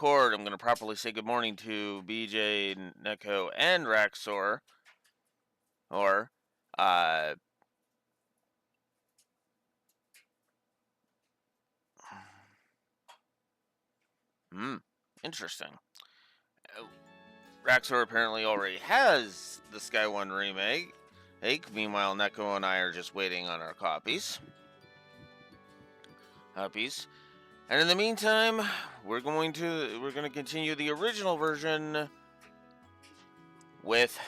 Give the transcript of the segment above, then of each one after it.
I'm going to properly say good morning to BJ, Neko, and Raxor. Or, uh, interesting. Raxor apparently already has the Sky One remake. Meanwhile, Neko and I are just waiting on our copies. And in the meantime, we're going to continue the original version with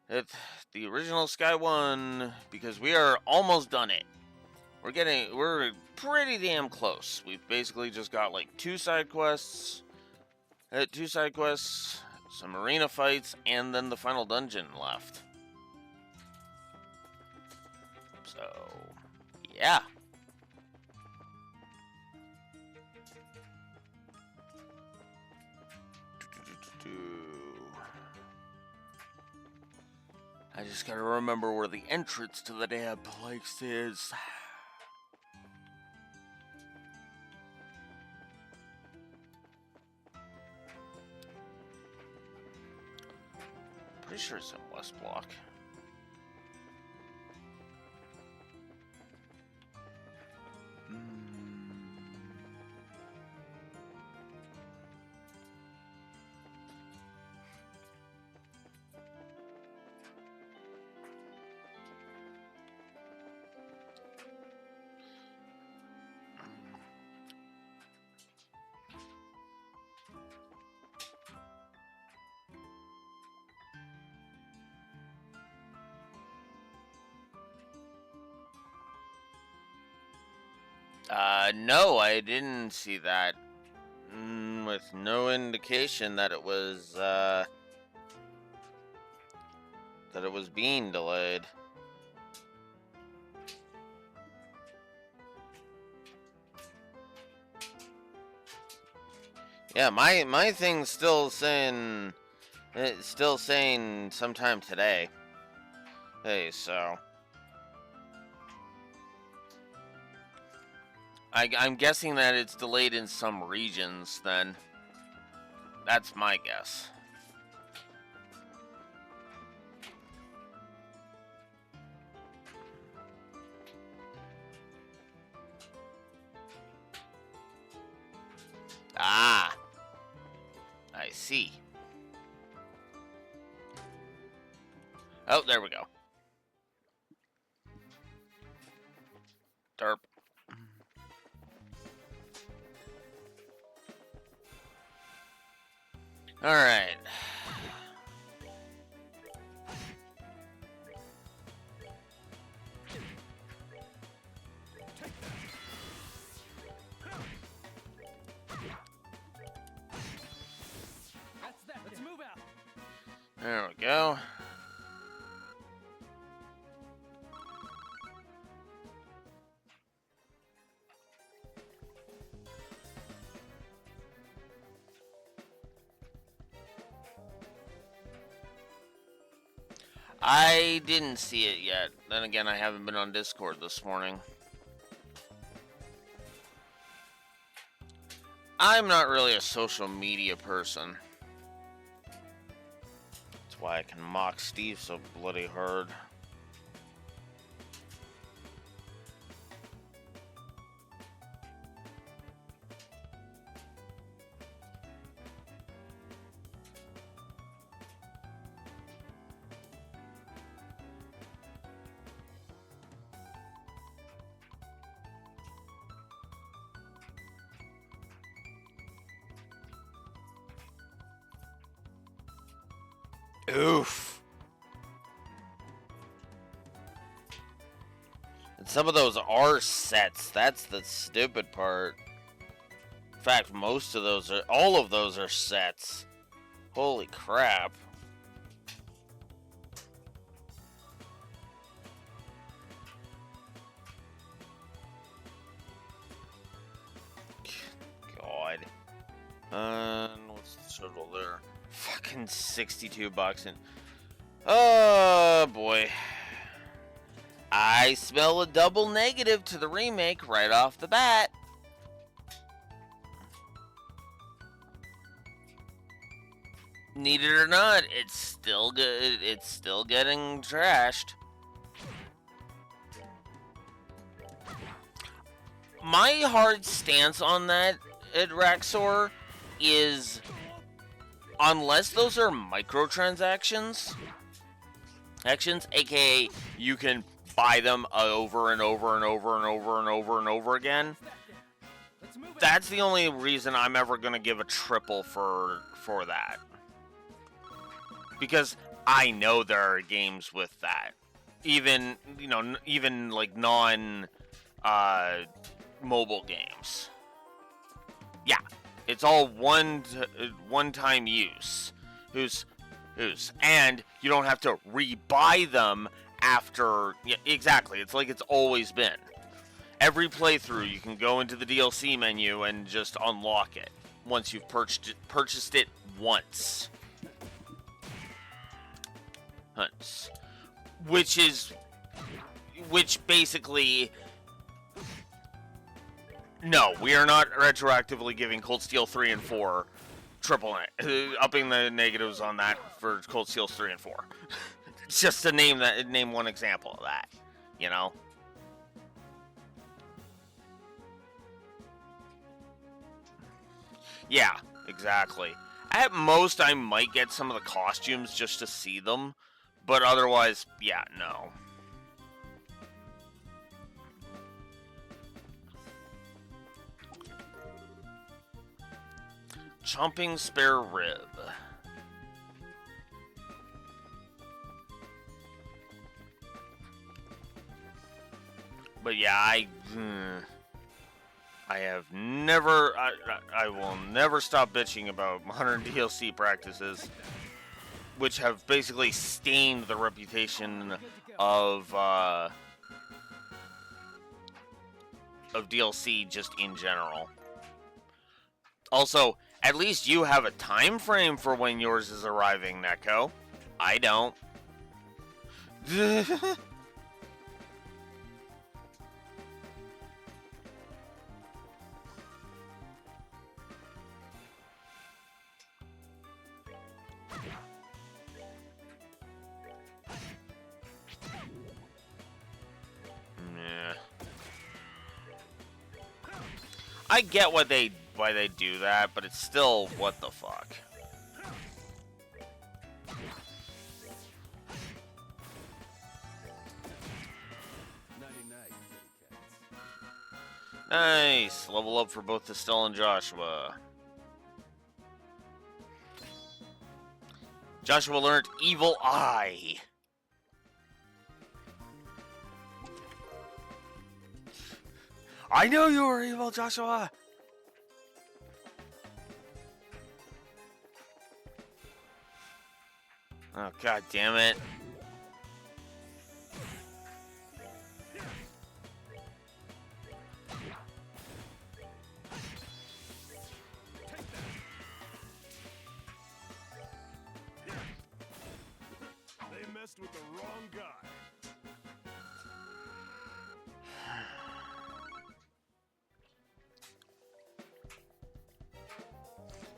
the original Sky One because we are almost done it. We're pretty damn close. We've basically just got like two side quests, some arena fights, and then the final dungeon left. So, yeah. I just gotta remember where the entrance to the damn place is. Pretty sure it's in West Block. No, I didn't see that. With no indication that it was being delayed. Yeah, my thing's still saying sometime today. Hey, so I'm guessing that it's delayed in some regions, then. That's my guess. Ah, I see. Oh, there we go. Derp. All right. Let's move out. There we go. I didn't see it yet. Then again, I haven't been on Discord this morning. I'm not really a social media person. That's why I can mock Steve so bloody hard. Oof. And some of those are sets. That's the stupid part. In fact, all of those are sets. Holy crap. God. What's the total there? Fucking $62 and oh boy. I smell a double negative to the remake right off the bat. Need it or not, it's still good. It's still getting trashed. My hard stance on that at Raxor is, unless those are microtransactions, aka you can buy them over and over and over and over and over and over again, that's the only reason I'm ever going to give a triple for that. Because I know there are games with that. Even, even like non mobile games. Yeah, it's all one-time use. And you don't have to rebuy them after. Yeah, exactly. It's like it's always been. Every playthrough, you can go into the DLC menu and just unlock it once you've purchased it once. Which basically, no, we are not retroactively giving Cold Steel 3 and 4 triple upping the negatives on that for Cold Steel 3 and 4. Just to name one example of that, Yeah, exactly. At most, I might get some of the costumes just to see them, but otherwise, yeah, no. Chomping spare rib. But yeah, I have never, I will never stop bitching about modern DLC practices, which have basically stained the reputation of DLC just in general. Also, at least you have a time frame for when yours is arriving, Neko. I don't. I get why they do that, but it's still, what the fuck. Nice! Level up for both Estelle and Joshua. Joshua learned Evil Eye. I knew you were evil, Joshua! Oh, god damn it. They messed with the wrong guy.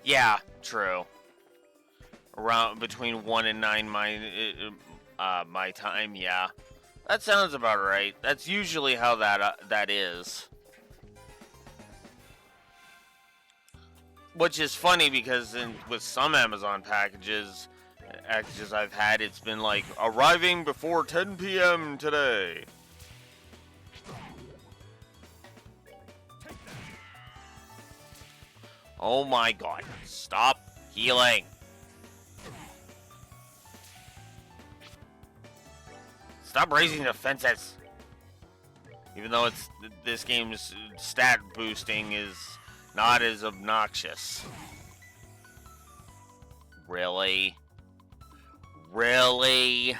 Yeah, true. Around between 1 and 9 my time, yeah. That sounds about right. That's usually how that is. Which is funny because with some Amazon packages I've had, it's been like arriving before 10 p.m. today. Oh my god. Stop healing. Stop raising defenses. Even though this game's stat boosting is not as obnoxious. Really? Really?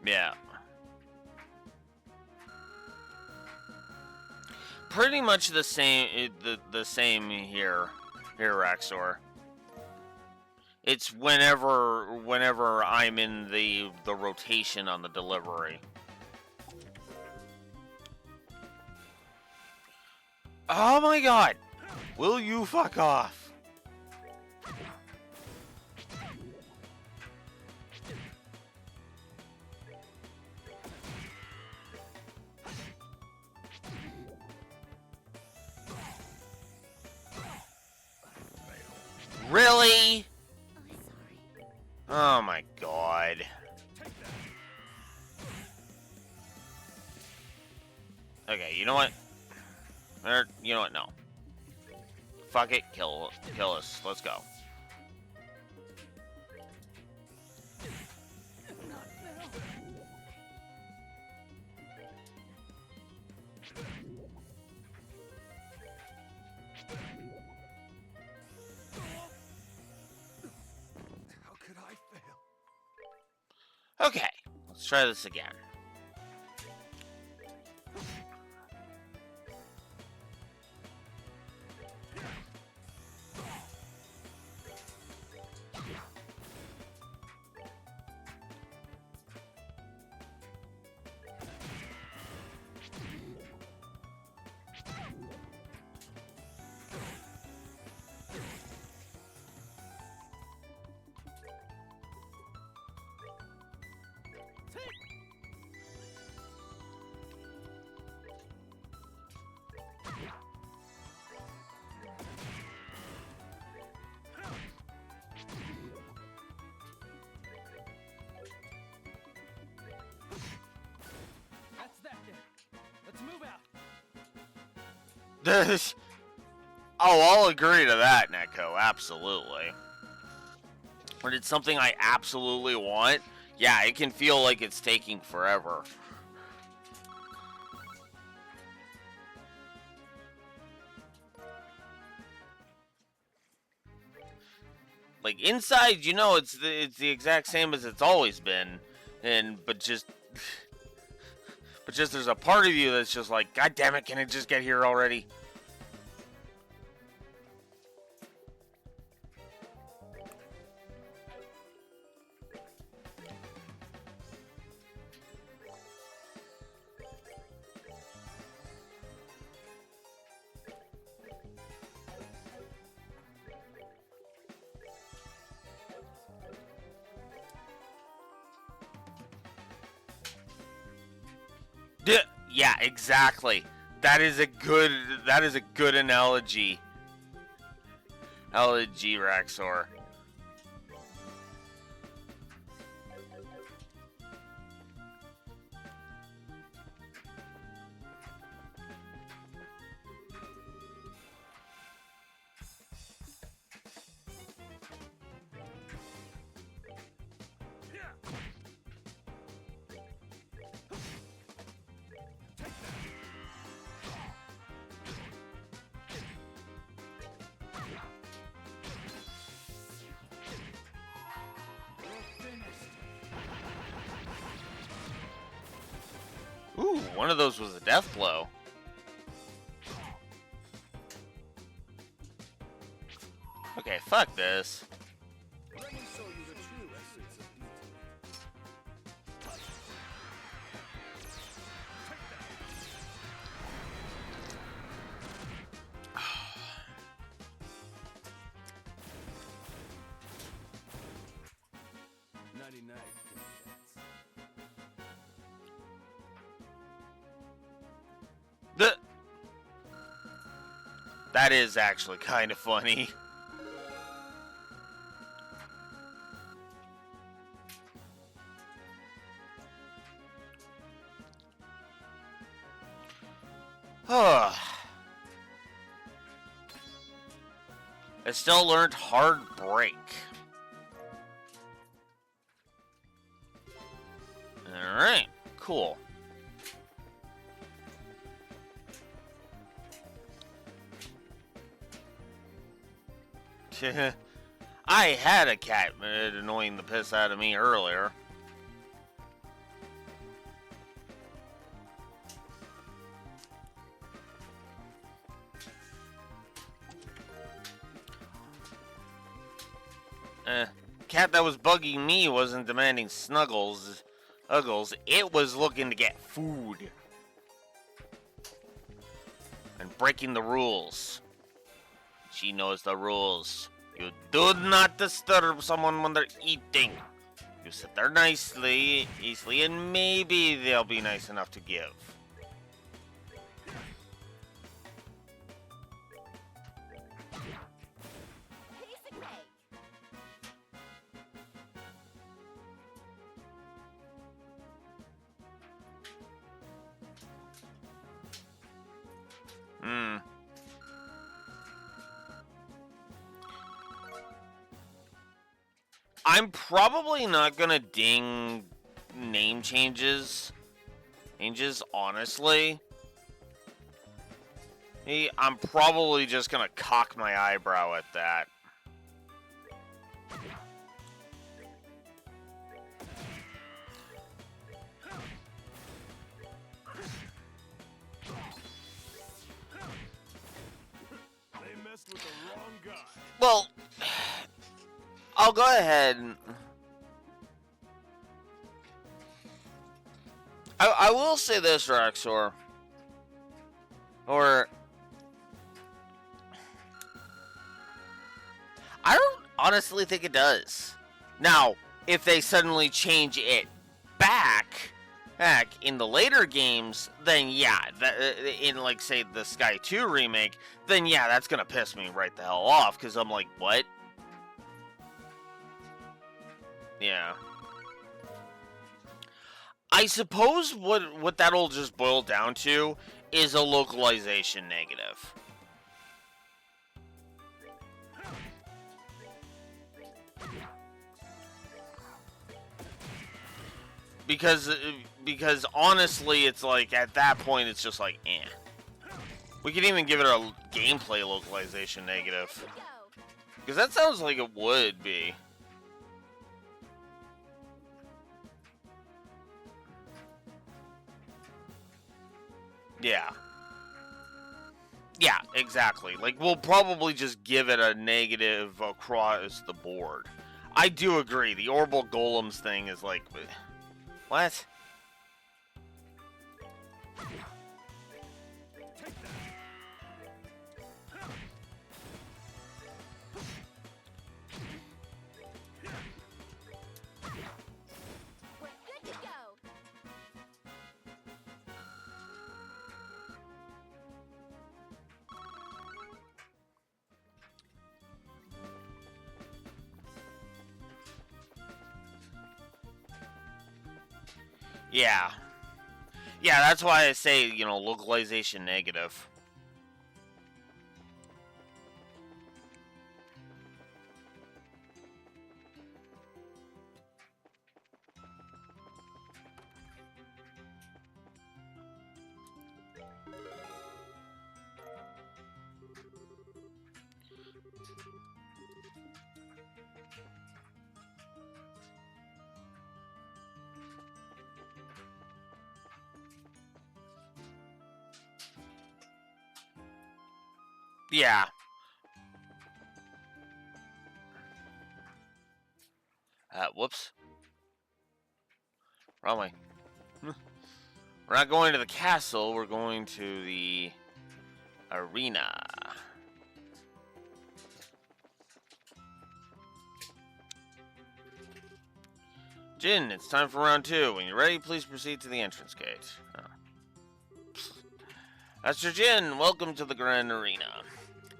Yeah. Pretty much the same. The same here, Raxor. It's whenever I'm in the rotation on the delivery. Oh my god! Will you fuck off? Really? Oh my god. Okay, you know what? You know what? No. Fuck it. Kill us. Let's go. How could I fail? Okay, let's try this again. Oh, I'll agree to that, Neko. Absolutely. But it's something I absolutely want. Yeah, it can feel like it's taking forever. Like inside, you know, it's the exact same as it's always been, but just there's a part of you that's just like, God damn it, can it just get here already? Yeah, exactly. That is a good analogy. Analogy, Raxor. Ooh, one of those was a death blow. Okay, fuck this. Let me show you the true essence of beauty. 99. That is actually kind of funny. I still learned hard break. Alright, cool. I had a cat annoying the piss out of me earlier. Cat that was bugging me wasn't demanding uggles. It was looking to get food. And breaking the rules. She knows the rules. You do not disturb someone when they're eating. You sit there nicely, easily, and maybe they'll be nice enough to give. I'm probably not gonna ding name changes, honestly. I'm probably just gonna cock my eyebrow at that. They messed with the wrong guy. Well, I'll go ahead. I will say this, Raxor. Or I don't honestly think it does. Now, if they suddenly change it back in the later games, then yeah, in like say the Sky 2 remake, then yeah, that's gonna piss me right the hell off because I'm like, what? Yeah. I suppose what that'll just boil down to is a localization negative. Because honestly, it's like at that point it's just like, eh. We could even give it a gameplay localization negative. Because that sounds like it would be. Yeah. Yeah, exactly. Like, we'll probably just give it a negative across the board. I do agree. The Orbital Golems thing is like... What? Yeah. Yeah, that's why I say, you know, localization negative. Yeah. Whoops. Wrong way. We're not going to the castle, we're going to the arena. Jin, it's time for round 2. When you're ready, please proceed to the entrance gate. Oh. Master Jin, welcome to the Grand Arena.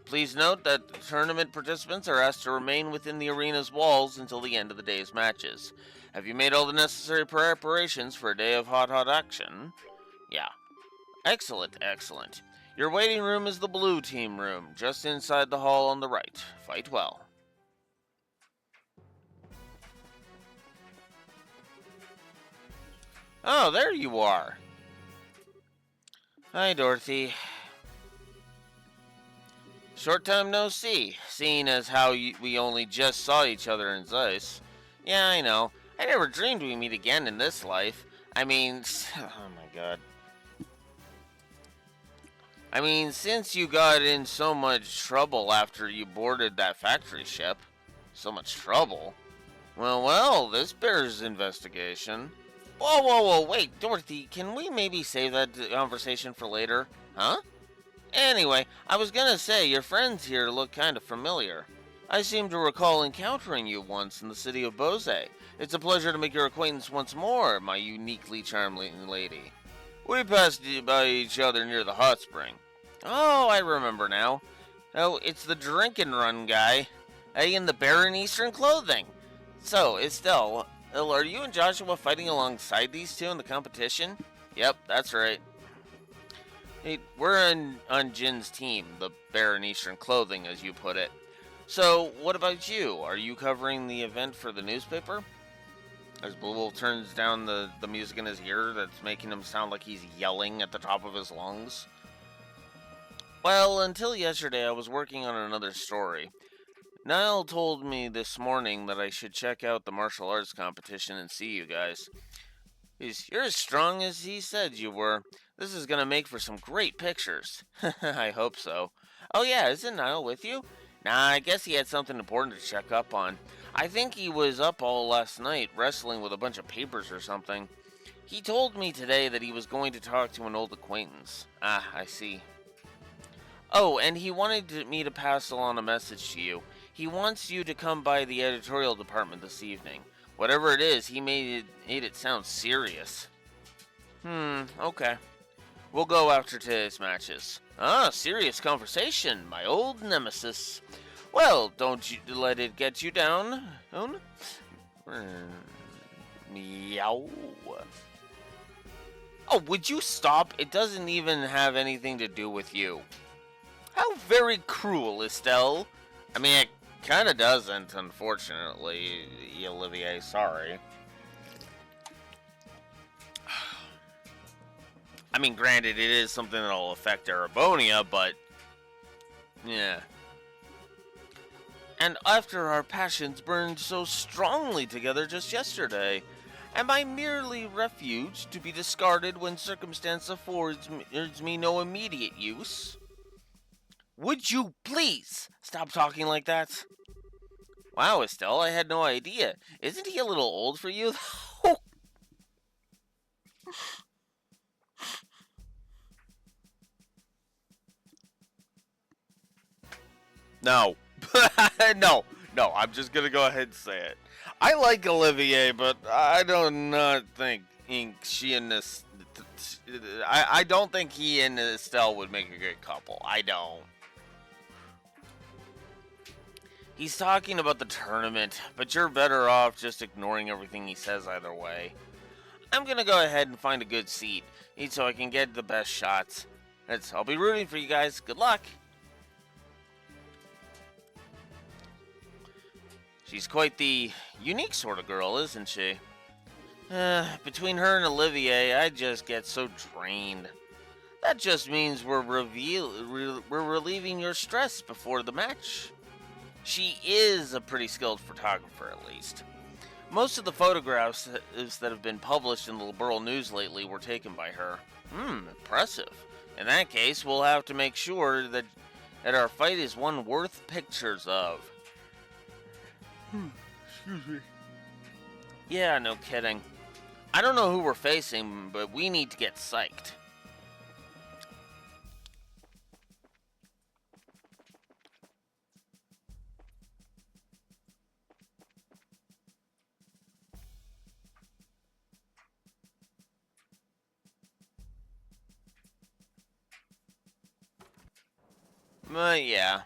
Please note that tournament participants are asked to remain within the arena's walls until the end of the day's matches. Have you made all the necessary preparations for a day of hot action? Yeah. Excellent, excellent. Your waiting room is the blue team room, just inside the hall on the right. Fight well. Oh, there you are. Hi, Dorothy. Short time no see, seeing as how we only just saw each other in Zeiss. Yeah, I know. I never dreamed we'd meet again in this life. I mean, oh my god. I mean, since you got in so much trouble after you boarded that factory ship. So much trouble? Well, this bears investigation. Whoa, wait, Dorothy, can we maybe save that conversation for later? Huh? Anyway, I was gonna say, your friends here look kind of familiar. I seem to recall encountering you once in the city of Bose. It's a pleasure to make your acquaintance once more, my uniquely charming lady. We passed by each other near the hot spring. Oh, I remember now. Oh, it's the drink and run guy. In the Baron Eastern clothing. So, Estelle, are you and Joshua fighting alongside these two in the competition? Yep, that's right. Hey, we're on Jin's team, the Baron Eastern clothing, as you put it. So, what about you? Are you covering the event for the newspaper? As Blue Wolf turns down the music in his ear that's making him sound like he's yelling at the top of his lungs. Well, until yesterday I was working on another story. Niall told me this morning that I should check out the martial arts competition and see you guys. You're as strong as he said you were. This is gonna make for some great pictures. I hope so. Oh yeah, isn't Niall with you? Nah, I guess he had something important to check up on. I think he was up all last night wrestling with a bunch of papers or something. He told me today that he was going to talk to an old acquaintance. Ah, I see. Oh, and he wanted me to pass along a message to you. He wants you to come by the editorial department this evening. Whatever it is, he made it sound serious. Okay. We'll go after today's matches. Ah, serious conversation, my old nemesis. Well, don't you let it get you down. Meow. Oh, would you stop? It doesn't even have anything to do with you. How very cruel, Estelle. I mean, it kind of doesn't, unfortunately, Olivier, sorry. I mean, granted, it is something that'll affect Arabonia, but yeah. And after our passions burned so strongly together just yesterday, am I merely refuge to be discarded when circumstance affords me no immediate use? Would you please stop talking like that? Wow, Estelle, I had no idea. Isn't he a little old for you? No. No, I'm just gonna go ahead and say it. I like Olivier, but I do not think she and this... I don't think he and Estelle would make a good couple. I don't. He's talking about the tournament, but you're better off just ignoring everything he says either way. I'm gonna go ahead and find a good seat, so I can get the best shots. I'll be rooting for you guys. Good luck! She's quite the unique sort of girl, isn't she? Between her and Olivier, I just get so drained. That just means we're relieving your stress before the match. She is a pretty skilled photographer, at least. Most of the photographs that have been published in the Liberal News lately were taken by her. Impressive. In that case, we'll have to make sure that our fight is one worth pictures of. Excuse me. Yeah, no kidding. I don't know who we're facing, but we need to get psyched. Yeah.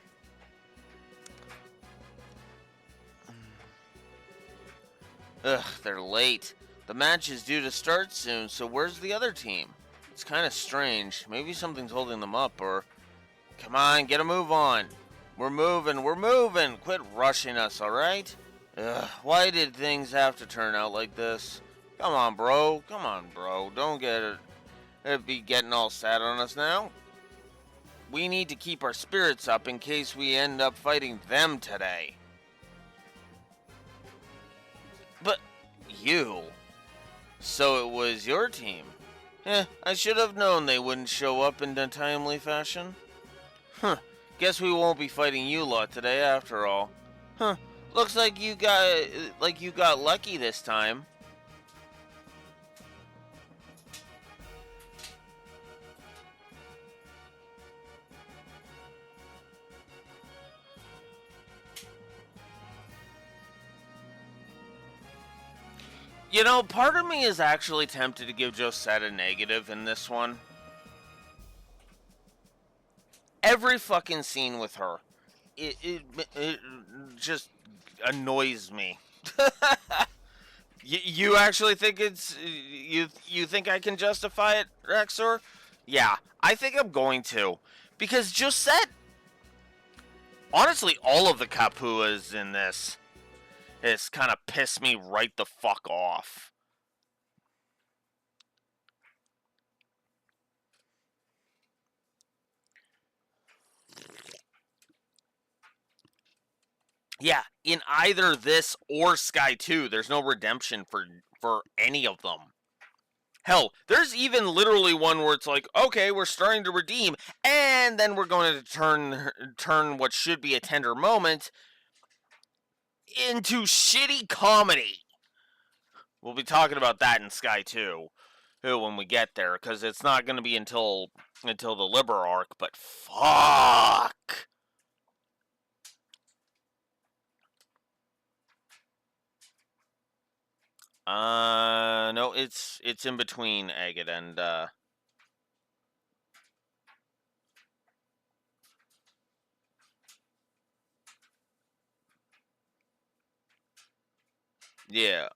Ugh, they're late. The match is due to start soon, so where's the other team? It's kind of strange. Maybe something's holding them up, or... Come on, get a move on. We're moving. Quit rushing us, alright? Ugh, why did things have to turn out like this? Come on, bro. Don't be getting all sad on us now. We need to keep our spirits up in case we end up fighting them today. But you... So it was your team. I should have known they wouldn't show up in a timely fashion. Guess we won't be fighting you lot today after all. Looks like you got lucky this time. You know, part of me is actually tempted to give Josette a negative in this one. Every fucking scene with her, it just annoys me. You actually think you think I can justify it, Rexor? Yeah, I think I'm going to, because Josette, honestly, all of the Kapuas in this has kind of pissed me right the fuck off. Yeah, in either this or Sky 2, there's no redemption for any of them. Hell, there's even literally one where it's like, okay, we're starting to redeem, and then we're going to turn what should be a tender moment into shitty comedy. We'll be talking about that in Sky 2 when we get there, because it's not going to be until the Liber arc, but fuck. No, it's in between Agate and yeah.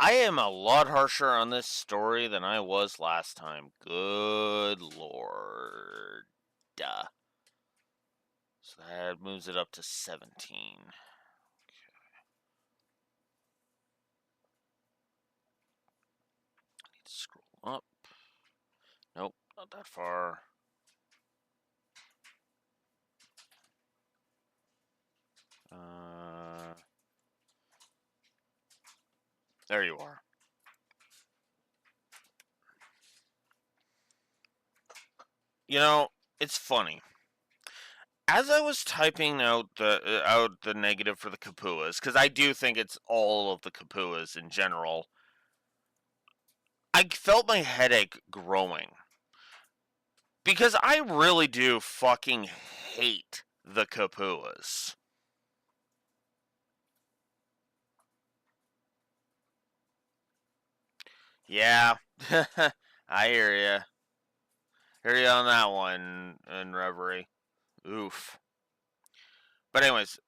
I am a lot harsher on this story than I was last time. Good lord. Duh. So that moves it up to 17. Okay. I need to scroll up. Nope, not that far. There you are. You know, it's funny. As I was typing out the negative for the Kapuas, because I do think it's all of the Kapuas in general, I felt my headache growing. Because I really do fucking hate the Kapuas. Yeah, I hear ya. Hear ya on that one, in Reverie. Oof. But anyways,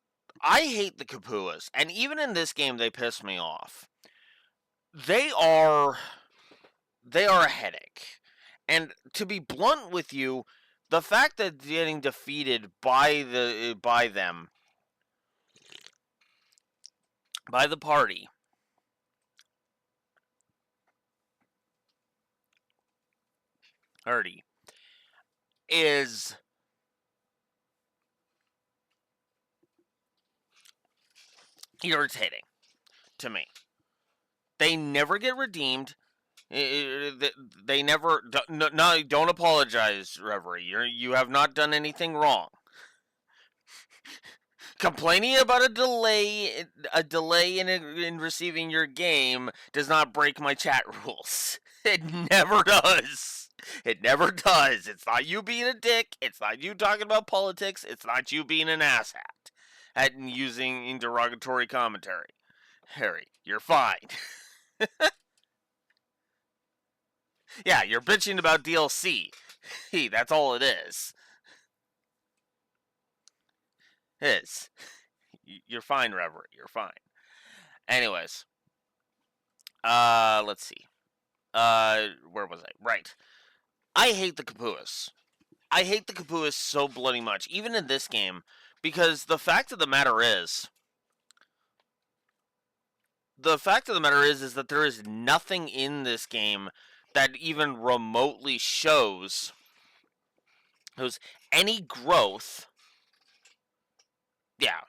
I hate the Kapuas, and even in this game, they piss me off. They are a headache, and to be blunt with you, the fact that getting defeated by the party is irritating to me. They never get redeemed. They never. No, don't apologize, Reverie. You have not done anything wrong. Complaining about a delay in receiving your game does not break my chat rules. It never does. It never does. It's not you being a dick. It's not you talking about politics. It's not you being an asshat at using derogatory commentary. Harry, you're fine. Yeah, you're bitching about DLC. That's all it is. It is. You're fine, Reverie. You're fine. Anyways, let's see. Where was I? Right. I hate the Kapuas. I hate the Kapuas so bloody much, even in this game, because the fact of the matter is that there is nothing in this game that even remotely shows any growth. Yeah.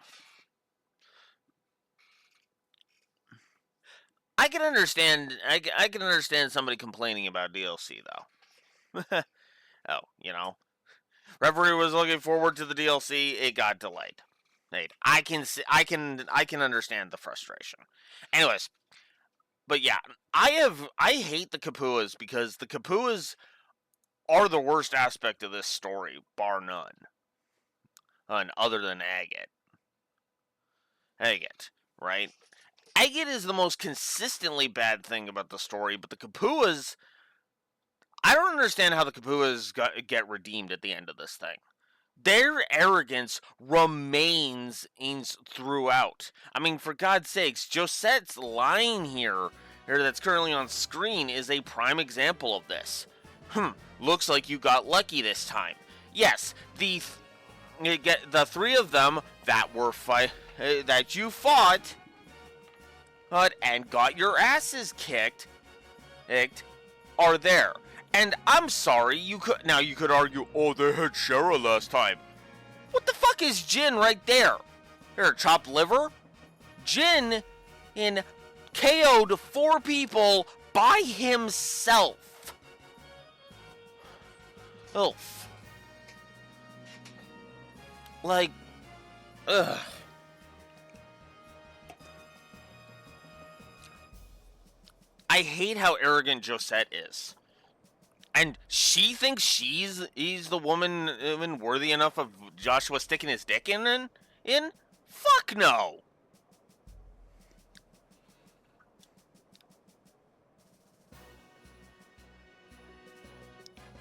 I can understand somebody complaining about DLC though. Oh, Reverie was looking forward to the DLC. It got delayed. I can understand the frustration. Anyways, but yeah, I hate the Kapuas because the Kapuas are the worst aspect of this story, bar none. Other than Agate. Right? Agate is the most consistently bad thing about the story, but the Kapuas, I don't understand how the Kapuas get redeemed at the end of this thing. Their arrogance remains throughout. I mean, for God's sakes, Josette's line here that's currently on screen is a prime example of this. Looks like you got lucky this time. Yes, the three of them that that you fought and got your asses kicked are there. And I'm sorry, you could argue, oh, they had Shara last time. What the fuck is Jin right there? Here, chopped liver? Jin KO'd 4 people by himself. Oof. Like, ugh. I hate how arrogant Josette is. And she thinks he's the woman worthy enough of Joshua sticking his dick in? Fuck no.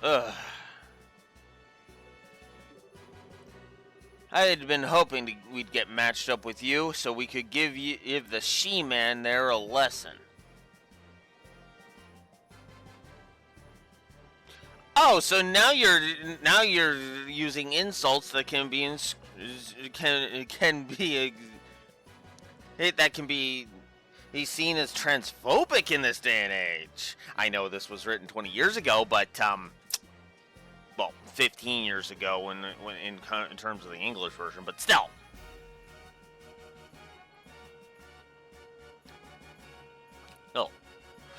Ugh. I had been hoping we'd get matched up with you so we could give the she-man there a lesson. Oh, so now you're using insults that can be can be that can be seen as transphobic in this day and age. I know this was written 20 years ago, but well, 15 years ago when in terms of the English version, but still.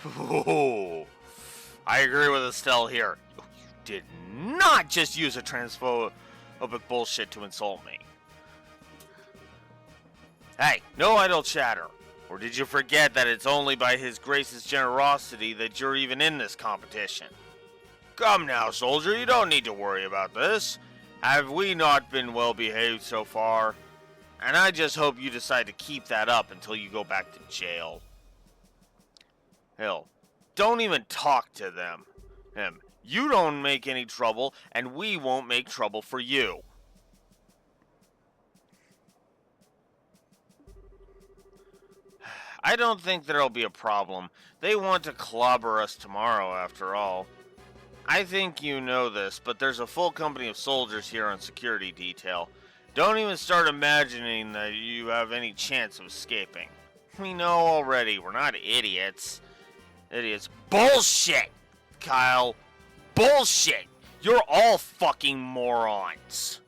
Oh, I agree with Estelle here. You did not just use a transphobic bullshit to insult me. Hey, no idle chatter. Or did you forget that it's only by His Grace's generosity that you're even in this competition? Come now, soldier, you don't need to worry about this. Have we not been well behaved so far? And I just hope you decide to keep that up until you go back to jail. Hell, don't even talk to them. You don't make any trouble, and we won't make trouble for you. I don't think there'll be a problem. They want to clobber us tomorrow, after all. I think you know this, but there's a full company of soldiers here on security detail. Don't even start imagining that you have any chance of escaping. We know already, we're not idiots. Bullshit, Kyle. Bullshit. You're all fucking morons.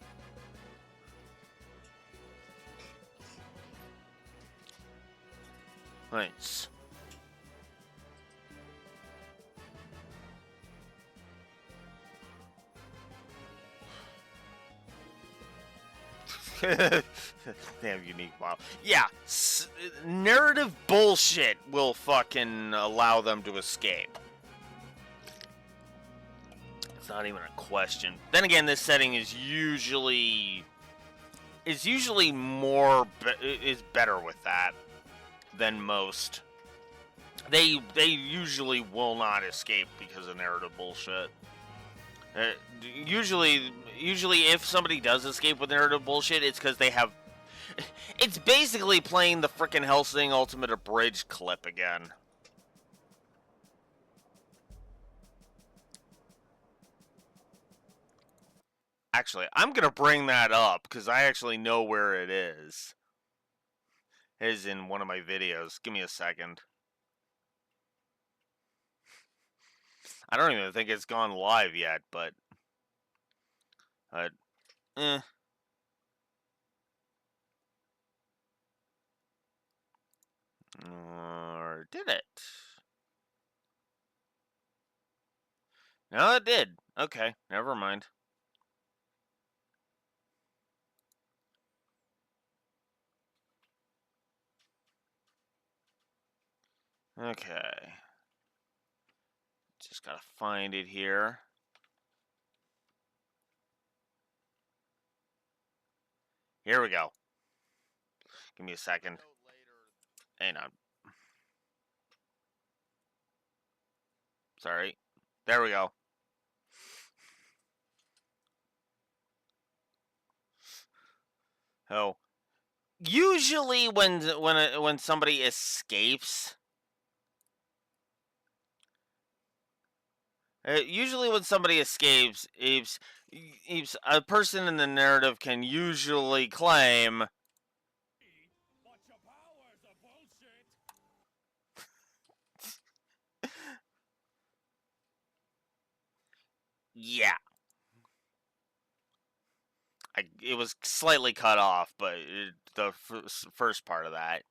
Thanks. They have unique model. Yeah, narrative bullshit will fucking allow them to escape. It's not even a question. Then again, this setting is usually more is better with that than most. They usually will not escape because of narrative bullshit. Usually if somebody does escape with narrative bullshit, it's because they have... It's basically playing the frickin' Hellsing Ultimate Abridged clip again. Actually, I'm gonna bring that up, because I actually know where it is. It is in one of my videos. Give me a second. I don't even think it's gone live yet, but... Or did it? No, it did. Okay, never mind. Okay. Just gotta find it here. Here we go. Give me a second. Hang on. Sorry. There we go. Oh. Usually when somebody escapes, a person in the narrative can usually claim, But your powers are bullshit. yeah. It was slightly cut off, but the first part of that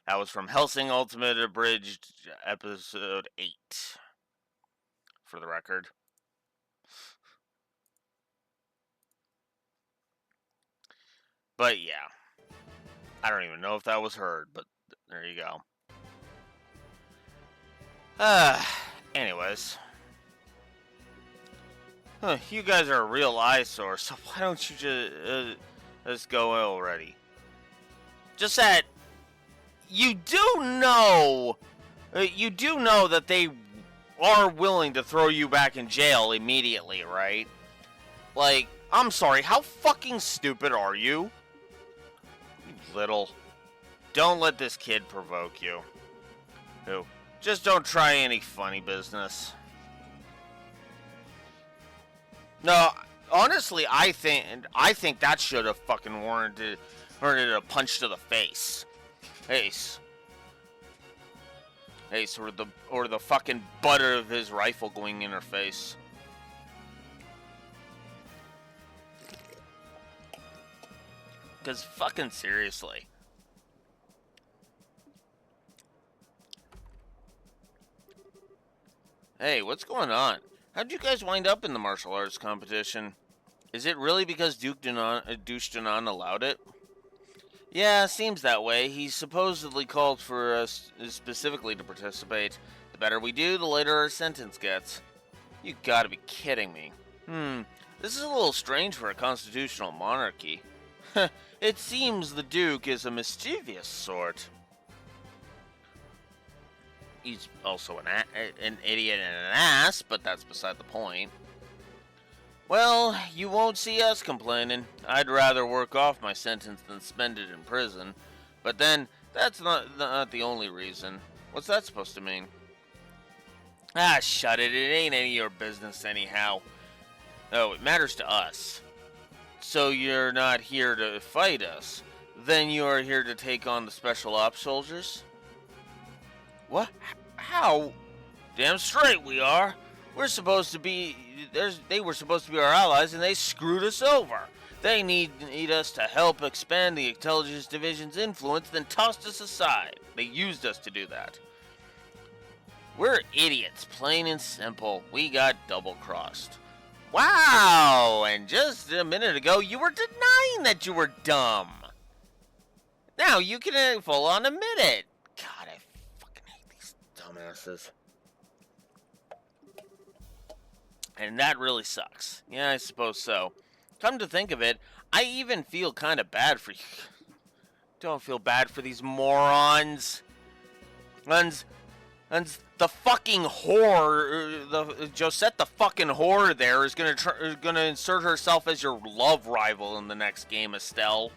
was from Hellsing Ultimate Abridged episode 8, for the record. But yeah, I don't even know if that was heard, but there you go. Anyways. You guys are a real eyesore, so why don't you just go already? Just that you do know that they are willing to throw you back in jail immediately, right? Like, I'm sorry, how fucking stupid are you? You little... Don't let this kid provoke you. Just don't try any funny business. No, Honestly, I think that should have fucking warranted a punch to the face. Ace. Ace, or the fucking butt of his rifle going in her face. Because fucking seriously. Hey, what's going on? How'd you guys wind up in the martial arts competition? Is it really because Duke Dunan allowed it? Yeah, seems that way. He supposedly called for us specifically to participate. The better we do, the later our sentence gets. You gotta be kidding me. This is a little strange for a constitutional monarchy. It seems the Duke is a mischievous sort. He's also an idiot and an ass, but that's beside the point. Well, you won't see us complaining. I'd rather work off my sentence than spend it in prison. But then, that's not the only reason. What's that supposed to mean? Ah, shut it. It ain't any of your business anyhow. Oh, it matters to us. So you're not here to fight us. Then you are here to take on the Special Ops soldiers? What? How? Damn straight we are. We're supposed to be... They were supposed to be our allies, and they screwed us over. They need us to help expand the Intelligence Division's influence, then tossed us aside. They used us to do that. We're idiots, plain and simple. We got double-crossed. Wow! And just a minute ago, you were denying that you were dumb. Now you can full on admit it. God, I fucking hate these dumbasses. And that really sucks. Yeah, I suppose so. Come to think of it, I even feel kind of bad for you. Don't feel bad for these morons. And the fucking whore, Josette the fucking whore there is gonna insert herself as your love rival in the next game, Estelle.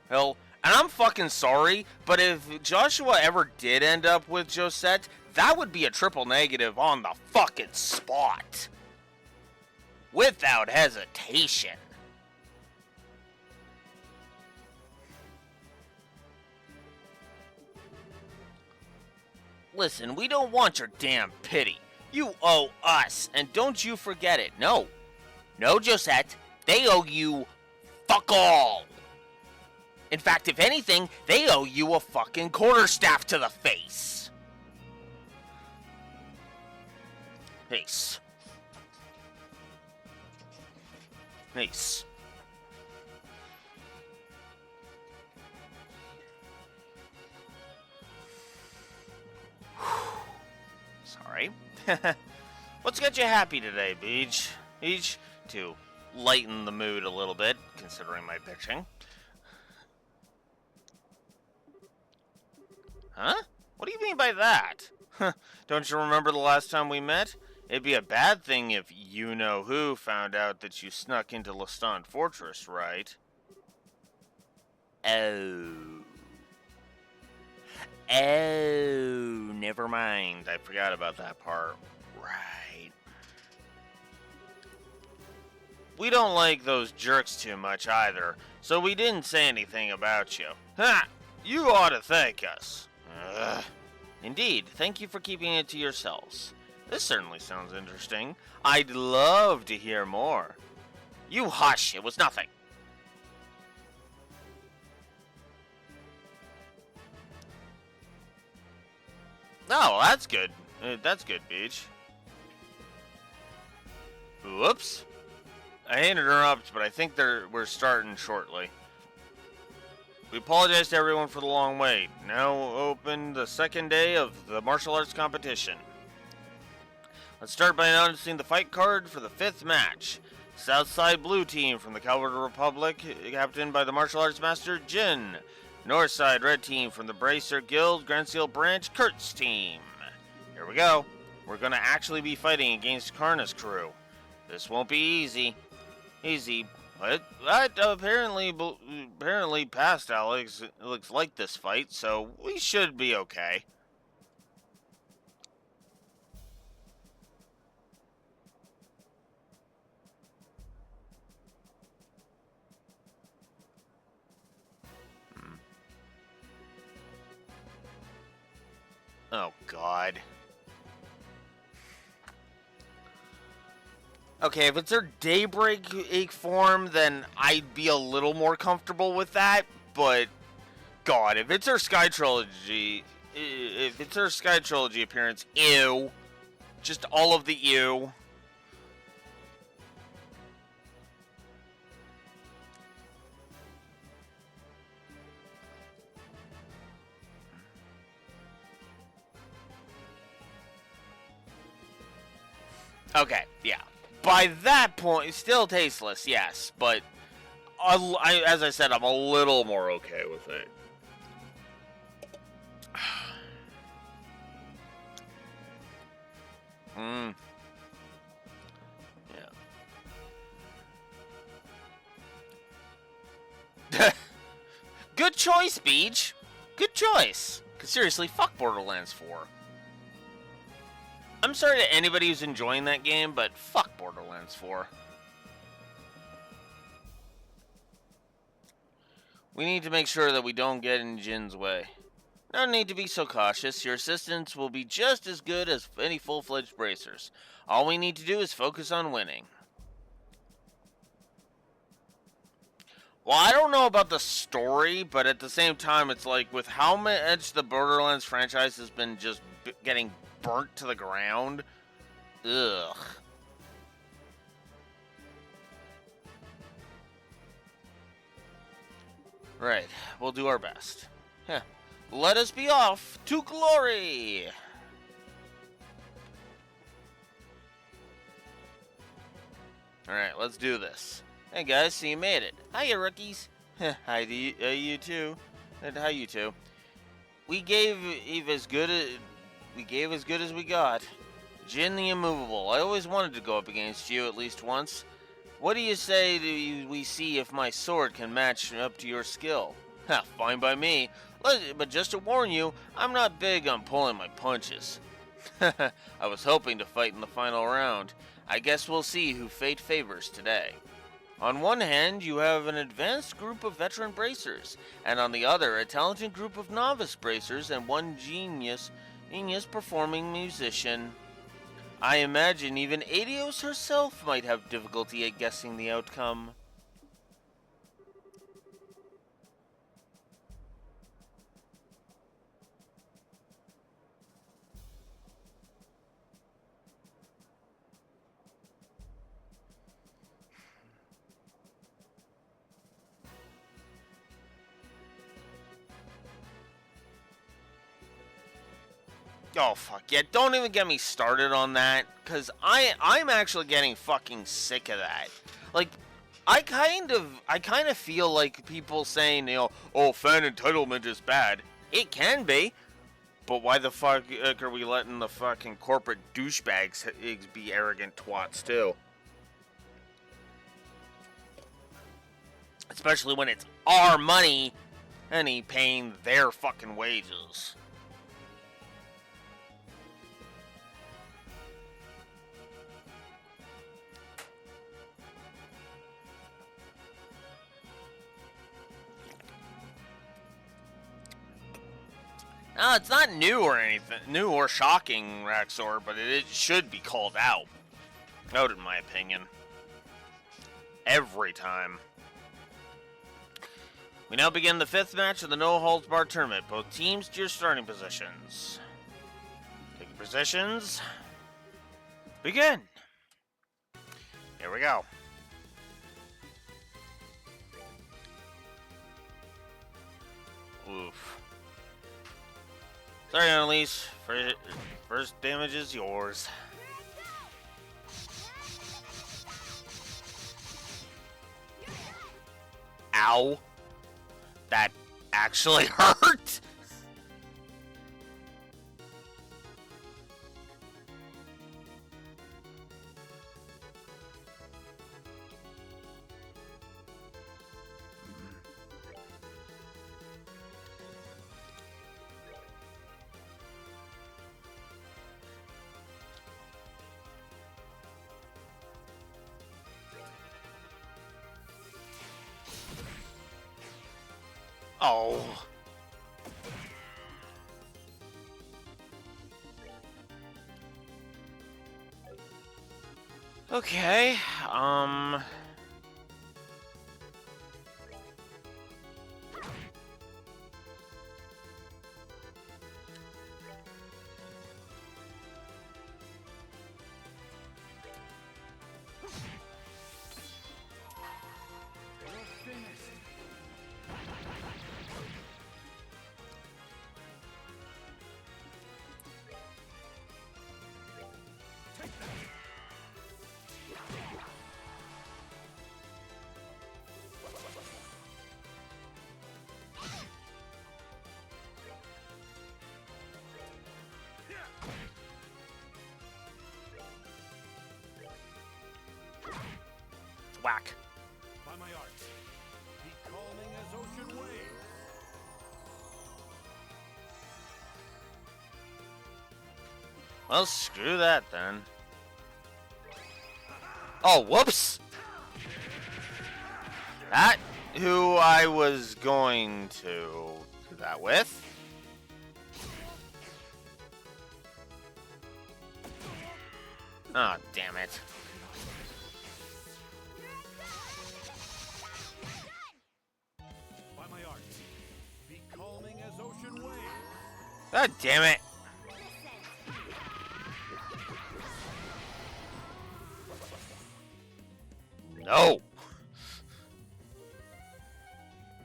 Hell, and I'm fucking sorry, but if Joshua ever did end up with Josette, that would be a triple negative on the fucking spot. Without hesitation. Listen, we don't want your damn pity. You owe us, and don't you forget it. No, Josette, they owe you fuck all. In fact, if anything, they owe you a fucking quarterstaff to the face. Ace. Ace. Sorry. What's got you happy today, Beach? Beach? To lighten the mood a little bit, considering my bitching. Huh? What do you mean by that? Don't you remember the last time we met? It'd be a bad thing if you-know-who found out that you snuck into Lestan Fortress, right? Oh, never mind. I forgot about that part. Right. We don't like those jerks too much either, so we didn't say anything about you. Ha! You ought to thank us. Ugh. Indeed, thank you for keeping it to yourselves. This certainly sounds interesting. I'd love to hear more. You hush, it was nothing. Oh, that's good. That's good, Beach. Whoops. I hate to interrupt, but I think we're starting shortly. We apologize to everyone for the long wait. Now open the second day of the martial arts competition. Let's start by announcing the fight card for the 5th match. Southside Blue Team from the Calvert Republic, captained by the martial arts master Jin. Northside Red Team from the Bracer Guild, Grand Seal Branch, Kurt's team. Here we go. We're going to actually be fighting against Karna's crew. This won't be easy. But apparently past Alex looks like this fight, so we should be okay. Oh, God. Okay, if it's their Daybreak form, then I'd be a little more comfortable with that, but God, if it's her Sky Trilogy, if it's her Sky Trilogy appearance, ew. Just all of the ew. Okay, yeah. By that point, still tasteless, yes, but as I said, I'm a little more okay with it. Hmm. Yeah. Good choice, Beach. Good choice. 'Cause seriously, fuck Borderlands 4. I'm sorry to anybody who's enjoying that game, but fuck Borderlands 4. We need to make sure that we don't get in Jin's way. No need to be so cautious. Your assistants will be just as good as any full-fledged bracers. All we need to do is focus on winning. Well, I don't know about the story, but at the same time, it's like with how much the Borderlands franchise has been just getting burnt to the ground. Ugh. Right, we'll do our best. Heh. Let us be off to glory! Alright, let's do this. Hey guys, so you made it. Hiya, rookies. Hi to you, you too. And hi, you two. We gave as good as we got. Jin the Immovable. I always wanted to go up against you at least once. What do you say we see if my sword can match up to your skill? Ha, fine by me. But just to warn you, I'm not big on pulling my punches. I was hoping to fight in the final round. I guess we'll see who fate favors today. On one hand, you have an advanced group of veteran bracers, and on the other, a talented group of novice bracers and one genius performing musician. I imagine even Adios herself might have difficulty at guessing the outcome. Oh fuck yeah! Don't even get me started on that, cause I'm actually getting fucking sick of that. Like, I kind of feel like people saying, oh, fan entitlement is bad. It can be, but why the fuck are we letting the fucking corporate douchebags be arrogant twats too? Especially when it's our money and he paying their fucking wages. No, it's not new or anything, new or shocking, Raxor, but it should be called out. Out, in my opinion. Every time. We now begin the 5th match of the No Holds Barred tournament. Both teams to your starting positions. Take your positions. Begin. Here we go. Oof. Sorry, Annalise. First damage is yours. Ow. That actually hurt? Oh. Okay, whack. By my art, be calming as ocean waves. Well, screw that then. Oh, whoops! That who I was going to do that with. Oh, damn it. By my art, be calming as ocean waves. God damn it. No.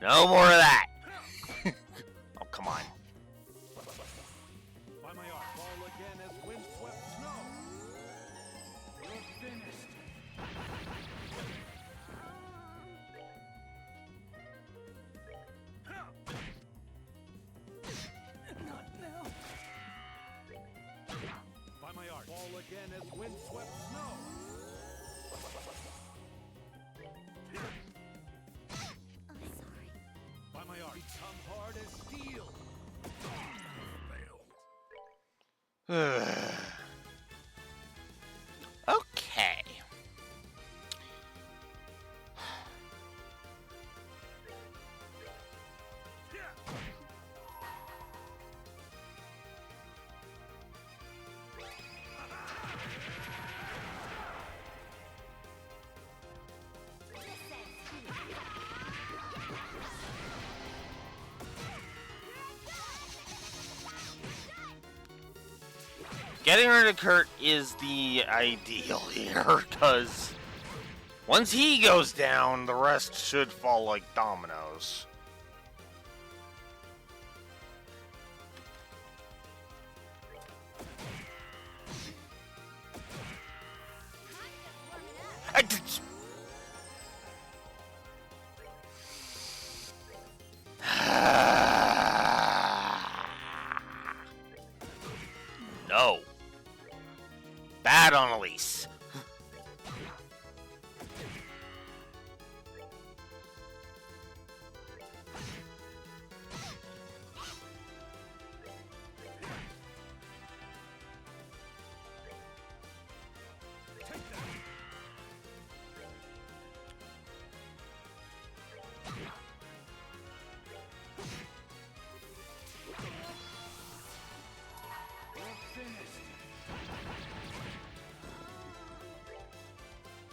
No more of that. Oh, come on. By my art, fall again as windswept snow. You're finished. Not now. By my art, fall again as windswept snow. I'm sorry. By my art, become hard as steel. Okay. Getting rid of Kurt is the ideal here, because once he goes down, the rest should fall like dominoes. I did... No. Bad on Elise.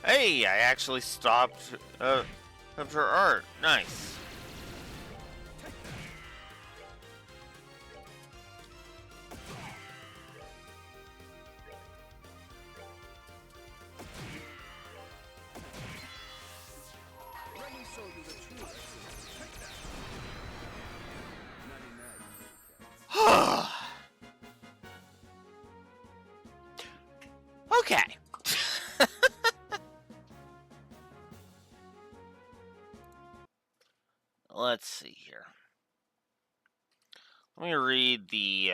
Hey, I actually stopped her art. Nice. Let me show you the truth. Take that. Okay. Let's see here. Let me read the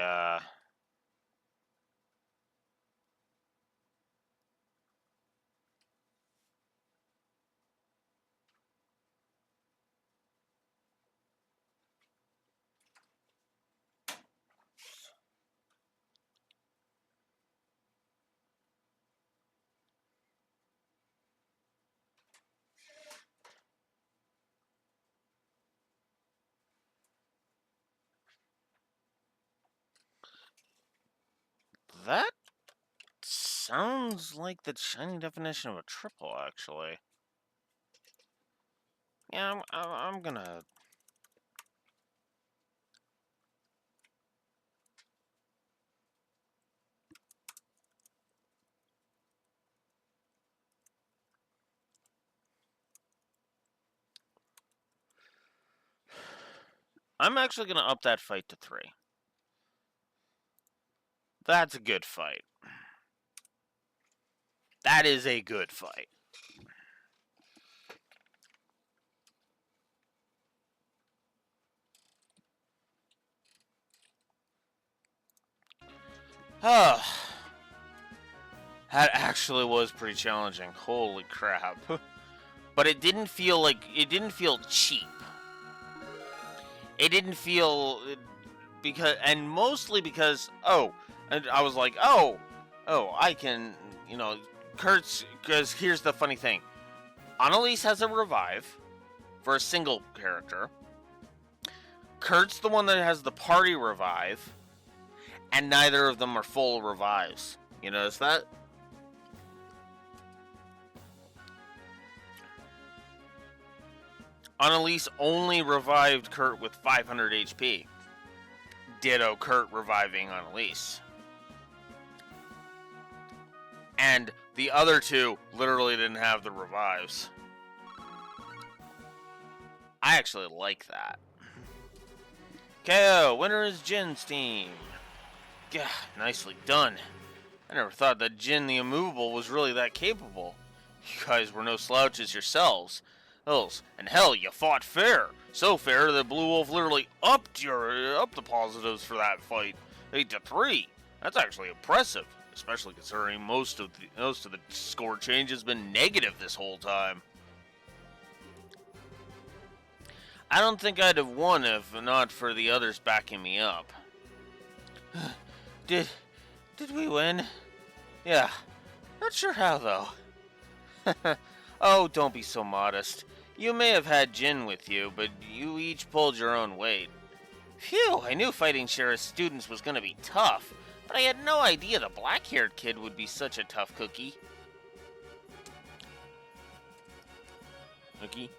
that sounds like the shiny definition of a triple, actually. Yeah, I'm gonna... I'm actually gonna up that fight to 3. That's a good fight. That is a good fight. That actually was pretty challenging. Holy crap. But it didn't feel cheap. It didn't feel and mostly because and I was like, I can, Kurt's, because here's the funny thing. Annalise has a revive for a single character. Kurt's the one that has the party revive, and neither of them are full revives. You notice that? Annalise only revived Kurt with 500 HP. Ditto Kurt reviving Annalise. And the other two literally didn't have the revives. I actually like that. KO, winner is Jin's team. Yeah, nicely done. I never thought that Jin the Immovable was really that capable. You guys were no slouches yourselves. And hell, you fought fair. So fair that Blue Wolf literally upped the positives for that fight. 8 to 3. That's actually impressive, especially considering most of the score change has been negative this whole time. I don't think I'd have won if not for the others backing me up. Did we win? Yeah. Not sure how though. Oh, don't be so modest. You may have had Jin with you, but you each pulled your own weight. Phew, I knew fighting Sheriff's students was gonna be tough, but I had no idea the black-haired kid would be such a tough cookie. Cookie?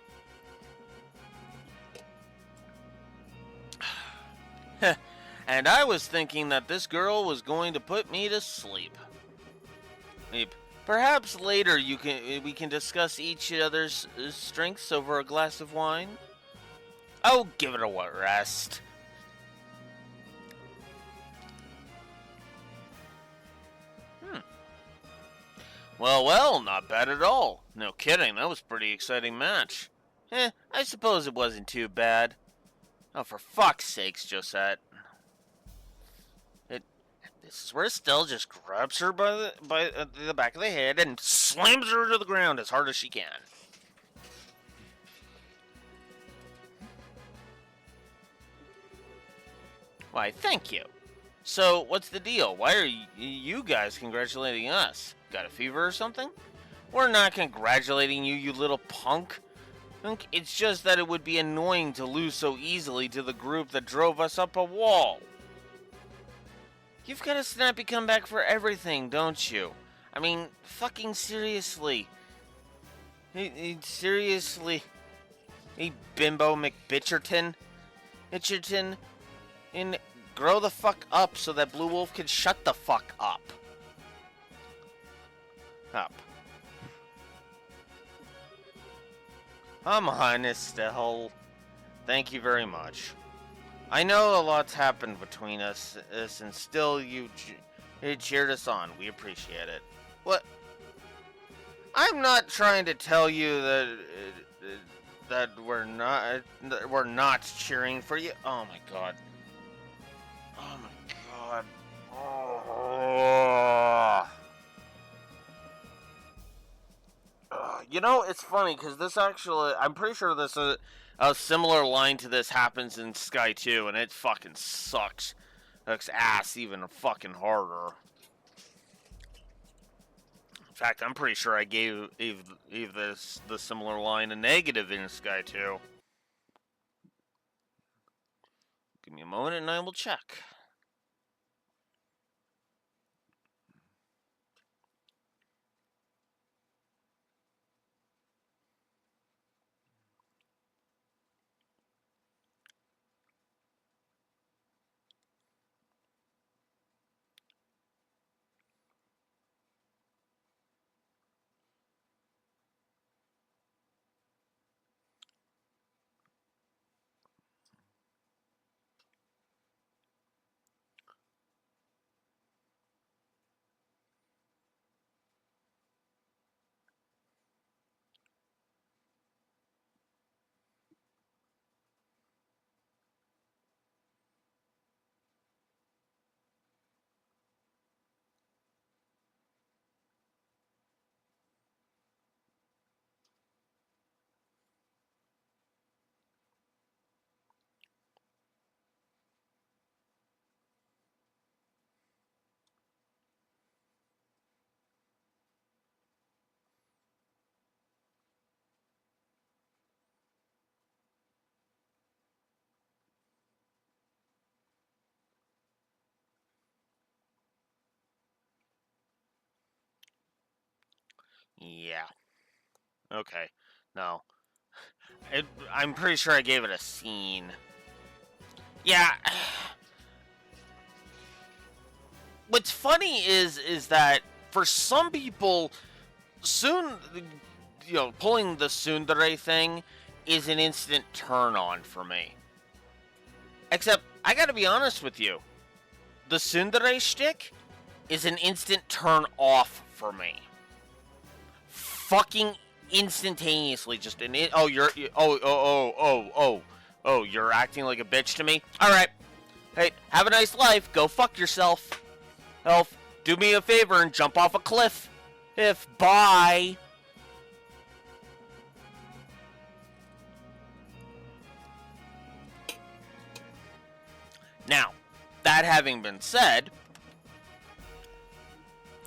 And I was thinking that this girl was going to put me to sleep. Perhaps later we can discuss each other's strengths over a glass of wine. Oh, give it a rest. Well, not bad at all. No kidding, that was a pretty exciting match. I suppose it wasn't too bad. Oh, for fuck's sakes, Josette. This is where Estelle just grabs her by the back of the head and slams her to the ground as hard as she can. Why, thank you. So, what's the deal? Why are you guys congratulating us? Got a fever or something? We're not congratulating you, you little punk. It's just that it would be annoying to lose so easily to the group that drove us up a wall. You've got a snappy comeback for everything, don't you? I mean, fucking seriously. Seriously. Hey, Bimbo McBitcherton. Bitcherton. And grow the fuck up so that Blue Wolf can shut the fuck up. Come on, Estelle. Thank you very much. I know a lot's happened between us, and still you cheered us on. We appreciate it. What? I'm not trying to tell you that we're not cheering for you. Oh my god. Oh my god. Oh. You know, it's funny because this actually, I'm pretty sure this a similar line to this happens in Sky 2, and it fucking sucks. Sucks ass even fucking harder. In fact, I'm pretty sure I gave this the similar line a negative in Sky 2. Give me a moment and I will check. Yeah. Okay. No. I'm pretty sure I gave it a scene. Yeah. What's funny is that for some people, soon, pulling the tsundere thing is an instant turn on for me. Except, I gotta be honest with you, the tsundere shtick is an instant turn off for me. Fucking instantaneously, just an you're acting like a bitch to me. All right, hey, have a nice life. Go fuck yourself. Elf, do me a favor and jump off a cliff. Bye. Now, that having been said,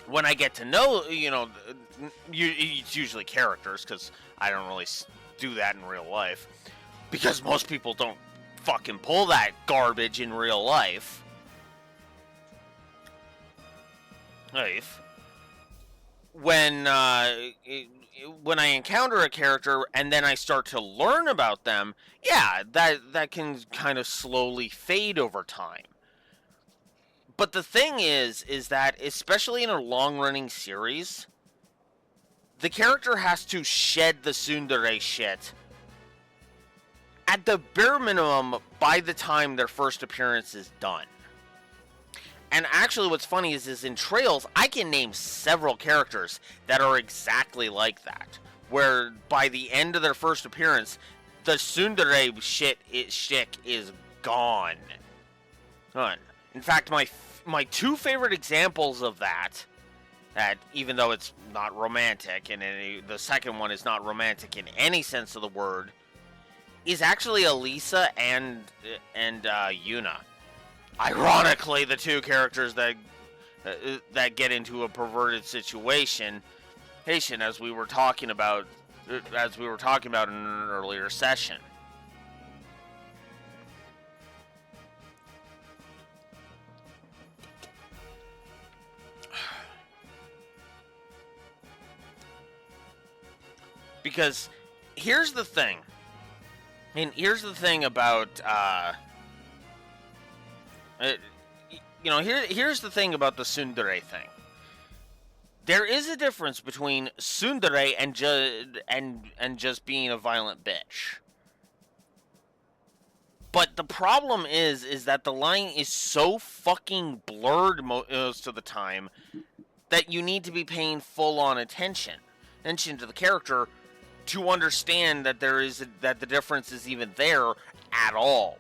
when I get to know, it's usually characters, because I don't really do that in real life. Because most people don't fucking pull that garbage in real life. When I encounter a character and then I start to learn about them, yeah, that can kind of slowly fade over time. But the thing is that, especially in a long-running series, the character has to shed the tsundere shit at the bare minimum by the time their first appearance is done. And actually what's funny is in Trails, I can name several characters that are exactly like that. Where by the end of their first appearance, the tsundere shtick is gone. Done. In fact, my two favorite examples of that even though it's not romantic, and the second one is not romantic in any sense of the word, is actually Elisa and Yuna. Ironically, the two characters that get into a perverted situation, as we were talking about in an earlier session. Because here's the thing. Here's the thing about here's the thing about the tsundere thing. There is a difference between tsundere and just being a violent bitch. But the problem is that the line is so fucking blurred most of the time that you need to be paying full-on attention to the character to understand that that the difference is even there at all.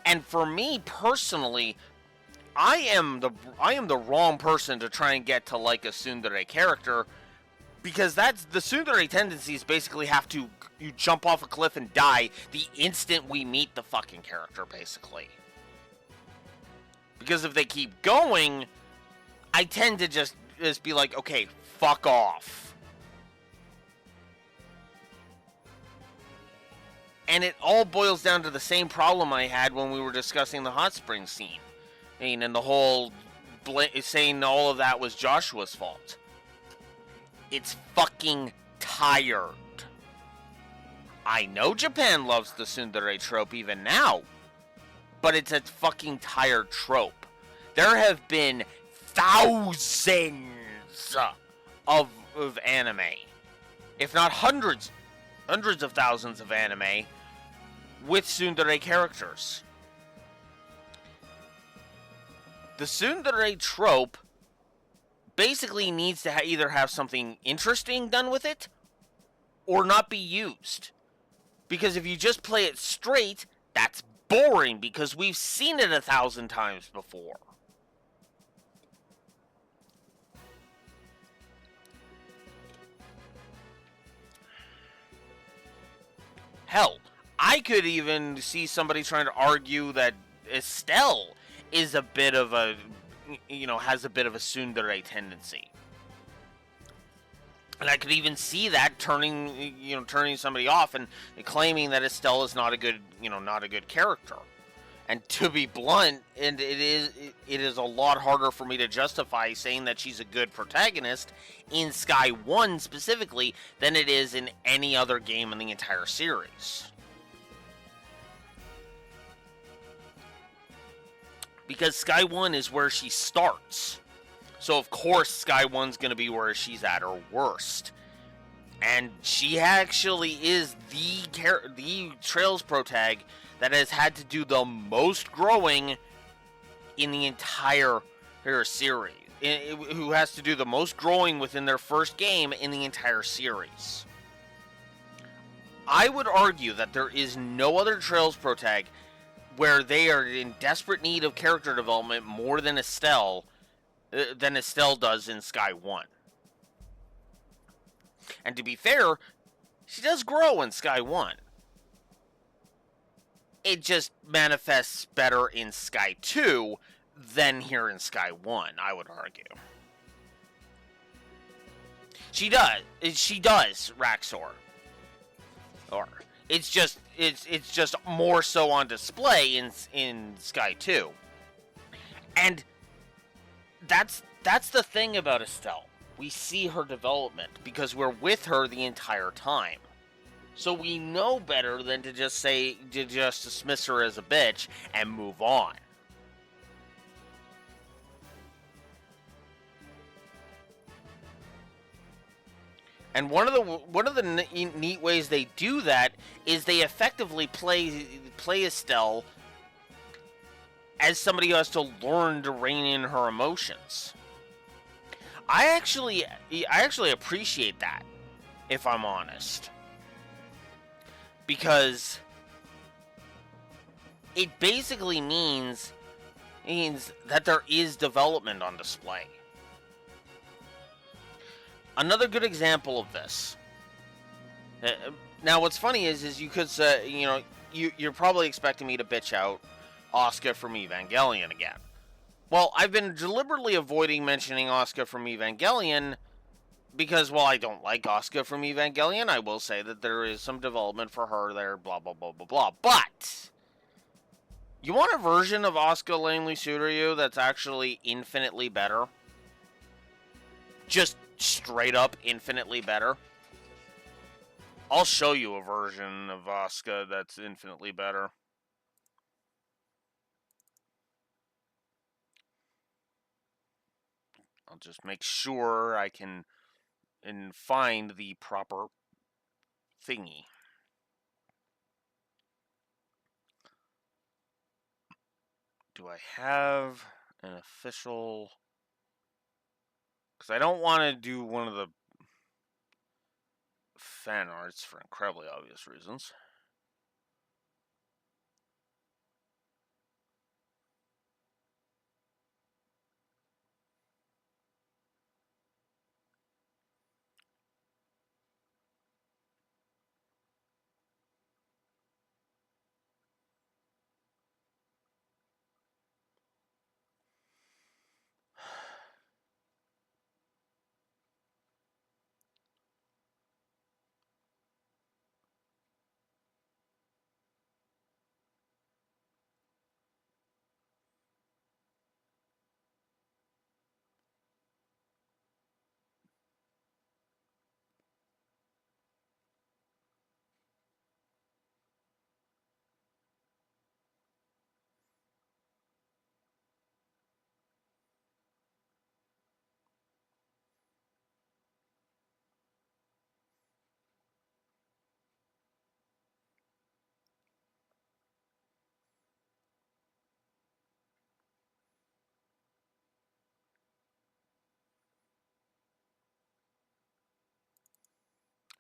And for me personally, I am the wrong person to try and get to like a tsundere character, because that's the tsundere tendencies basically you jump off a cliff and die the instant we meet the fucking character, basically. Because if they keep going, I tend to just be like, okay, fuck off. And it all boils down to the same problem I had when we were discussing the hot spring scene. And the whole saying all of that was Joshua's fault. It's fucking tired. I know Japan loves the tsundere trope even now, but it's a fucking tired trope. There have been thousands of anime, if not hundreds of thousands of anime with tsundere characters. The tsundere trope basically needs to either have something interesting done with it or not be used. Because if you just play it straight, that's boring because we've seen it 1,000 times before. Hell, I could even see somebody trying to argue that Estelle is a bit of a, has a bit of a tsundere tendency. And I could even see that turning somebody off and claiming that Estelle is not a good character. And to be blunt, and it is a lot harder for me to justify saying that she's a good protagonist in Sky 1 specifically than it is in any other game in the entire series. Because Sky 1 is where she starts. So of course Sky 1's going to be where she's at her worst. And she actually is the Trails protag that has had to do the most growing in the entire series. Who has to do the most growing within their first game in the entire series. I would argue that there is no other Trails protag where they are in desperate need of character development more than Estelle does in Sky 1. And to be fair, she does grow in Sky 1. It just manifests better in Sky 2 than here in Sky 1, I would argue. She does, Raxor. Or it's just more so on display in Sky 2. And that's the thing about Estelle. We see her development because we're with her the entire time. So we know better than to just dismiss her as a bitch and move on. And one of the neat ways they do that is they effectively play Estelle as somebody who has to learn to rein in her emotions. I actually appreciate that, if I'm honest. Because it basically means that there is development on display. Another good example of this. Now, what's funny is you could say, you're probably expecting me to bitch out Asuka from Evangelion again. Well, I've been deliberately avoiding mentioning Asuka from Evangelion because, while I don't like Asuka from Evangelion, I will say that there is some development for her there, blah, blah, blah, blah, blah. But you want a version of Asuka Langley Tsuruyu that's actually infinitely better? Just straight up infinitely better? I'll show you a version of Asuka that's infinitely better. I'll just make sure I can find the proper thingy. Do I have an official... Because I don't want to do one of the fan arts for incredibly obvious reasons.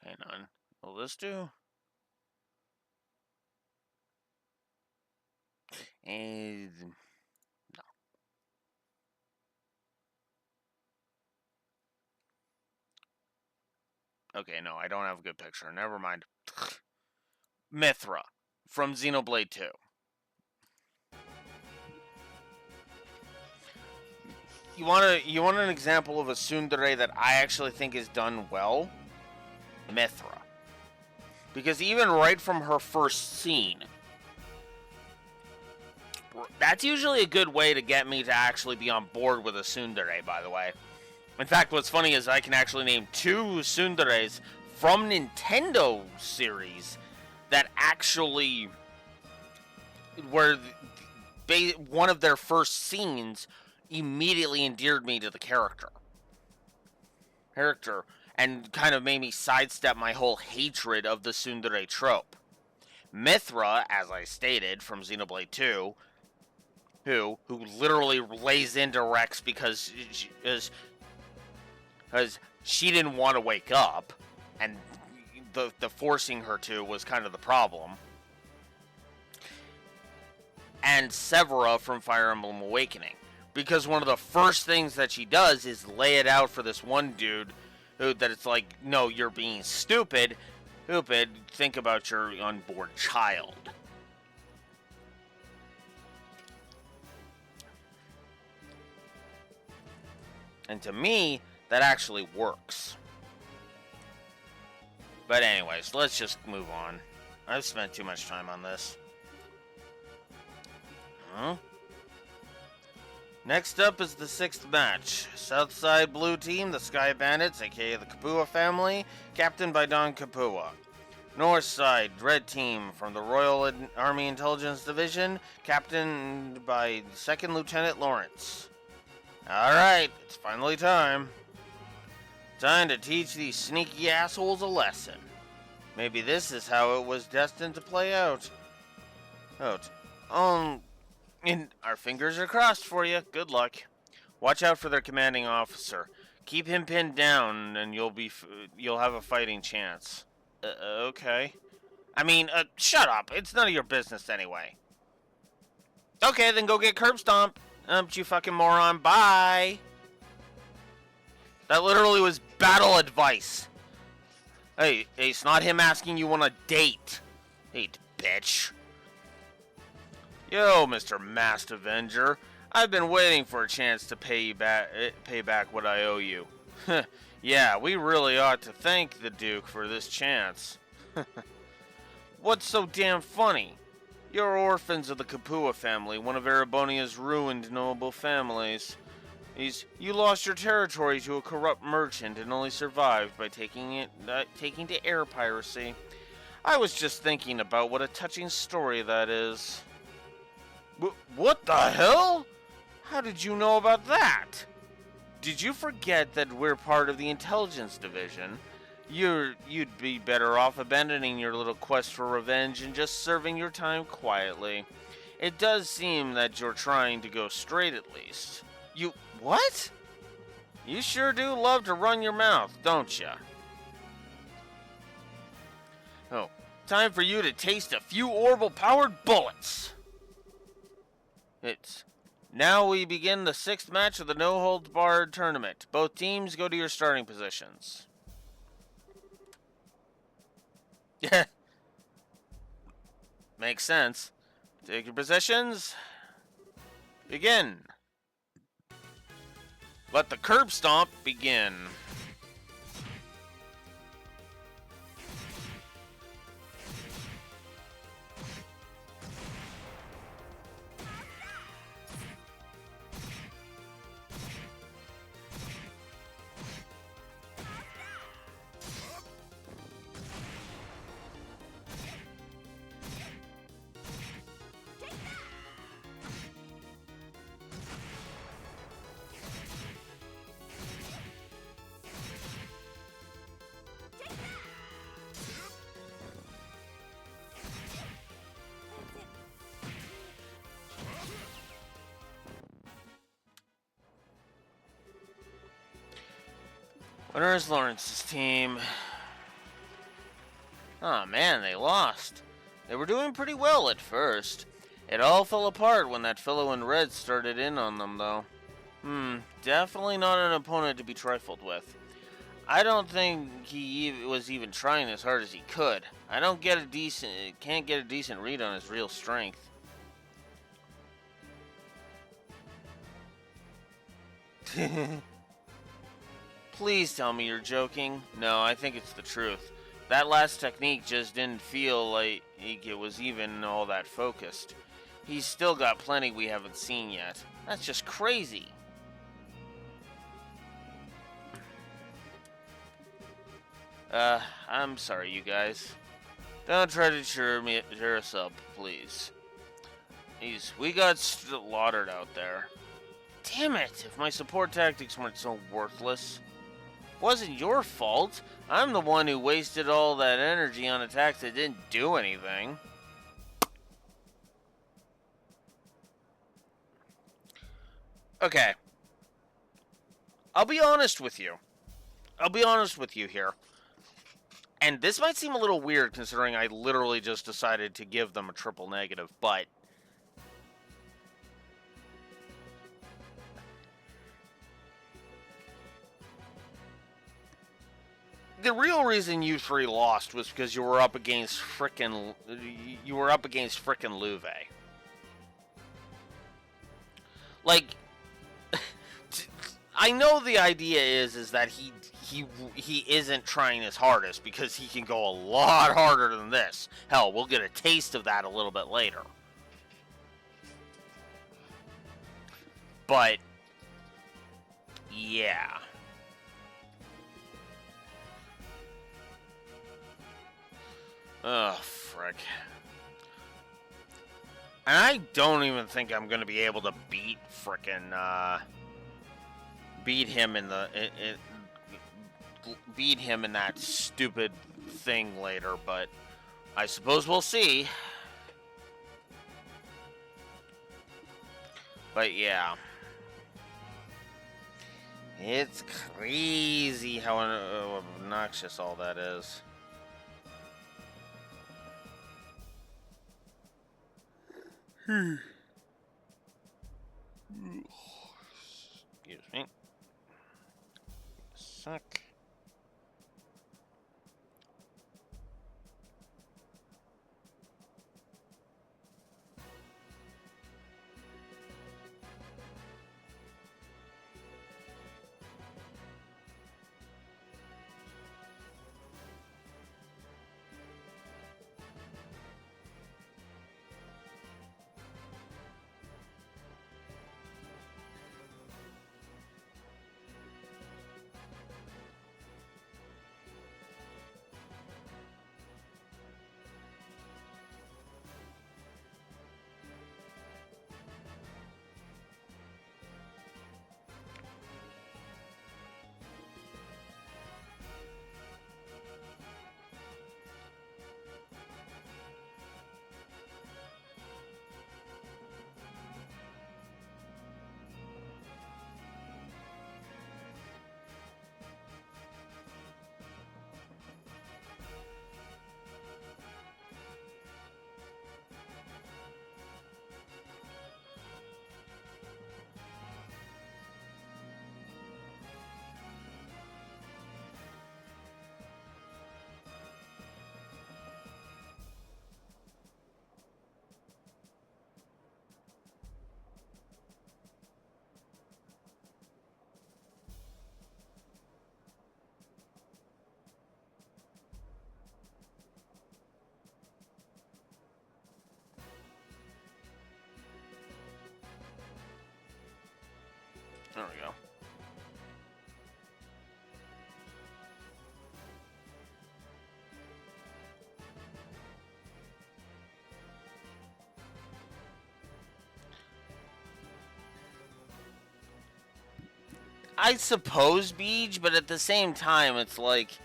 Hang on. Will this do? And no. Okay, no, I don't have a good picture. Never mind. Mithra from Xenoblade 2. You want an example of a tsundere that I actually think is done well? Mithra. Because even right from her first scene, That's usually a good way to get me to actually be on board with a tsundere, by the way. In fact, what's funny is I can actually name 2 tsunderes from Nintendo series that actually were one of their first scenes immediately endeared me to the character and kind of made me sidestep my whole hatred of the tsundere trope. Mithra, as I stated, from Xenoblade 2, who literally lays into Rex because she didn't want to wake up, and the forcing her to was kind of the problem. And Severa from Fire Emblem Awakening, because one of the first things that she does is lay it out for this one dude that it's like, no, you're being stupid, think about your unborn child. And to me, that actually works. But anyways, let's just move on. I've spent too much time on this. Next up is the 6th match. Southside Blue Team, the Sky Bandits, aka the Kapua family, captained by Don Kapua. Northside Red Team from the Royal Army Intelligence Division, captained by 2nd Lieutenant Lawrence. Alright, it's finally time. Time to teach these sneaky assholes a lesson. Maybe this is how it was destined to play out. And our fingers are crossed for you. Good luck. Watch out for their commanding officer. Keep him pinned down, and you'll have a fighting chance. Okay. I mean, shut up. It's none of your business anyway. Okay, then go get curb stomp. You fucking moron. Bye. That literally was battle advice. Hey, it's not him asking you on a date. Hey, bitch. Yo, Mr. Masked Avenger. I've been waiting for a chance to pay back what I owe you. Yeah, we really ought to thank the Duke for this chance. What's so damn funny? You're orphans of the Kapua family, one of Erebonia's ruined noble families. You lost your territory to a corrupt merchant and only survived by taking to air piracy. I was just thinking about what a touching story that is. What the hell? How did you know about that? Did you forget that we're part of the intelligence division? You'd be better off abandoning your little quest for revenge and just serving your time quietly. It does seem that you're trying to go straight at least. What? You sure do love to run your mouth, don't ya? Oh, time for you to taste a few orbital-powered bullets! Now we begin the 6th match of the no-holds-barred tournament. Both teams go to your starting positions. Yeah. Makes sense. Take your positions. Begin. Let the curb stomp begin. Winner is Lawrence's team. Oh man, they lost. They were doing pretty well at first. It all fell apart when that fellow in red started in on them, though. Definitely not an opponent to be trifled with. I don't think he was even trying as hard as he could. I can't get a decent read on his real strength. Please tell me you're joking. No, I think it's the truth. That last technique just didn't feel like it was even all that focused. He's still got plenty we haven't seen yet. That's just crazy. I'm sorry, you guys. Don't try to cheer us up, please. We got slaughtered out there. Damn it! If my support tactics weren't so worthless. Wasn't your fault. I'm the one who wasted all that energy on attacks that didn't do anything. Okay. I'll be honest with you. Here. And this might seem a little weird considering I literally just decided to give them a triple negative, but the real reason you three lost was because you were up against frickin' Louve. Like, I know the idea is that he isn't trying his hardest because he can go a lot harder than this. Hell, we'll get a taste of that a little bit later. But yeah. Oh, frick. And I don't even think I'm going to be able to beat him in that stupid thing later, but I suppose we'll see. But yeah. It's crazy how obnoxious all that is. Excuse me. Suck. There we go. I suppose Beej, but at the same time, it's like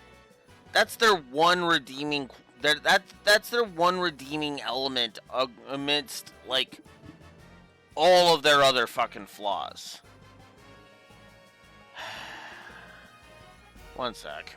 that's their one redeeming. That's their one redeeming element amidst like all of their other fucking flaws. One sec.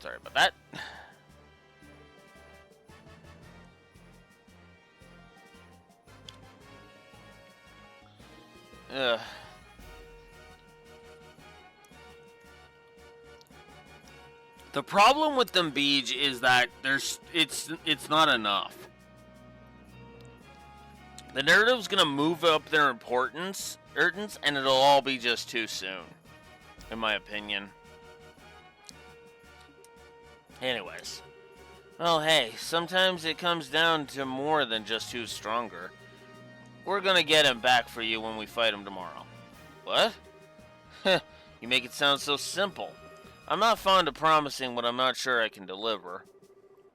Sorry about that. Ugh. The problem with them beach is that it's not enough. The narrative's gonna move up their importance, and it'll all be just too soon, in my opinion. Anyways. Well, hey, sometimes it comes down to more than just who's stronger. We're gonna get him back for you when we fight him tomorrow. What? Heh, you make it sound so simple. I'm not fond of promising what I'm not sure I can deliver.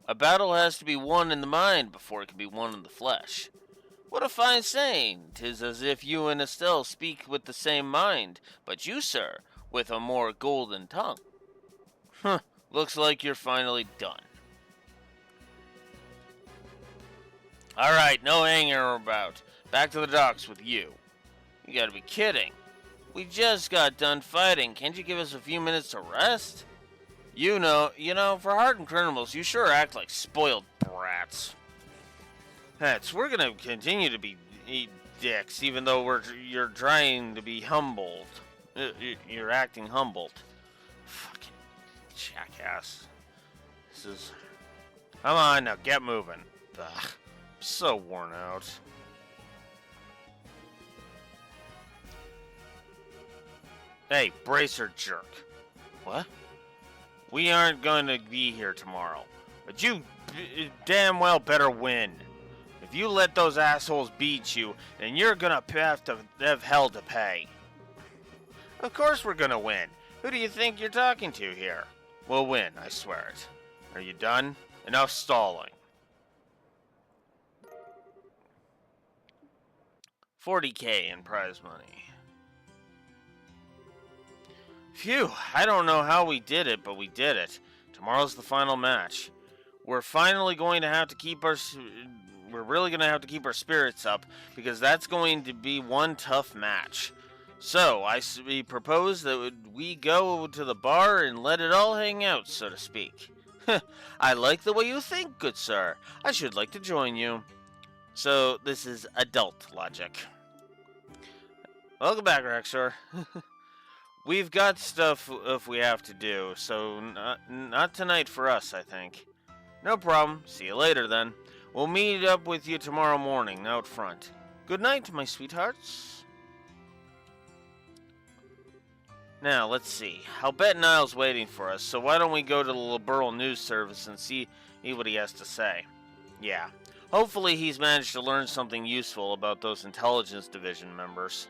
A battle has to be won in the mind before it can be won in the flesh. What a fine saying! 'Tis as if you and Estelle speak with the same mind, but you, sir, with a more golden tongue. Huh, looks like you're finally done. Alright, no hanging about. Back to the docks with you. You gotta be kidding. We just got done fighting. Can't you give us a few minutes to rest? You know, for hardened criminals, you sure act like spoiled brats. We're gonna continue to be dicks, even though you're trying to be humbled. You're acting humbled. Fucking jackass. This is... Come on, now get moving. Ugh, I'm so worn out. Hey, bracer jerk. What? We aren't going to be here tomorrow, but you damn well better win. If you let those assholes beat you, then you're gonna have to have hell to pay. Of course we're gonna win. Who do you think you're talking to here? We'll win, I swear it. Are you done? Enough stalling. 40K in prize money. Phew, I don't know how we did it, but we did it. Tomorrow's the final match. We're finally going to have to keep our... We're really going to have to keep our spirits up, because that's going to be one tough match. So, we propose that we go to the bar and let it all hang out, so to speak. I like the way you think, good sir. I should like to join you. So, this is adult logic. Welcome back, Rexor. We've got stuff if we have to do, so not tonight for us, I think. No problem. See you later, then. We'll meet up with you tomorrow morning out front. Good night, my sweethearts. Now, let's see. I'll bet Niall's waiting for us, so why don't we go to the Liberal News Service and see what he has to say. Yeah. Hopefully he's managed to learn something useful about those Intelligence Division members.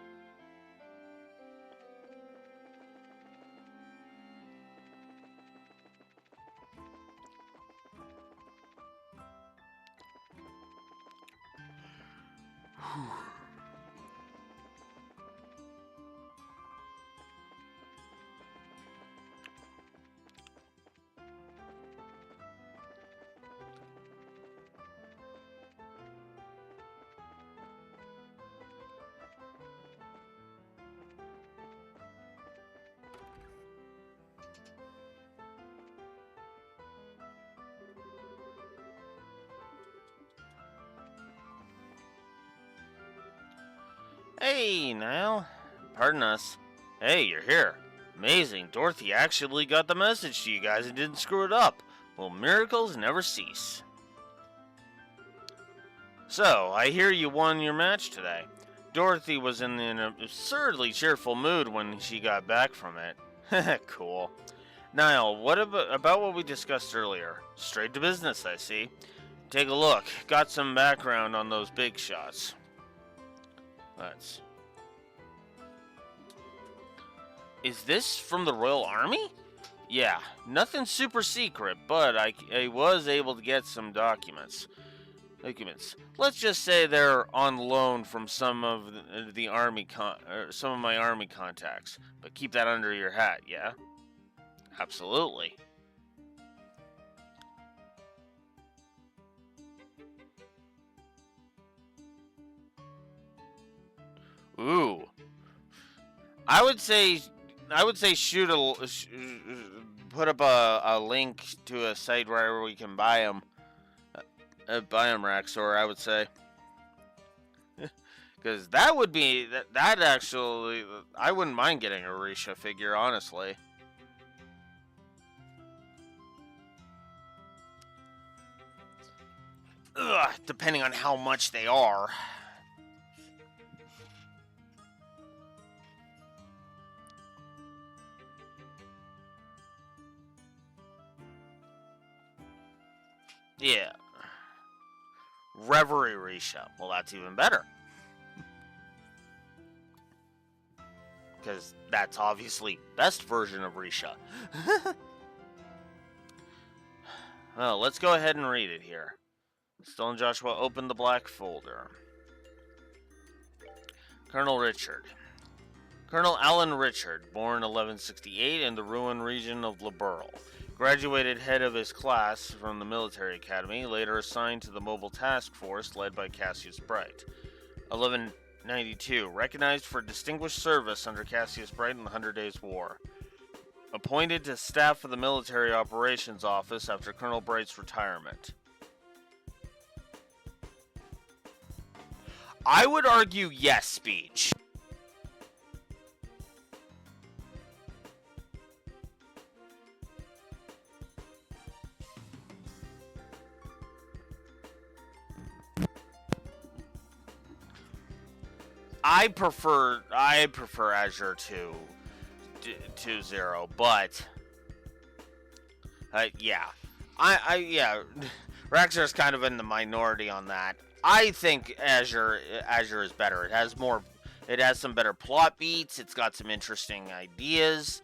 Hey, Niall. Pardon us. Hey, you're here. Amazing. Dorothy actually got the message to you guys and didn't screw it up. Well, miracles never cease. So, I hear you won your match today. Dorothy was in an absurdly cheerful mood when she got back from it. Cool. Niall, what about what we discussed earlier? Straight to business, I see. Take a look. Got some background on those big shots. Is this from the Royal Army? Yeah, nothing super secret, but I was able to get some documents. Let's just say they're on loan from some of the army some of my army contacts. But keep that under your hat, yeah? Absolutely. Ooh. I would say put up a link to a site where we can buy them. Buy them, Raxor, I would say. Because that would be... That actually... I wouldn't mind getting a Risha figure, honestly. Ugh, depending on how much they are. Yeah. Reverie Risha. Well, that's even better. Because that's obviously best version of Risha. Well, let's go ahead and read it here. Still in Joshua, open the black folder. Colonel Richard. Colonel Alan Richard, born 1168 in the Rouen region of Liberal. Graduated head of his class from the military academy, later assigned to the mobile task force led by Cassius Bright. 1192, recognized for distinguished service under Cassius Bright in the 100 Days War. Appointed to staff of the military operations office after Colonel Bright's retirement. I would argue yes, speech. I prefer Azure to 0, but yeah, yeah, Raxor's kind of in the minority on that. I think Azure is better. It has some better plot beats. It's got some interesting ideas.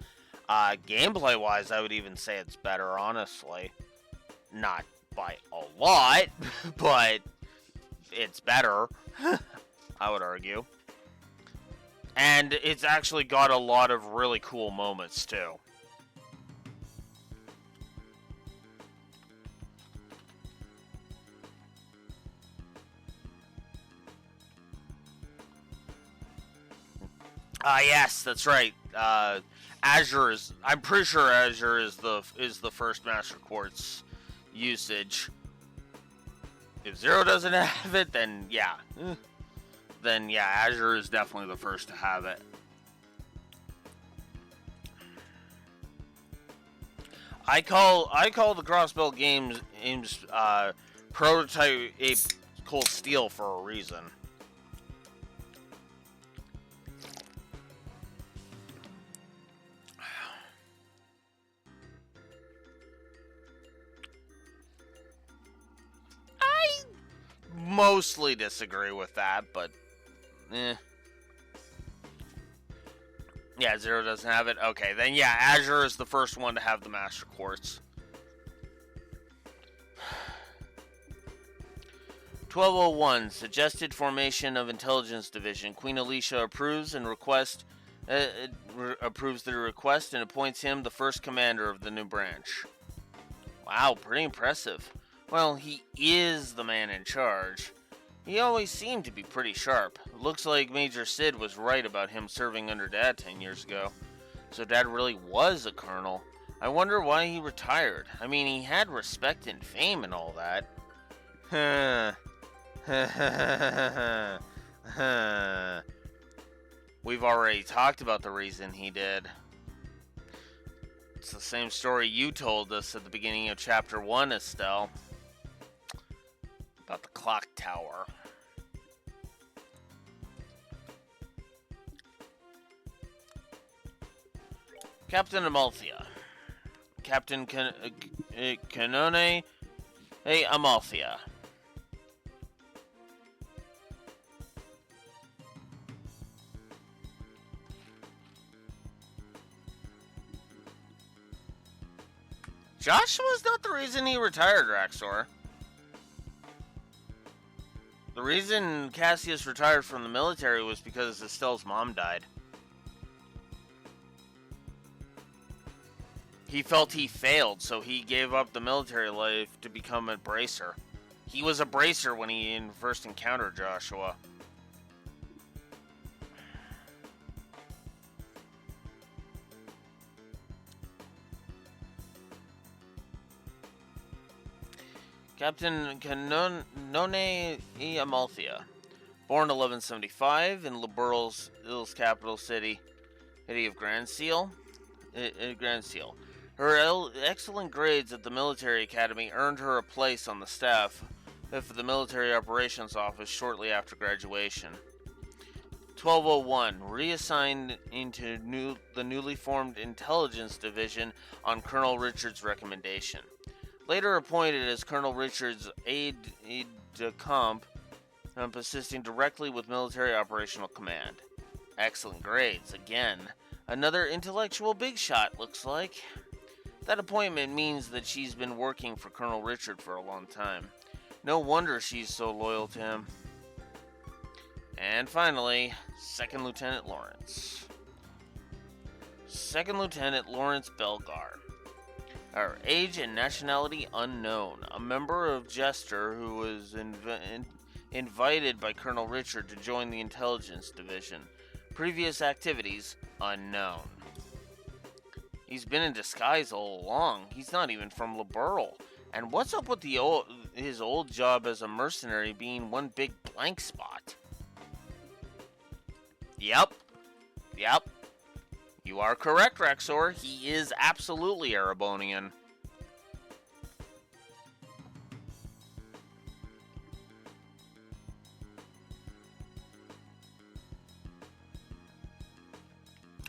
Gameplay wise, I would even say it's better. Honestly, not by a lot, but it's better. I would argue. And it's actually got a lot of really cool moments, too. Yes, that's right. Azure is... I'm pretty sure Azure is the first Master Quartz usage. If Zero doesn't have it, then yeah. Then yeah, Azure is definitely the first to have it. I call the Crossbelt games prototype a Cold Steel for a reason. I mostly disagree with that, but yeah, Zero doesn't have it. Okay, then yeah, Azure is the first one to have the Master Quartz. 1201, suggested formation of Intelligence Division. Queen Alicia approves the request and appoints him the first commander of the new branch. Wow, pretty impressive. Well, he is the man in charge. He always seemed to be pretty sharp. Looks like Major Sid was right about him serving under Dad 10 years ago. So Dad really was a colonel. I wonder why he retired. I mean, he had respect and fame and all that. We've already talked about the reason he did. It's the same story you told us at the beginning of Chapter 1, Estelle. About the clock tower. Captain Amalthea. Captain Canone. Hey, Amalthea. Joshua's not the reason he retired, Raxor. The reason Cassius retired from the military was because Estelle's mom died. He felt he failed, so he gave up the military life to become a bracer. He was a bracer when he first encountered Joshua. Captain Canone e Amalthea, born 1175 in Liberal's capital city of Grand Seal. Grand Seal. Her excellent grades at the military academy earned her a place on the staff of the military operations office shortly after graduation. 1201, reassigned into the newly formed intelligence division on Colonel Richards' recommendation. Later appointed as Colonel Richards' aide-de-camp, assisting directly with military operational command. Excellent grades, again. Another intellectual big shot, looks like. That appointment means that she's been working for Colonel Richard for a long time. No wonder she's so loyal to him. And finally, Second Lieutenant Lawrence. Second Lieutenant Lawrence Belgar. Our age and nationality unknown. A member of Jester who was invited by Colonel Richard to join the intelligence division. Previous activities unknown. He's been in disguise all along. He's not even from Liberal. And what's up with his old job as a mercenary being one big blank spot? Yep. You are correct, Rexor. He is absolutely Erebonian.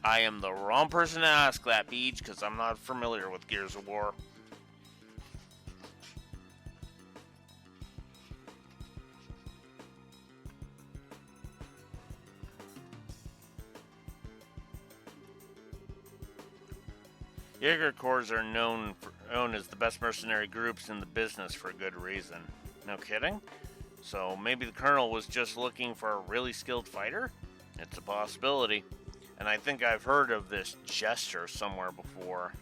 I am the wrong person to ask that, Beach, because I'm not familiar with Gears of War. Jaeger Corps are known as the best mercenary groups in the business for a good reason. No kidding? So maybe the Colonel was just looking for a really skilled fighter? It's a possibility. And I think I've heard of this Jester somewhere before.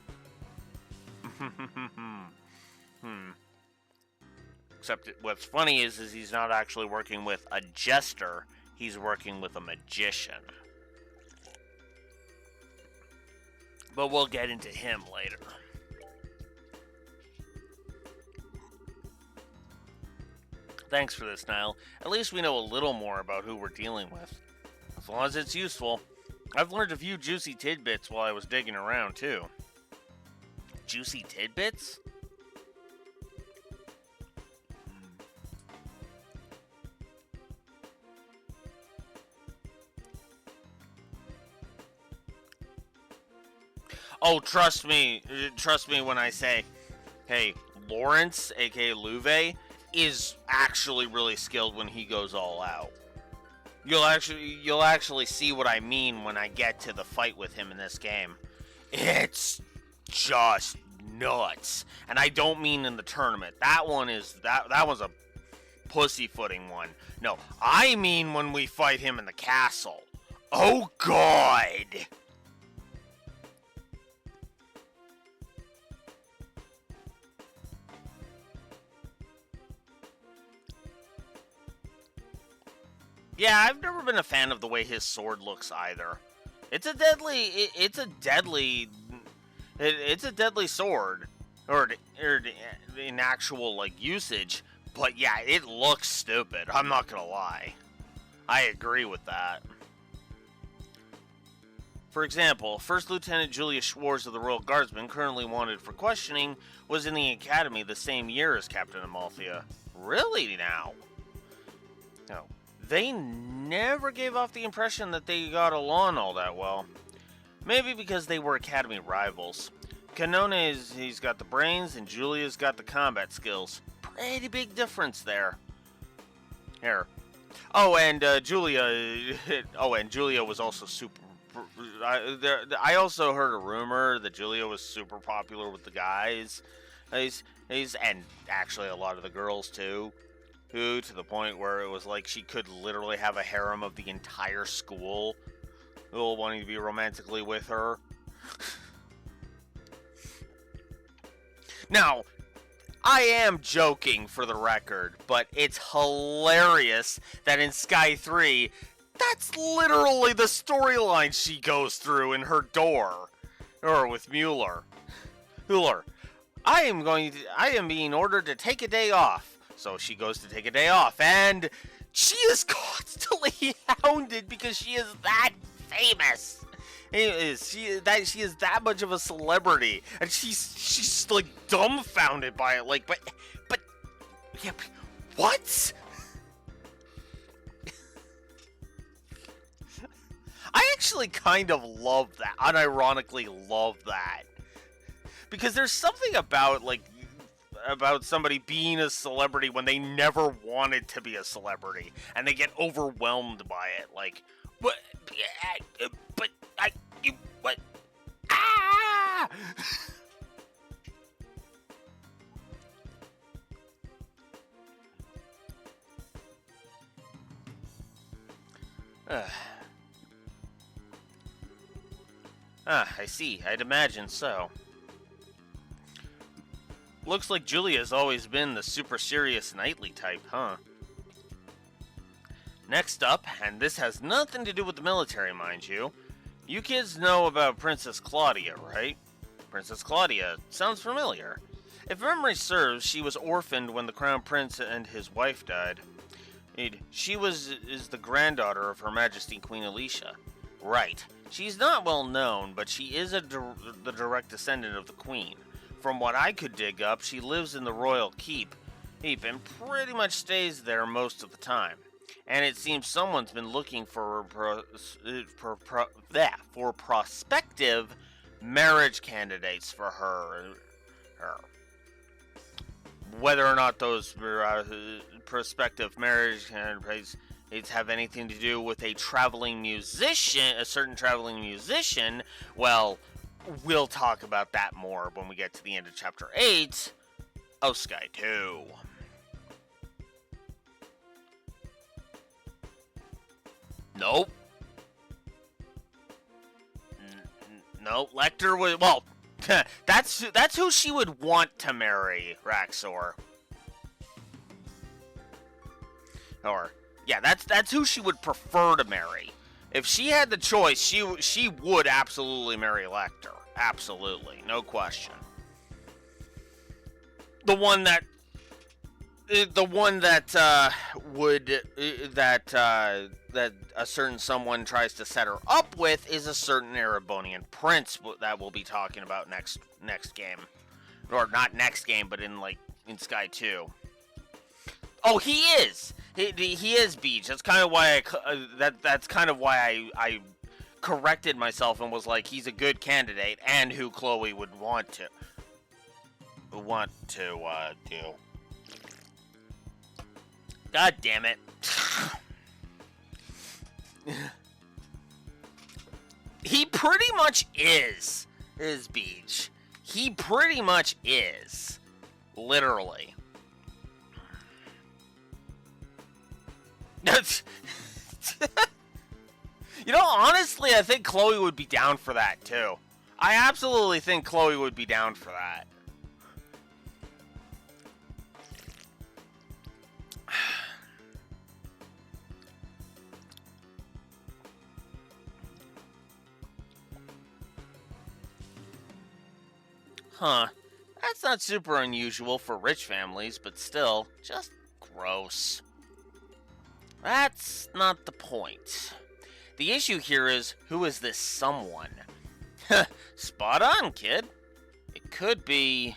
Except what's funny is he's not actually working with a Jester. He's working with a magician. But we'll get into him later. Thanks for this, Niall. At least we know a little more about who we're dealing with. As long as it's useful. I've learned a few juicy tidbits while I was digging around, too. Juicy tidbits? Oh, trust me when I say, hey, Lawrence, aka Louve, is actually really skilled when he goes all out. You'll actually see what I mean when I get to the fight with him in this game. It's just nuts. And I don't mean in the tournament. That one's a pussyfooting one. No, I mean when we fight him in the castle. Oh god. Yeah, I've never been a fan of the way his sword looks either. It's a deadly sword, or in actual like usage. But yeah, it looks stupid. I'm not gonna lie. I agree with that. For example, First Lieutenant Julia Schwartz of the Royal Guardsmen, currently wanted for questioning, was in the academy the same year as Captain Amalthea. Really now? No. They never gave off the impression that they got along all that well. Maybe because they were academy rivals. Canone he's got the brains and Julia's got the combat skills. Pretty big difference there. Here. Julia was also super. I also heard a rumor that Julia was super popular with the guys. And actually a lot of the girls too. To the point where it was like she could literally have a harem of the entire school all wanting to be romantically with her. Now, I am joking for the record, but it's hilarious that in Sky 3, that's literally the storyline she goes through in her door. Or with Mueller. I am being ordered to take a day off. So she goes to take a day off, and she is constantly hounded because she is that famous. She is that much of a celebrity, and she's like dumbfounded by it. Like, but yeah, what? I actually kind of love that. Unironically love that. Because there's something about somebody being a celebrity when they never wanted to be a celebrity and they get overwhelmed by it. Like, what? But what? Ah! I see. I'd imagine so. Looks like Julia's always been the super serious knightly type, huh? Next up, and this has nothing to do with the military, mind you. You kids know about Princess Claudia, right? Princess Claudia. Sounds familiar. If memory serves, she was orphaned when the Crown Prince and his wife died. She is the granddaughter of Her Majesty Queen Alicia. Right. She's not well known, but she is the direct descendant of the Queen. From what I could dig up, she lives in the royal keep and pretty much stays there most of the time. And it seems someone's been looking for prospective marriage candidates for her. Whether or not those prospective marriage candidates have anything to do with a certain traveling musician, well, we'll talk about that more when we get to the end of Chapter 8 of Sky 2. Nope. No, Lecter was... Well, that's who she would want to marry, Raxor. Or, yeah, that's who she would prefer to marry. If she had the choice, she would absolutely marry Lecter. Absolutely, no question. The one that a certain someone tries to set her up with is a certain Erebonian prince that we'll be talking about next game, or not next game, but in Sky 2. Oh, he is. He is Beach. That's kind of why I corrected myself and was like, he's a good candidate and who Chloe would want to do. God damn it. He pretty much is Beach. He pretty much is. Literally. You know, honestly, I think Chloe would be down for that, too. I absolutely think Chloe would be down for that. Huh. That's not super unusual for rich families, but still, just gross. That's not the point. The issue here is, who is this someone? Spot on, kid. It could be...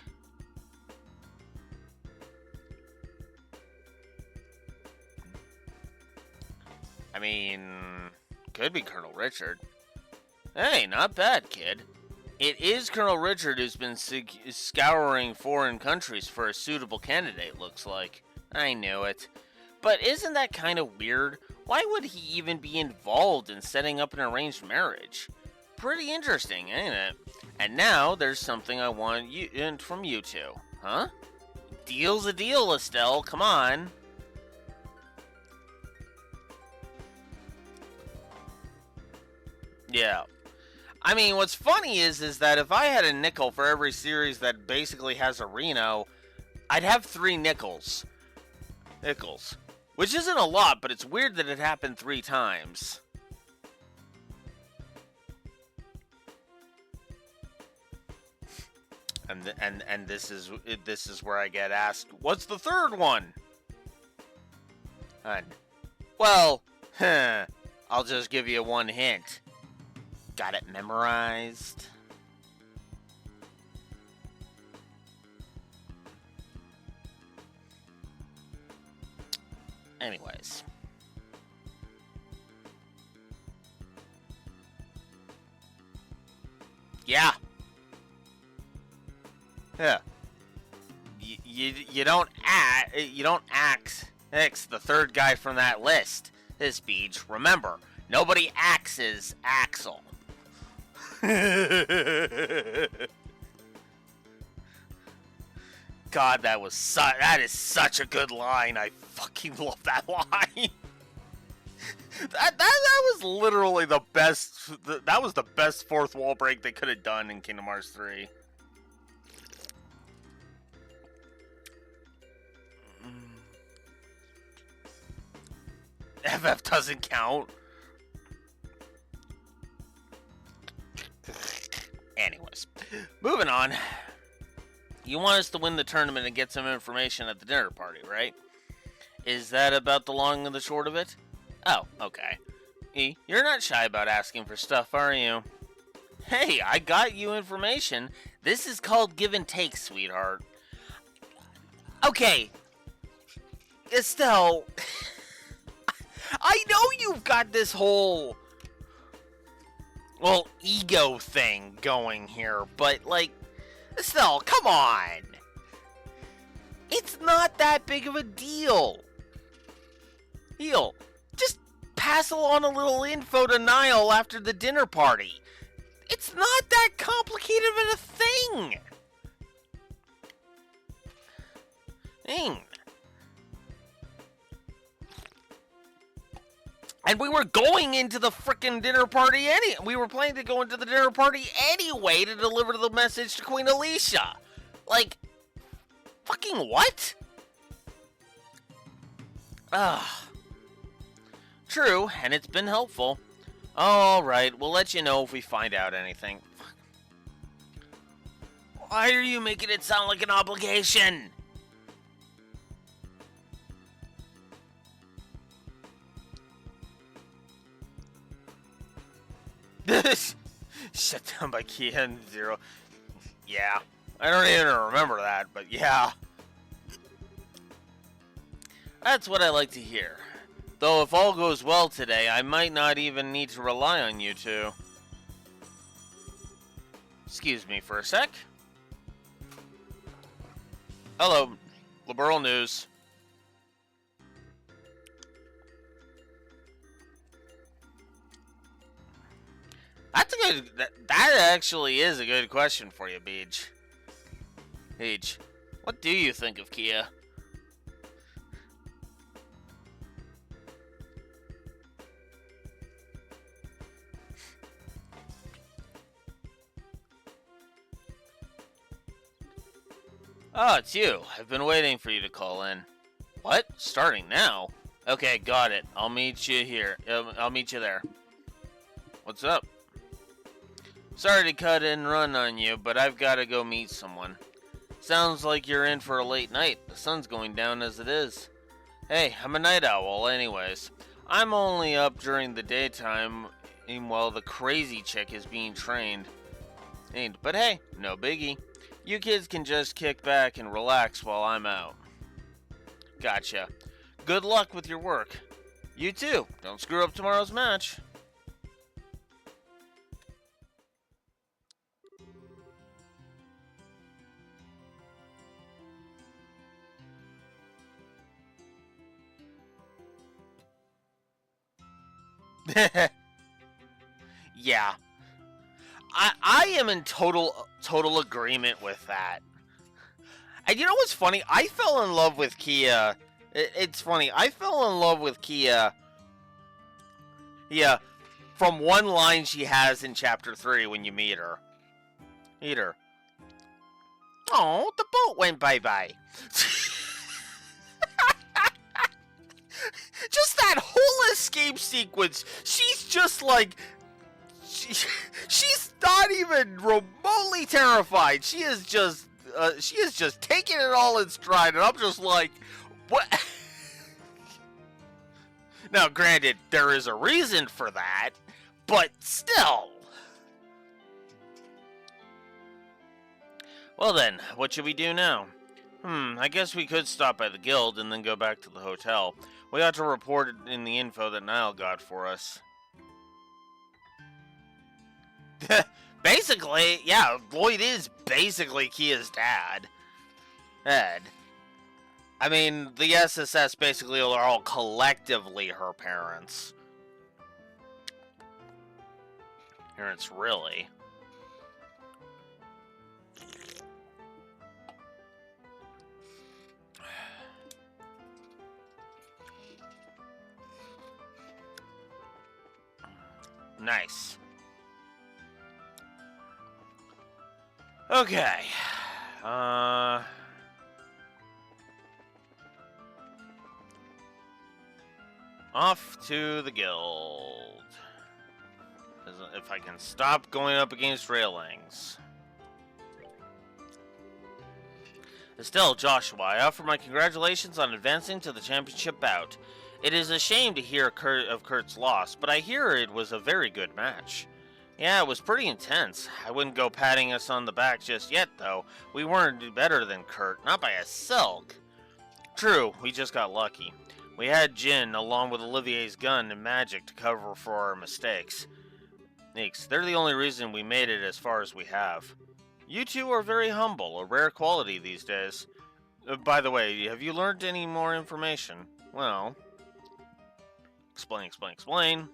I mean, could be Colonel Richard. Hey, not bad, kid. It is Colonel Richard who's been scouring foreign countries for a suitable candidate, looks like. I knew it. But isn't that kind of weird? Why would he even be involved in setting up an arranged marriage? Pretty interesting, ain't it? And now there's something I want from you two. Huh? Deal's a deal, Estelle. Come on. Yeah. I mean, what's funny is that if I had a nickel for every series that basically has a Reno, I'd have 3 nickels. Which isn't a lot, but it's weird that it happened 3 times. And this is where I get asked, what's the third one? And well, I'll just give you one hint. Got it memorized? Anyways. Yeah. Yeah. You don't axe the third guy from that list. This Beach. Remember, nobody axes Axel. God, that is such a good line. I fucking love that line. that was literally the best. That was the best fourth wall break they could have done in Kingdom Hearts 3. FF doesn't count. Anyways, moving on. You want us to win the tournament and get some information at the dinner party, right? Is that about the long and the short of it? Oh, okay. E, you're not shy about asking for stuff, are you? Hey, I got you information. This is called give and take, sweetheart. Okay. Estelle, I know you've got this whole, well, ego thing going here, but, like, Estelle, come on. It's not that big of a deal. Just pass along a little info to Niall after the dinner party. It's not that complicated of a thing. And we were going into the frickin' dinner party we were planning to go into the dinner party anyway to deliver the message to Queen Alicia. Like, fucking what? True, and it's been helpful. Alright, we'll let you know if we find out anything. Why are you making it sound like an obligation? Shut down by Kia and Zero. Yeah. I don't even remember that, but yeah. That's what I like to hear. Though if all goes well today, I might not even need to rely on you two. Excuse me for a sec. Hello, Liberal News. That's a good. That actually is a good question for you, Beach. Beach, what do you think of Kia? Oh, it's you. I've been waiting for you to call in. What? Starting now? Okay, got it. I'll meet you here. I'll meet you there. What's up? Sorry to cut and run on you, but I've got to go meet someone. Sounds like you're in for a late night. The sun's going down as it is. Hey, I'm a night owl anyways. I'm only up during the daytime while the crazy chick is being trained. But hey, no biggie. You kids can just kick back and relax while I'm out. Gotcha. Good luck with your work. You too. Don't screw up tomorrow's match. Yeah. I am in total agreement with that. And you know what's funny? I fell in love with Kia. It's funny. I fell in love with Kia. Yeah, from one line she has in Chapter 3 when you meet her. Oh, the boat went bye-bye. Just that whole escape sequence. She's just like... She's not even remotely terrified. She is just taking it all in stride, and I'm just like, what? Now, granted, there is a reason for that, but still. Well then, what should we do now? I guess we could stop by the guild and then go back to the hotel. We ought to report it in the info that Niall got for us. Basically, yeah, Lloyd is basically Kia's dad. Ed. I mean, the SSS basically are all collectively her parents. Parents, really. Nice. Okay. Off to the guild. If I can stop going up against railings. Estelle, Joshua, I offer my congratulations on advancing to the championship bout. It is a shame to hear of Kurt's loss, but I hear it was a very good match. Yeah, it was pretty intense. I wouldn't go patting us on the back just yet, though. We weren't better than Kurt, not by a silk. True, we just got lucky. We had Jin, along with Olivier's gun and magic to cover for our mistakes. They're the only reason we made it as far as we have. You two are very humble, a rare quality these days. By the way, have you learned any more information? Well... Explain.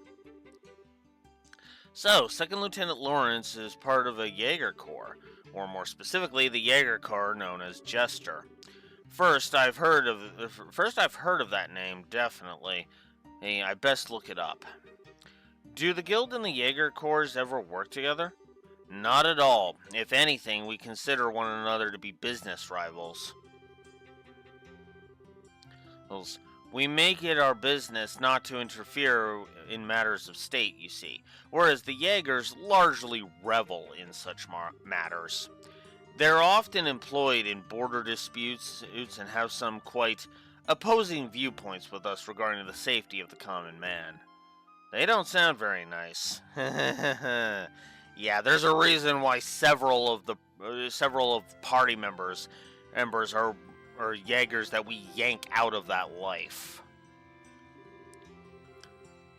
So, Second Lieutenant Lawrence is part of a Jaeger Corps, or more specifically, the Jaeger Corps known as Jester. First I've heard of that name, definitely. Hey, I best look it up. Do the Guild and the Jaeger Corps ever work together? Not at all. If anything, we consider one another to be business rivals. We make it our business not to interfere in matters of state, you see, whereas the Jaegers largely revel in such matters. They're often employed in border disputes and have some quite opposing viewpoints with us regarding the safety of the common man. They don't sound very nice. Yeah, there's a reason why several of party members are Jaegers that we yank out of that life.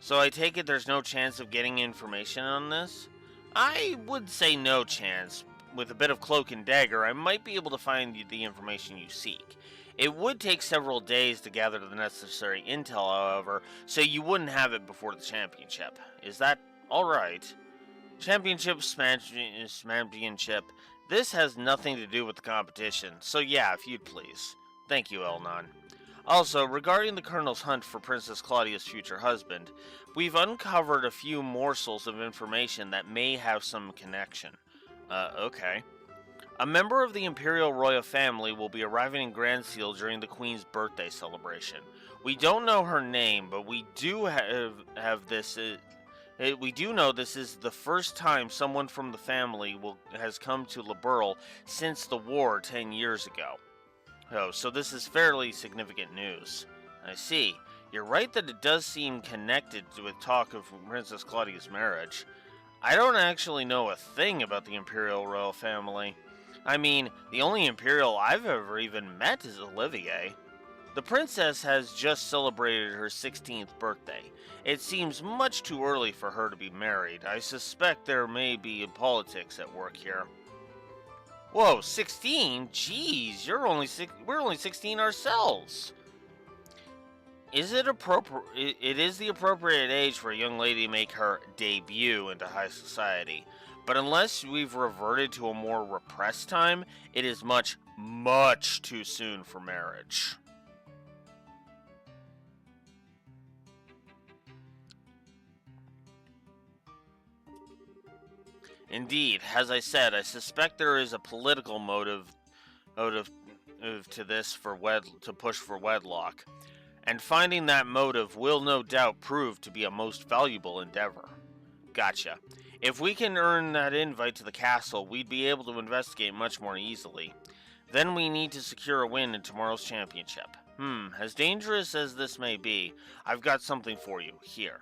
So I take it there's no chance of getting information on this? I would say no chance. With a bit of cloak and dagger, I might be able to find the information you seek. It would take several days to gather the necessary intel, however, so you wouldn't have it before the championship. Is that alright? Championship. This has nothing to do with the competition, so yeah, if you'd please. Thank you, Elnon. Also, regarding the Colonel's hunt for Princess Claudia's future husband, we've uncovered a few morsels of information that may have some connection. Okay. A member of the Imperial Royal family will be arriving in Grand Seal during the Queen's birthday celebration. We don't know her name, but we do have this... we do know this is the first time someone from the family has come to Liberl since the war 10 years ago. Oh, so this is fairly significant news. I see. You're right that it does seem connected with talk of Princess Claudia's marriage. I don't actually know a thing about the Imperial Royal family. I mean, the only Imperial I've ever even met is Olivier. The princess has just celebrated her 16th birthday. It seems much too early for her to be married. I suspect there may be politics at work here. Whoa, 16? Jeez, we're only 16 ourselves. It is the appropriate age for a young lady to make her debut into high society. But unless we've reverted to a more repressed time, it is much, much too soon for marriage. Indeed, as I said, I suspect there is a political motive to this to push for wedlock, and finding that motive will no doubt prove to be a most valuable endeavor. Gotcha. If we can earn that invite to the castle, we'd be able to investigate much more easily. Then we need to secure a win in tomorrow's championship. As dangerous as this may be, I've got something for you. Here.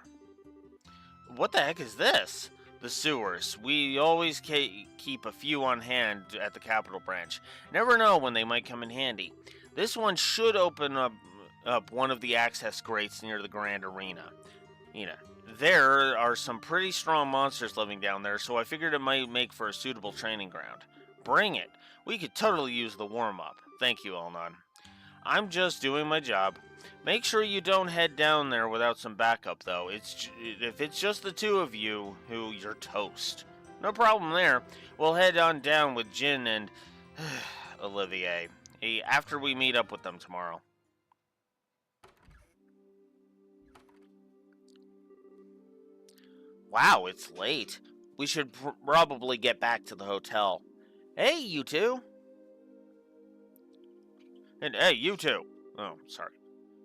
What the heck is this? The sewers. We always keep a few on hand at the Capital Branch. Never know when they might come in handy. This one should open up one of the access grates near the Grand Arena. There are some pretty strong monsters living down there, so I figured it might make for a suitable training ground. Bring it. We could totally use the warm-up. Thank you, Elnon. I'm just doing my job. Make sure you don't head down there without some backup, though. If it's just the two of you, you're toast. No problem there. We'll head on down with Jin and Olivier after we meet up with them tomorrow. Wow, it's late. We should probably get back to the hotel. Hey, you two. And hey, you two. Oh, sorry.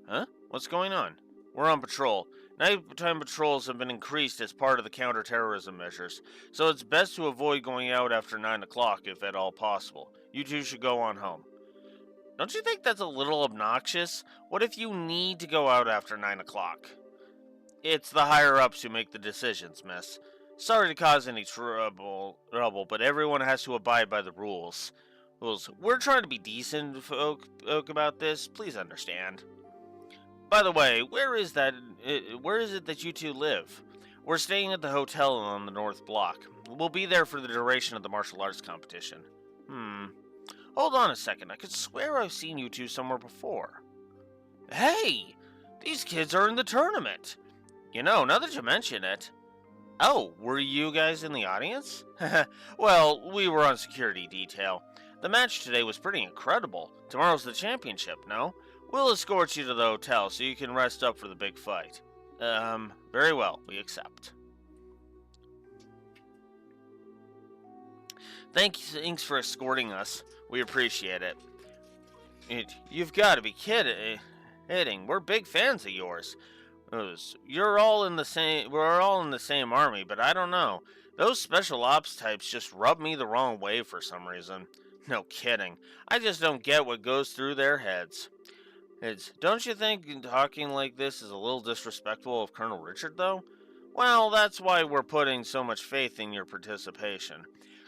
Huh? What's going on? We're on patrol. Nighttime patrols have been increased as part of the counter-terrorism measures, so it's best to avoid going out after 9 o'clock if at all possible. You two should go on home. Don't you think that's a little obnoxious? What if you need to go out after 9 o'clock? It's the higher-ups who make the decisions, miss. Sorry to cause any trouble, but everyone has to abide by the rules. We're trying to be decent folk about this. Please understand. By the way, where is it that you two live? We're staying at the hotel on the North Block. We'll be there for the duration of the martial arts competition. Hold on a second. I could swear I've seen you two somewhere before. Hey! These kids are in the tournament! Now that you mention it. Oh, were you guys in the audience? Well, we were on security detail. The match today was pretty incredible. Tomorrow's the championship, no? We'll escort you to the hotel so you can rest up for the big fight. Very well, we accept. Thanks for escorting us. We appreciate it. You've got to be kidding. We're big fans of yours. We're all in the same army, but I don't know. Those special ops types just rub me the wrong way for some reason. No kidding. I just don't get what goes through their heads. Don't you think talking like this is a little disrespectful of Colonel Richard, though? Well, that's why we're putting so much faith in your participation.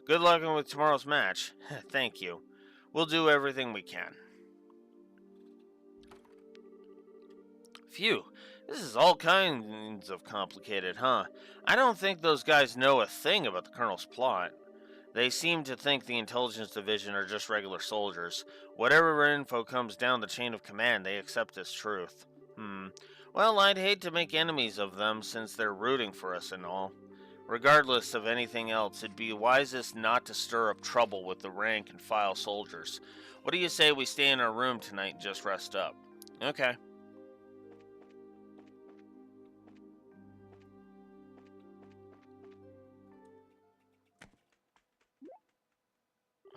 Good luck with tomorrow's match. Thank you. We'll do everything we can. Phew. This is all kinds of complicated, huh? I don't think those guys know a thing about the Colonel's plot. They seem to think the Intelligence Division are just regular soldiers. Whatever info comes down the chain of command, they accept as truth. Well, I'd hate to make enemies of them since they're rooting for us and all. Regardless of anything else, it'd be wisest not to stir up trouble with the rank and file soldiers. What do you say we stay in our room tonight and just rest up? Okay.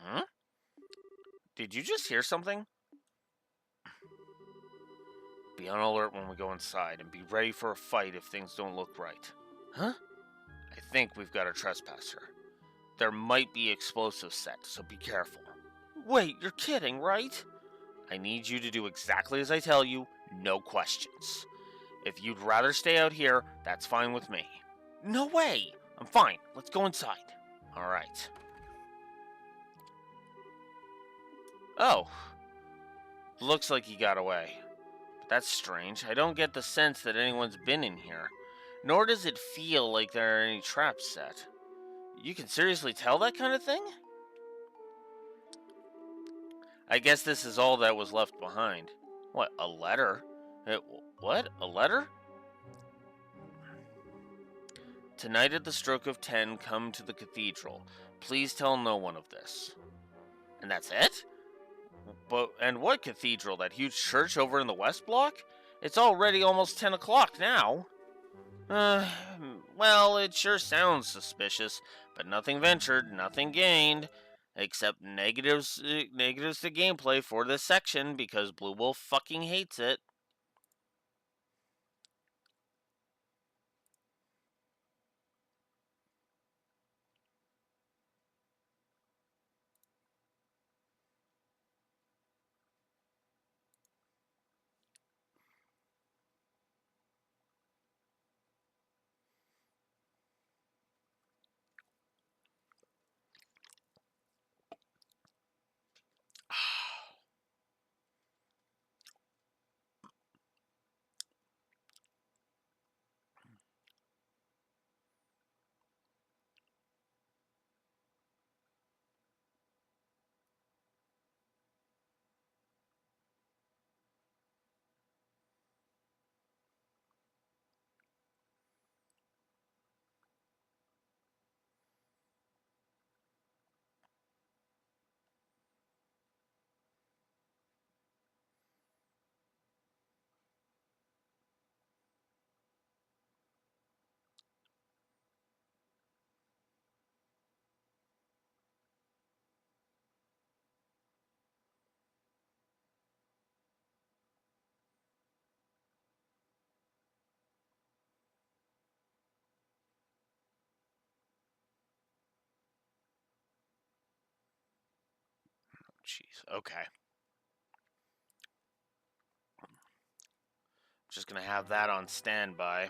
Huh? Did you just hear something? Be on alert when we go inside, and be ready for a fight if things don't look right. Huh? I think we've got a trespasser. There might be explosives set, so be careful. Wait, you're kidding, right? I need you to do exactly as I tell you, no questions. If you'd rather stay out here, that's fine with me. No way! I'm fine. Let's go inside. Alright. Oh. Looks like he got away. But that's strange. I don't get the sense that anyone's been in here. Nor does it feel like there are any traps set. You can seriously tell that kind of thing? I guess this is all that was left behind. What, a letter? What? A letter? Tonight at the stroke of 10, come to the cathedral. Please tell no one of this. And that's it? And what cathedral? That huge church over in the West Block? It's already almost 10 o'clock now. Well, it sure sounds suspicious, but nothing ventured, nothing gained, except negatives to gameplay for this section because Blue Wolf fucking hates it. Jeez. Okay. Just gonna have that on standby.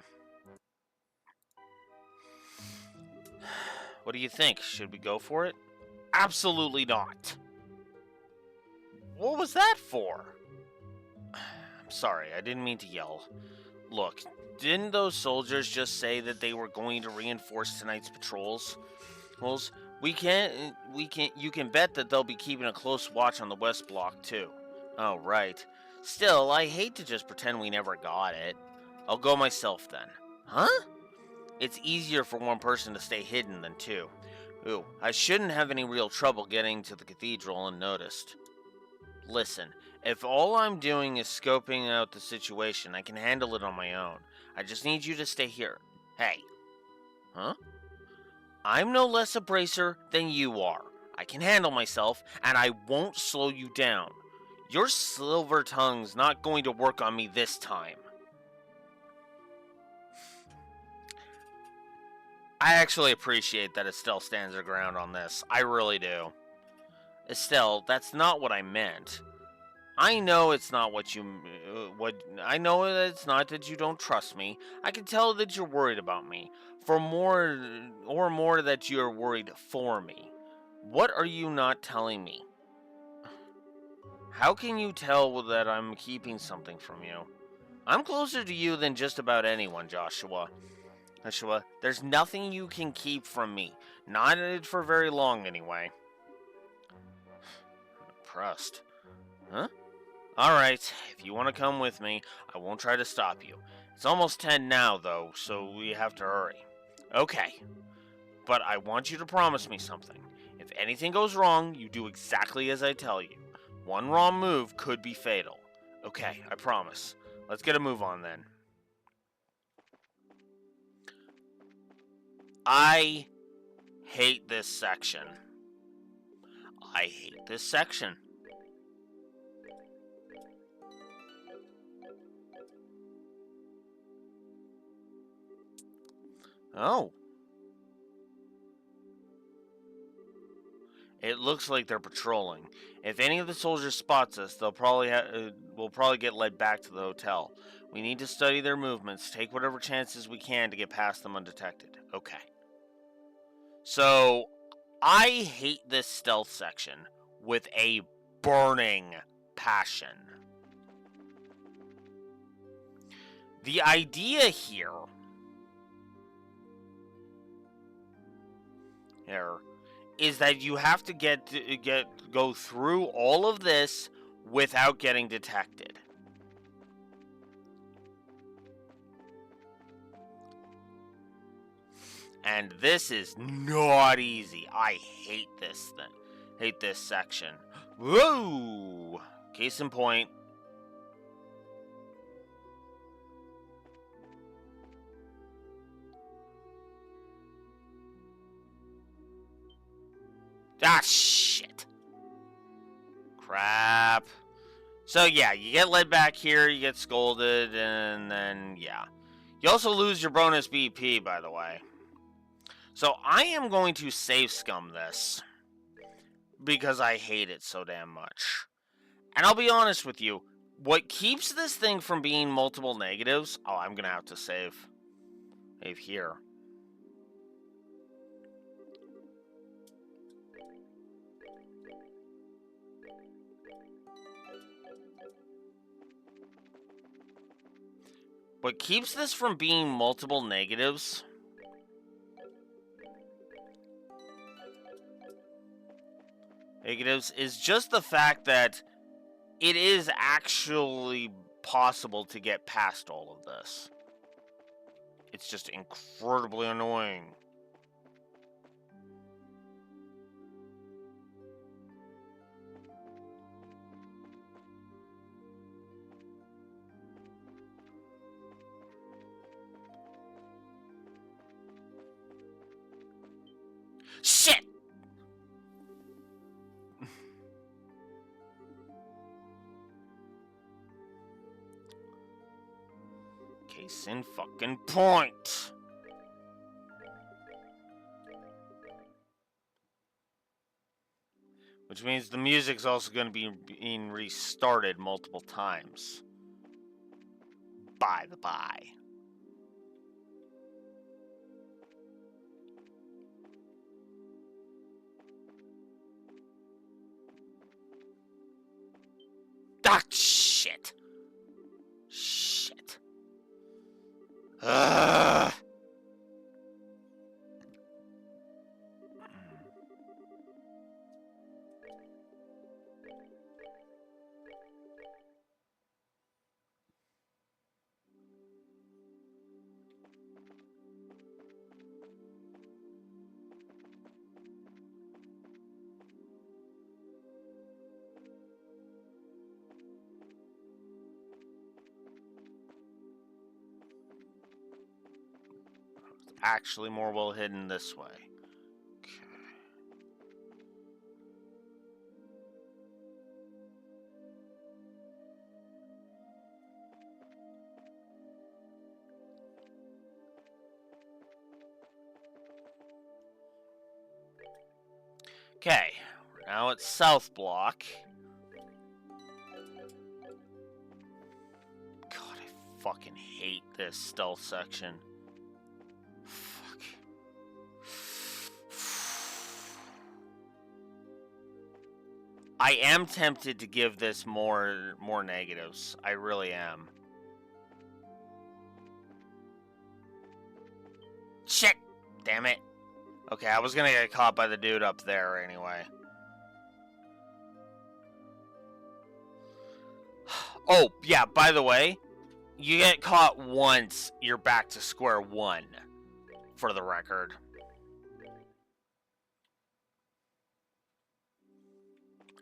What do you think? Should we go for it? Absolutely not. What was that for? I'm sorry, I didn't mean to yell. Look, didn't those soldiers just say that they were going to reinforce tonight's patrols? Well, you can bet that they'll be keeping a close watch on the West Block, too. Oh, right. Still, I hate to just pretend we never got it. I'll go myself then. Huh? It's easier for one person to stay hidden than two. Ooh, I shouldn't have any real trouble getting to the cathedral unnoticed. Listen, if all I'm doing is scoping out the situation, I can handle it on my own. I just need you to stay here. Hey. Huh? I'm no less a bracer than you are. I can handle myself, and I won't slow you down. Your silver tongue's not going to work on me this time. I actually appreciate that Estelle stands her ground on this. I really do. Estelle, that's not what I meant. I know it's not I know that it's not that you don't trust me. I can tell that you're worried about me. More that you're worried for me. What are you not telling me? How can you tell that I'm keeping something from you? I'm closer to you than just about anyone, Joshua. Joshua, there's nothing you can keep from me. Not for very long, anyway. I'm impressed. Huh? Alright, if you want to come with me, I won't try to stop you. It's almost 10 now, though, so we have to hurry. Okay. But I want you to promise me something. If anything goes wrong, you do exactly as I tell you. One wrong move could be fatal. Okay, I promise. Let's get a move on then. I hate this section. I hate this section. Oh. It looks like they're patrolling. If any of the soldiers spots us, we'll probably get led back to the hotel. We need to study their movements, take whatever chances we can to get past them undetected. Okay. So, I hate this stealth section with a burning passion. The idea here is that you have to go through all of this without getting detected. And this is not easy. I hate this thing. Hate this section. Whoa! Case in point. Ah, shit. Crap. So, yeah, you get led back here, you get scolded, and then, yeah. You also lose your bonus BP, by the way. So, I am going to save scum this. Because I hate it so damn much. And I'll be honest with you. What keeps this thing from being multiple negatives... Oh, I'm going to have to save. Save here. What keeps this from being multiple negatives is just the fact that it is actually possible to get past all of this. It's just incredibly annoying. Shit! Case in fucking point. Which means the music's also going to be being restarted multiple times. By the by. Ah, shit. Shit. Ugh. Actually more well hidden this way. Okay, we're now at South Block. God, I fucking hate this stealth section. Fuck. I am tempted to give this more negatives. I really am. Shit! Damn it. Okay, I was gonna get caught by the dude up there anyway. Oh, yeah, by the way, you get caught once, you're back to square one, for the record.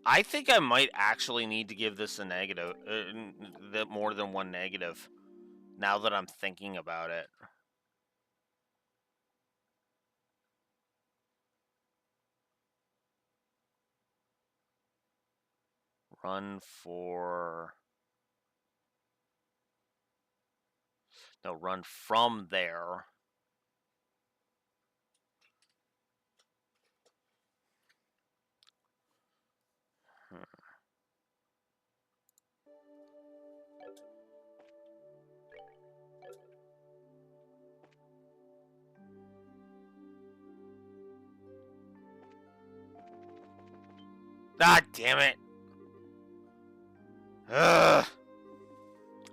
I think I might actually need to give this a negative, more than one negative, now that I'm thinking about it. Run for... No, run from there. God damn it. Ugh.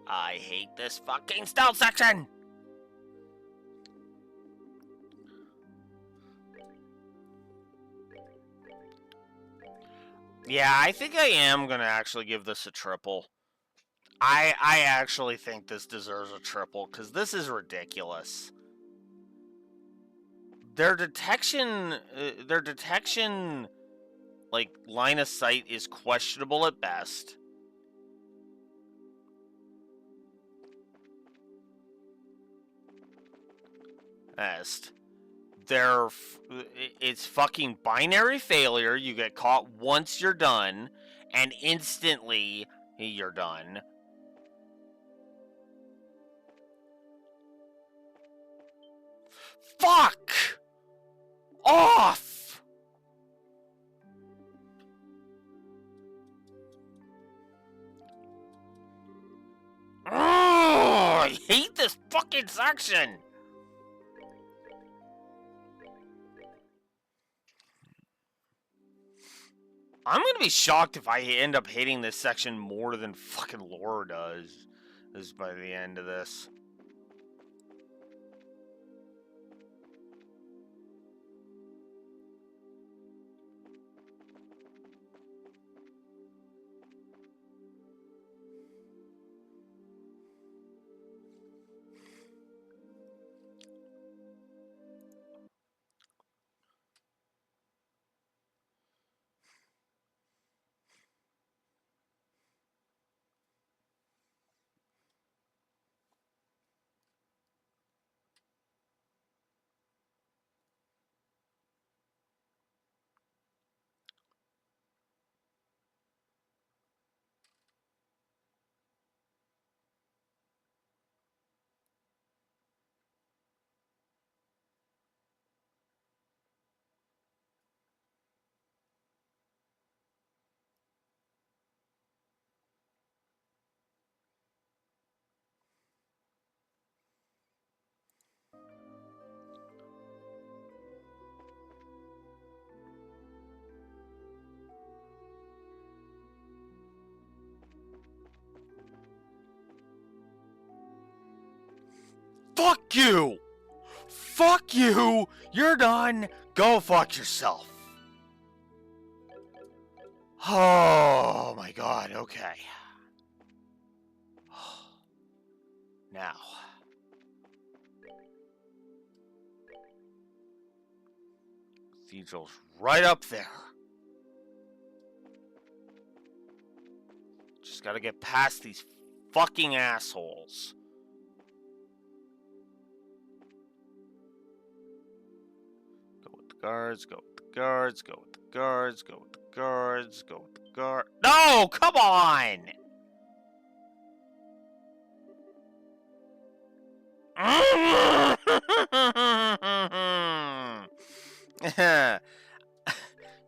I hate this fucking stealth section. Yeah, I think I am gonna actually give this a triple. I actually think this deserves a triple, because this is ridiculous. Their detection, like, line of sight is questionable at best. It's fucking binary failure. You get caught once you're done, and instantly you're done. Fuck off! Ugh, I hate this fucking section. I'm gonna be shocked if I end up hating this section more than fucking Laura does by the end of this. Fuck you! Fuck you! You're done! Go fuck yourself! Oh my god, okay. Now. Cathedral's right up there. Just gotta get past these fucking assholes. Go with the guards, go with the guards, go with the guards, go with the guards, go with the guards. No, come on!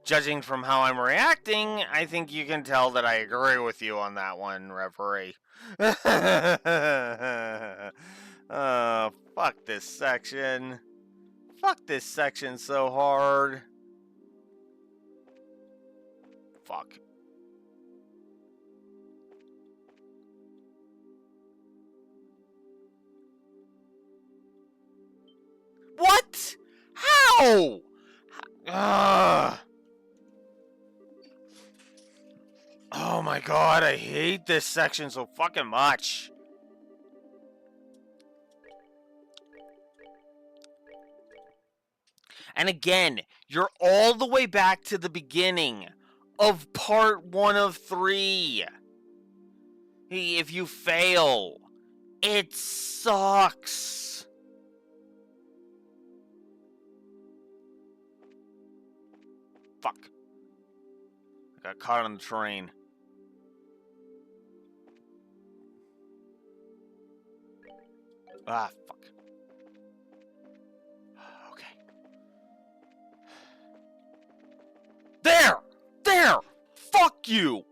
Judging from how I'm reacting, I think you can tell that I agree with you on that one, referee. Fuck this section. Fuck this section so hard. Fuck. What? How? Oh my god, I hate this section so fucking much. And again, you're all the way back to the beginning of part 1 of 3. If you fail, it sucks. Fuck. I got caught on the train. Ah, fuck. Okay. There! There! Fuck you!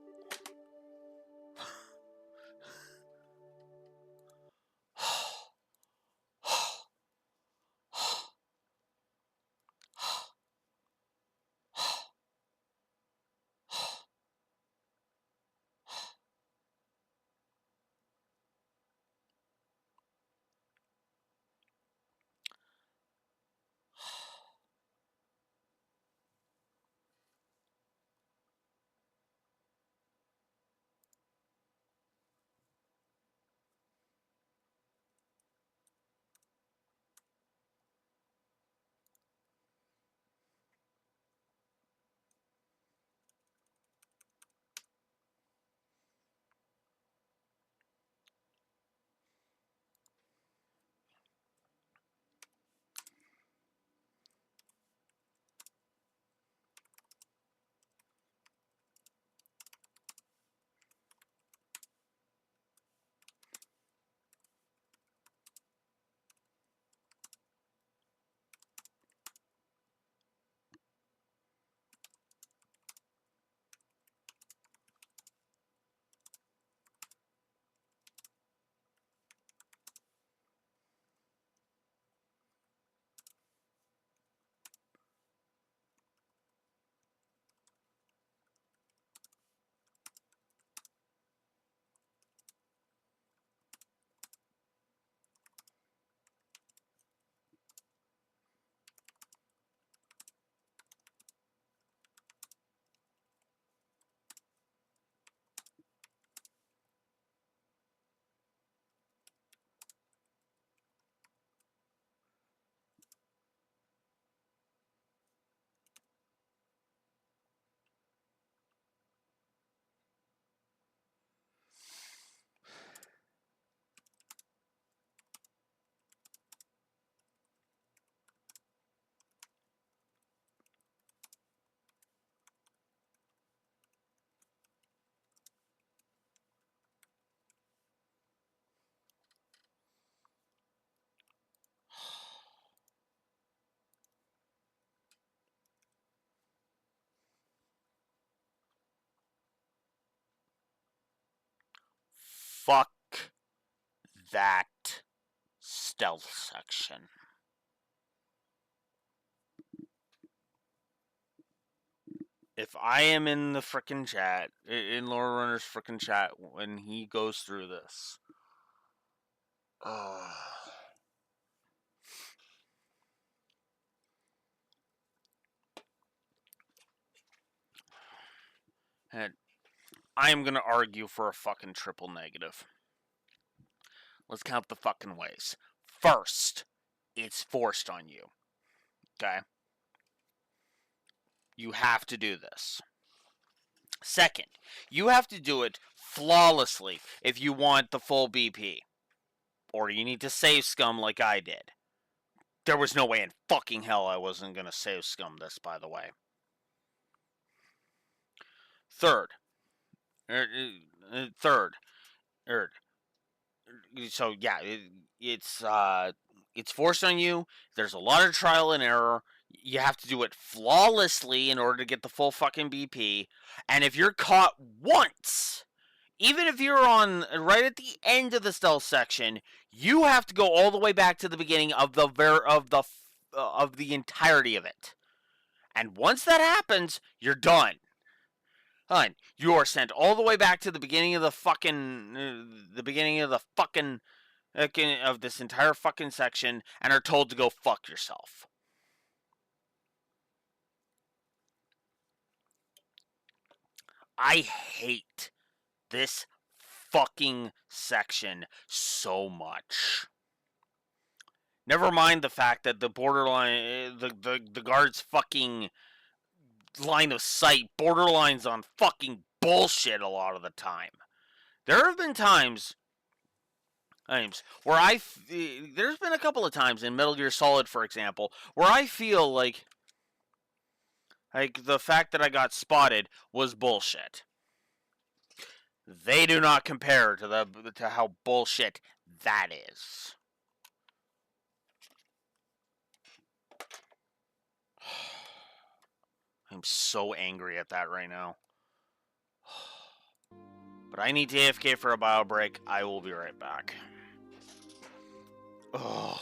Fuck that stealth section. If I am in the frickin' chat, in Lore Runner's frickin' chat, when he goes through this, And I am going to argue for a fucking triple negative. Let's count the fucking ways. First, it's forced on you. Okay? You have to do this. Second, you have to do it flawlessly if you want the full BP. Or you need to save scum like I did. There was no way in fucking hell I wasn't going to save scum this, by the way. Third, third, er, so yeah, it's forced on you. There's a lot of trial and error. You have to do it flawlessly in order to get the full fucking BP. And if you're caught once, even if you're on right at the end of the stealth section, you have to go all the way back to the beginning of the entirety of it. And once that happens, you're done. Hun, you are sent all the way back to the beginning of the fucking of this entire fucking section and are told to go fuck yourself. I hate this fucking section so much. Never mind the fact that the borderline, the guard's fucking line of sight borderlines on fucking bullshit a lot of the time. There have been times where there's been a couple of times in Metal Gear Solid, for example, where I feel like the fact that I got spotted was bullshit. They do not compare to how bullshit that is. I'm so angry at that right now. But I need to AFK for a bio break. I will be right back. Ugh.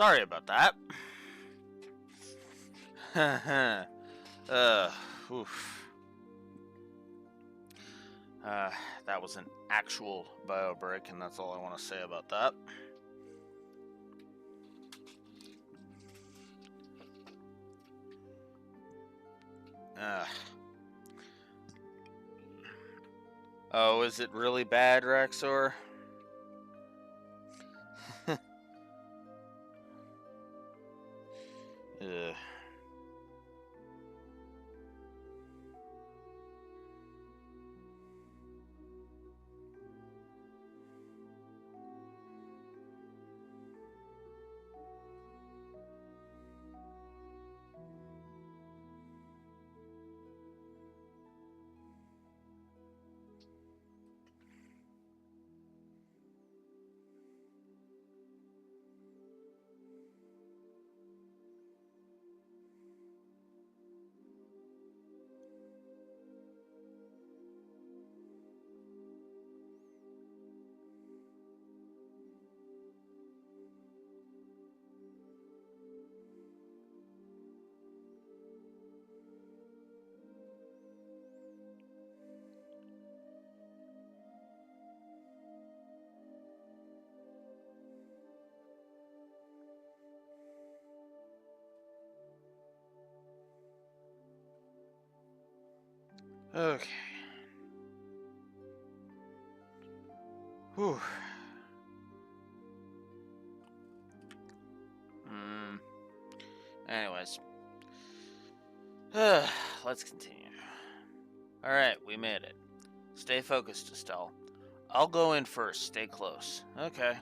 Sorry about that. Oof. That was an actual bio break, and that's all I want to say about that. Oh, is it really bad, Rexor? Ugh. Okay. Whew. Anyways. Let's continue. Alright, we made it. Stay focused, Estelle. I'll go in first. Stay close. Okay.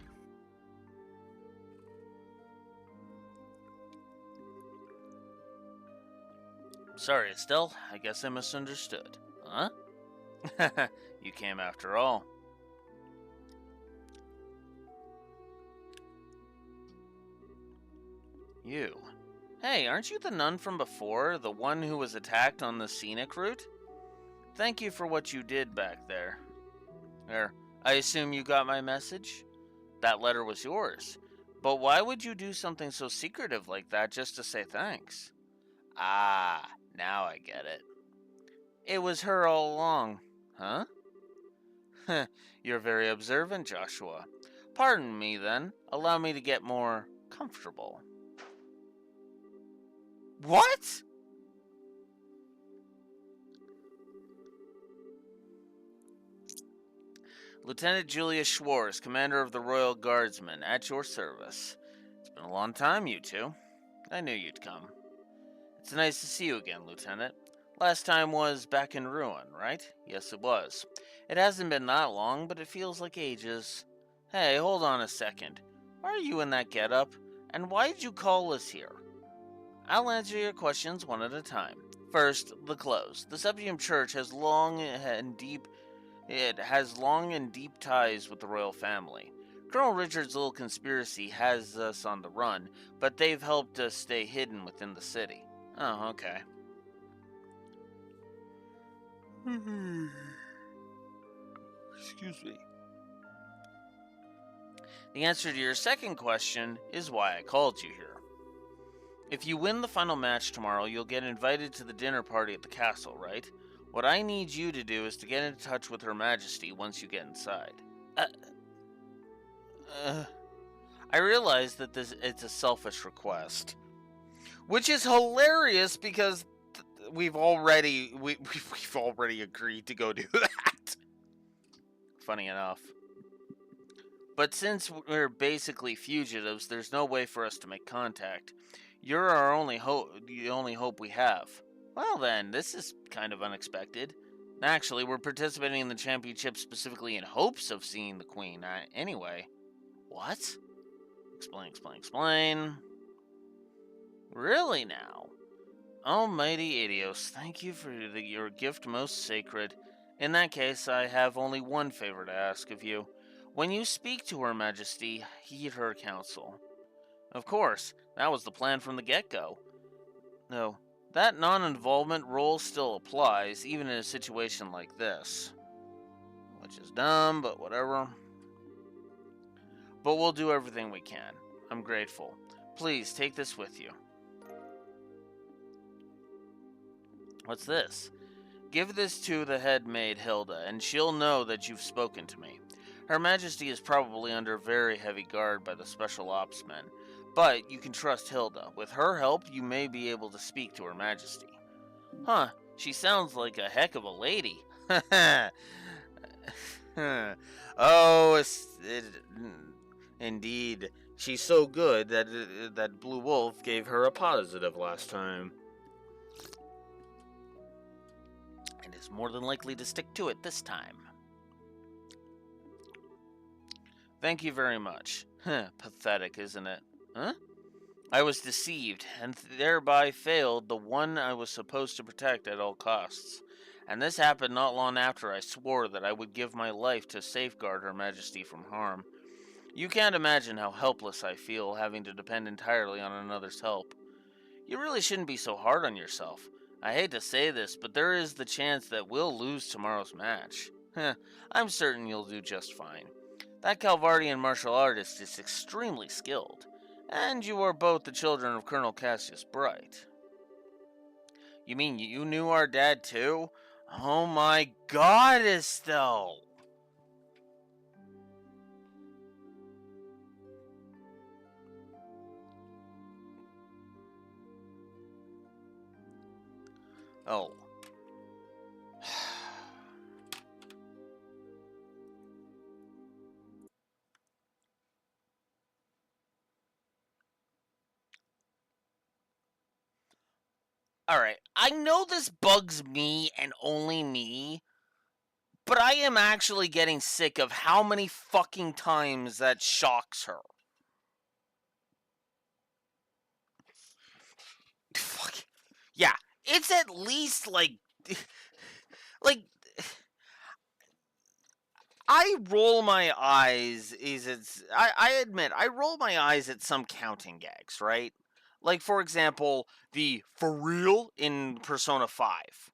Sorry, Estelle. I guess I misunderstood. Huh? You came after all. You. Hey, aren't you the nun from before? The one who was attacked on the scenic route? Thank you for what you did back there. I assume you got my message? That letter was yours. But why would you do something so secretive like that just to say thanks? Ah, now I get it. It was her all along. Huh? You're very observant, Joshua. Pardon me, then. Allow me to get more comfortable. What? Lieutenant Julius Schwartz, commander of the Royal Guardsmen, at your service. It's been a long time, you two. I knew you'd come. It's nice to see you again, Lieutenant. Last time was back in Ruin, right? Yes, it was. It hasn't been that long, but it feels like ages. Hey, hold on a second. Why are you in that getup? And why did you call us here? I'll answer your questions one at a time. First, the clothes. The Septium Church has long and deep ties with the royal family. Colonel Richard's little conspiracy has us on the run, but they've helped us stay hidden within the city. Oh, okay. Excuse me. The answer to your second question is why I called you here. If you win the final match tomorrow, you'll get invited to the dinner party at the castle, right? What I need you to do is to get in touch with Her Majesty once you get inside. I realize that it's a selfish request, which is hilarious because we've already agreed to go do that. Funny enough. But since we're basically fugitives, there's no way for us to make contact. You're our only hope, the only hope we have. Well then, this is kind of unexpected. Actually, we're participating in the championship specifically in hopes of seeing the Queen. Anyway. What? Explain. Really now? Almighty Idios, thank you for your gift most sacred. In that case, I have only one favor to ask of you. When you speak to Her Majesty, heed her counsel. Of course, that was the plan from the get-go. No, that non-involvement rule still applies, even in a situation like this. Which is dumb, but whatever. But we'll do everything we can. I'm grateful. Please, take this with you. What's this? Give this to the head maid Hilda, and she'll know that you've spoken to me. Her Majesty is probably under very heavy guard by the Special Ops men, but you can trust Hilda. With her help, you may be able to speak to Her Majesty. Huh, she sounds like a heck of a lady. Oh, indeed. She's so good that Blue Wolf gave her a positive last time. And is more than likely to stick to it this time. Thank you very much. Pathetic, isn't it? Huh? I was deceived, and thereby failed the one I was supposed to protect at all costs. And this happened not long after I swore that I would give my life to safeguard Her Majesty from harm. You can't imagine how helpless I feel having to depend entirely on another's help. You really shouldn't be so hard on yourself. I hate to say this, but there is the chance that we'll lose tomorrow's match. I'm certain you'll do just fine. That Calvardian martial artist is extremely skilled, and you are both the children of Colonel Cassius Bright. You mean you knew our dad too? Oh my god, Estelle! Oh. Alright, I know this bugs me and only me, but I am actually getting sick of how many fucking times that shocks her. Fuck. Yeah, it's at least like like I roll my eyes I admit I roll my eyes at some counting gags, right? Like for example, the for real in Persona 5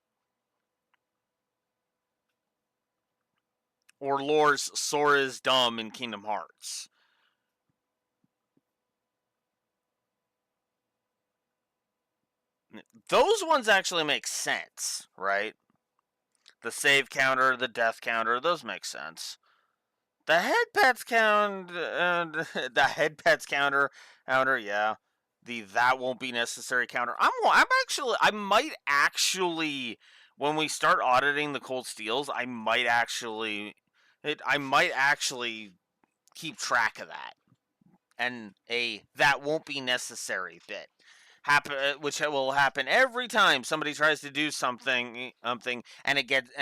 or Lore's Sora's dumb in Kingdom Hearts. Those ones actually make sense, right? The save counter, the death counter, those make sense. The head pets count, the head pets counter, yeah. The that won't be necessary counter. I might actually, when we start auditing the cold steels, I might actually keep track of that, and a that won't be necessary bit which will happen every time somebody tries to do something, and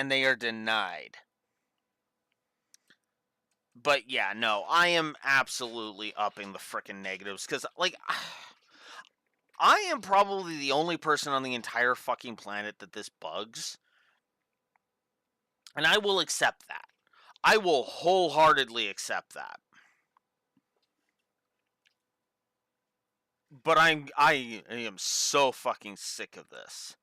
they are denied. But yeah, no, I am absolutely upping the frickin' negatives because, like, I am probably the only person on the entire fucking planet that this bugs, and I will accept that. I will wholeheartedly accept that. But I am so fucking sick of this.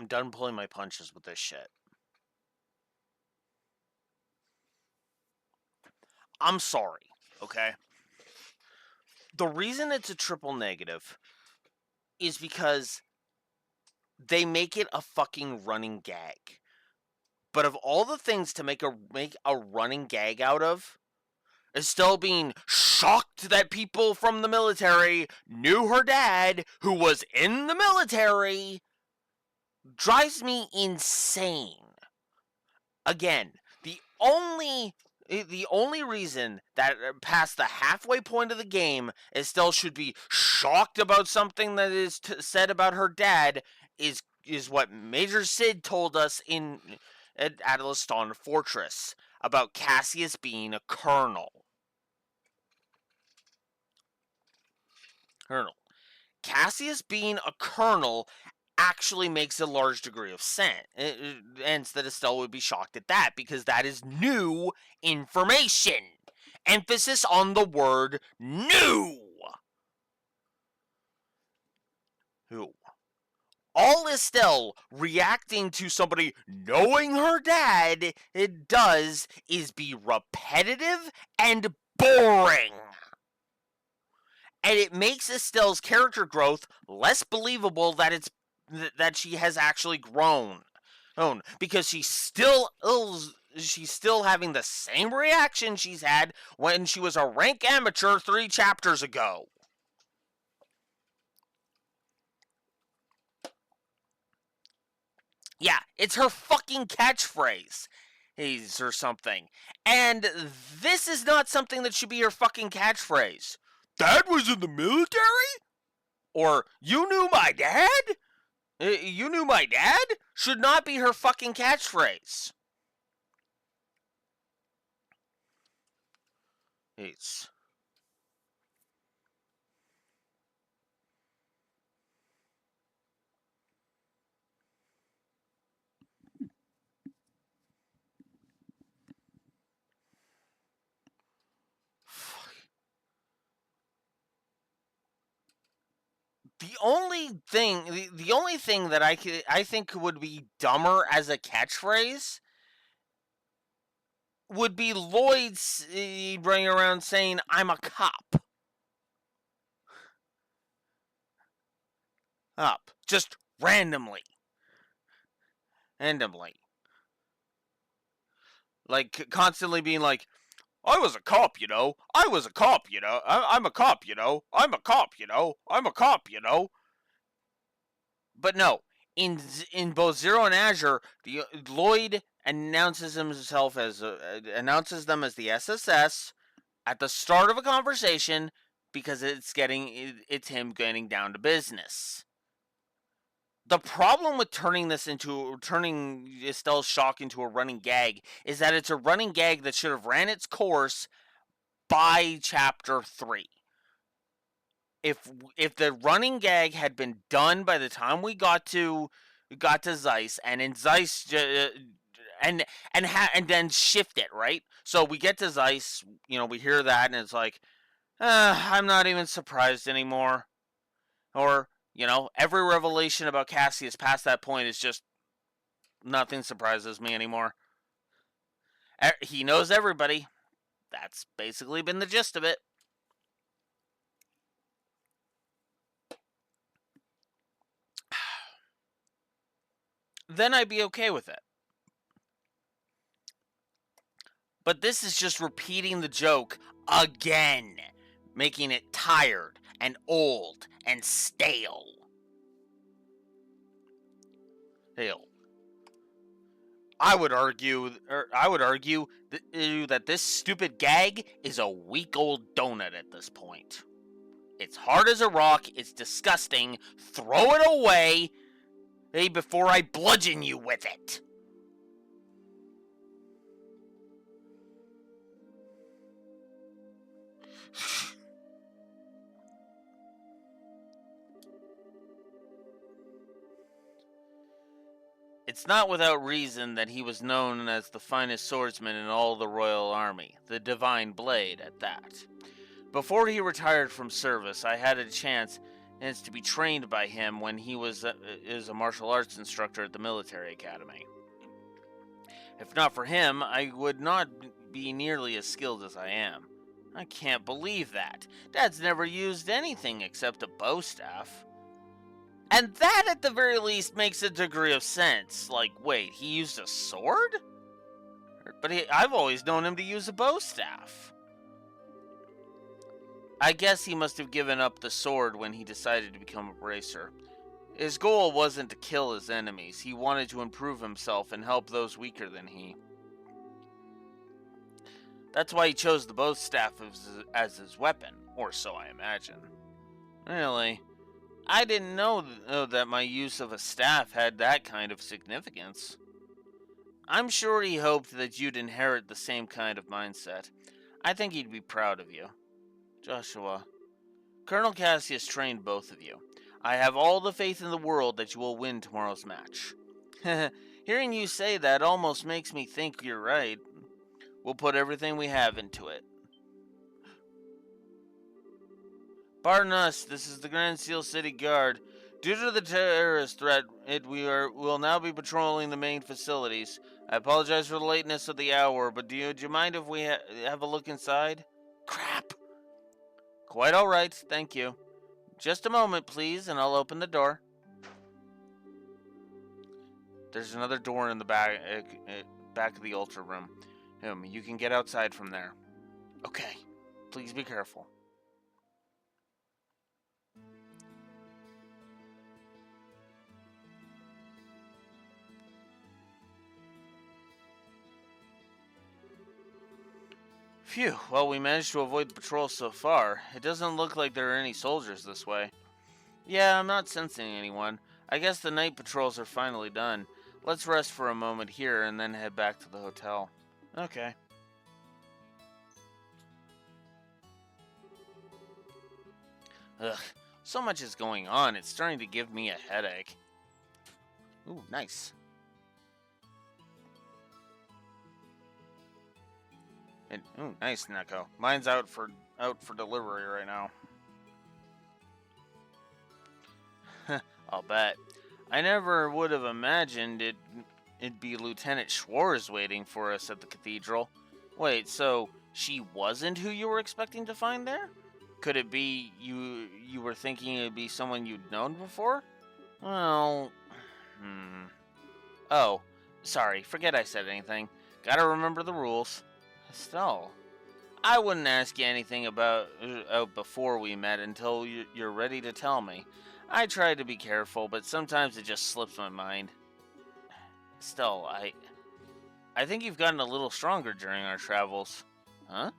I'm done pulling my punches with this shit. I'm sorry, okay? The reason it's a triple negative is because they make it a fucking running gag. But of all the things to make a running gag out of, Estelle being shocked that people from the military knew her dad, who was in the military, drives me insane. Again, the only reason that past the halfway point of the game Estelle should be shocked about something that is said about her dad is what Major Sid told us at Adeliston Fortress about Cassius being a colonel. Cassius being a colonel actually makes a large degree of sense. Hence, that Estelle would be shocked at that because that is new information. Emphasis on the word new. Who? All Estelle reacting to somebody knowing her dad it does is be repetitive and boring. And it makes Estelle's character growth less believable that she has actually grown. Because she's still having the same reaction she's had when she was a rank amateur 3 chapters ago. Yeah, it's her fucking catchphrase. Or something. And this is not something that should be her fucking catchphrase. Dad was in the military? Or, you knew my dad? You knew my dad? Should not be her fucking catchphrase. It's... The only thing that I think would be dumber as a catchphrase would be Lloyd's running around saying, "I'm a cop." Up. Just randomly. Like, constantly being like, I was a cop, you know. I was a cop, you know. I'm a cop, you know. I'm a cop, you know. I'm a cop, you know. But no, in both Zero and Azure, Lloyd announces himself as announces them as the SSS at the start of a conversation because it's him getting down to business. The problem with turning Estelle's shock into a running gag is that it's a running gag that should have ran its course by chapter 3. If the running gag had been done by the time we got to Zeiss, and in Zeiss and then shift it, right? So we get to Zeiss, we hear that and it's like, I'm not even surprised anymore. Or, every revelation about Cassius past that point is just nothing surprises me anymore. He knows everybody. That's basically been the gist of it. Then I'd be okay with it. But this is just repeating the joke again, making it tired and old and stale. Hell, I would argue that this stupid gag is a week-old donut at this point. It's hard as a rock, it's disgusting, throw it away before I bludgeon you with it. It's not without reason that he was known as the finest swordsman in all the Royal Army, the Divine Blade at that. Before he retired from service, I had a chance and is to be trained by him when he is a martial arts instructor at the military academy. If not for him, I would not be nearly as skilled as I am. I can't believe that. Dad's never used anything except a bow staff. And that, at the very least, makes a degree of sense. Like, wait, he used a sword? But I've always known him to use a bow staff. I guess he must have given up the sword when he decided to become a bracer. His goal wasn't to kill his enemies. He wanted to improve himself and help those weaker than he. That's why he chose the bow staff as his weapon, or so I imagine. Really? I didn't know that my use of a staff had that kind of significance. I'm sure he hoped that you'd inherit the same kind of mindset. I think he'd be proud of you. Joshua, Colonel Cassius trained both of you. I have all the faith in the world that you will win tomorrow's match. Hearing you say that almost makes me think you're right. We'll put everything we have into it. Pardon us, this is the Grand Seal City Guard. Due to the terrorist threat, we'll now be patrolling the main facilities. I apologize for the lateness of the hour, but do you mind if we have a look inside? Crap! Quite all right, thank you. Just a moment, please, and I'll open the door. There's another door in the back of the ultra room. You can get outside from there. Okay, please be careful. Phew, well, we managed to avoid the patrol so far. It doesn't look like there are any soldiers this way. Yeah, I'm not sensing anyone. I guess the night patrols are finally done. Let's rest for a moment here and then head back to the hotel. Okay. Ugh, so much is going on, it's starting to give me a headache. Ooh, nice. Ooh, nice, Neko. Mine's out for delivery right now. I'll bet. I never would have imagined it'd be Lieutenant Schwartz waiting for us at the cathedral. Wait, so she wasn't who you were expecting to find there? Could it be you were thinking it'd be someone you'd known before? Well, Oh, sorry, forget I said anything. Gotta remember the rules. Estelle, I wouldn't ask you anything about before we met until you're ready to tell me. I try to be careful, but sometimes it just slips my mind. Estelle, I think you've gotten a little stronger during our travels. Huh?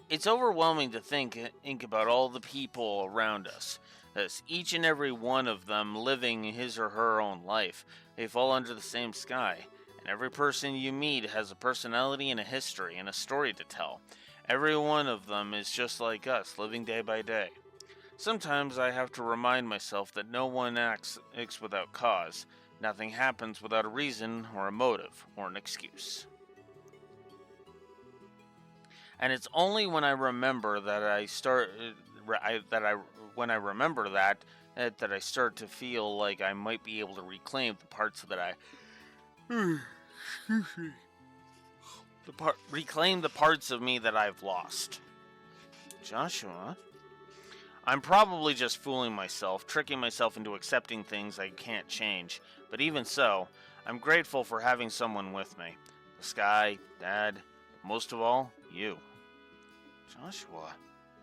It's overwhelming to think about all the people around us. As each and every one of them living his or her own life. They fall under the same sky. And every person you meet has a personality and a history and a story to tell. Every one of them is just like us, living day by day. Sometimes I have to remind myself that no one acts without cause. Nothing happens without a reason or a motive or an excuse. And it's only when I remember that I start to feel like I might be able to reclaim the parts that I reclaim the parts of me that I've lost. Joshua, I'm probably just fooling myself, tricking myself into accepting things I can't change. But even so, I'm grateful for having someone with me. The sky, Dad, most of all, you. Joshua.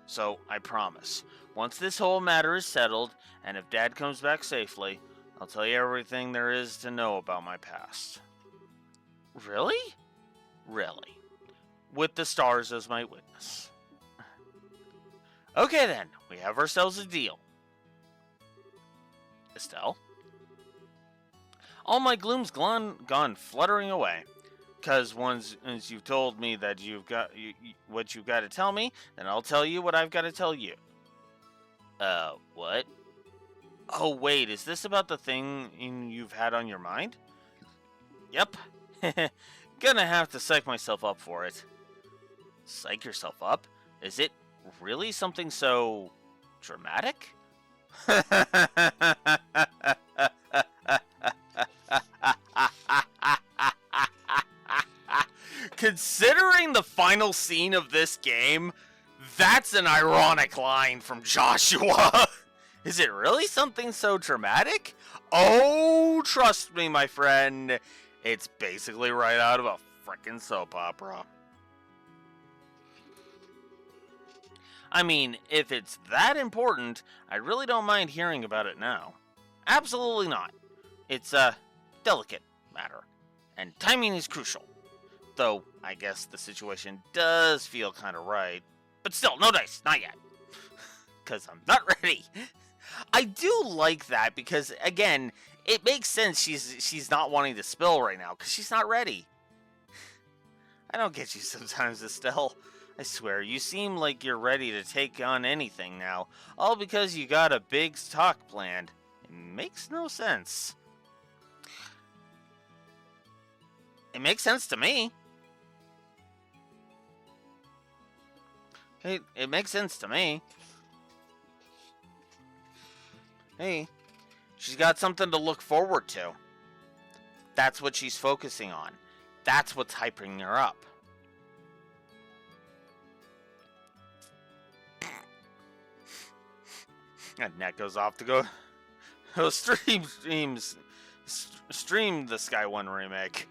So, I promise, once this whole matter is settled, and if Dad comes back safely, I'll tell you everything there is to know about my past. Really? Really. With the stars as my witness. Okay then, we have ourselves a deal. Estelle? All my gloom's gone fluttering away. Because once you've told me that what you've got to tell me, then I'll tell you what I've got to tell you. What? Oh, wait, is this about the thing you've had on your mind? Yep. Gonna have to psych myself up for it. Psych yourself up? Is it really something so dramatic? Considering the final scene of this game, that's an ironic line from Joshua. Is it really something so dramatic? Oh, trust me, my friend. It's basically right out of a frickin' soap opera. I mean, if it's that important, I really don't mind hearing about it now. Absolutely not. It's a delicate matter, and timing is crucial. Though, I guess the situation does feel kind of right. But still, no dice, not yet. Because I'm not ready. I do like that because, again, it makes sense she's not wanting to spill right now because she's not ready. I don't get you sometimes, Estelle. I swear, you seem like you're ready to take on anything now, all because you got a big talk planned. It makes no sense. It makes sense to me. It makes sense to me. Hey, she's got something to look forward to. That's what she's focusing on. That's what's hyping her up. And Net goes off to go stream the Sky One remake.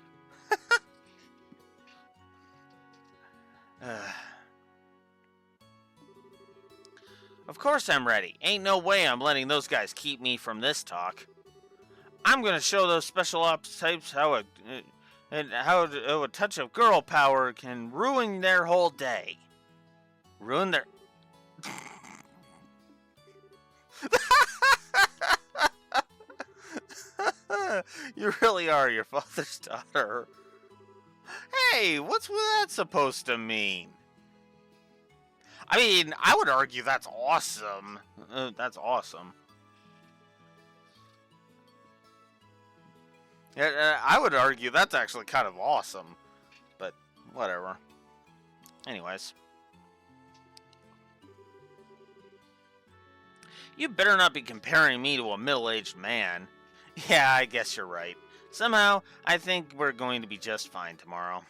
Of course I'm ready. Ain't no way I'm letting those guys keep me from this talk. I'm gonna show those special ops types how a touch of girl power can ruin their whole day. Ruin their... You really are your father's daughter. Hey, what's that supposed to mean? I mean, I would argue that's awesome. That's awesome. Yeah, I would argue that's actually kind of awesome. But, whatever. Anyways. You better not be comparing me to a middle-aged man. Yeah, I guess you're right. Somehow, I think we're going to be just fine tomorrow.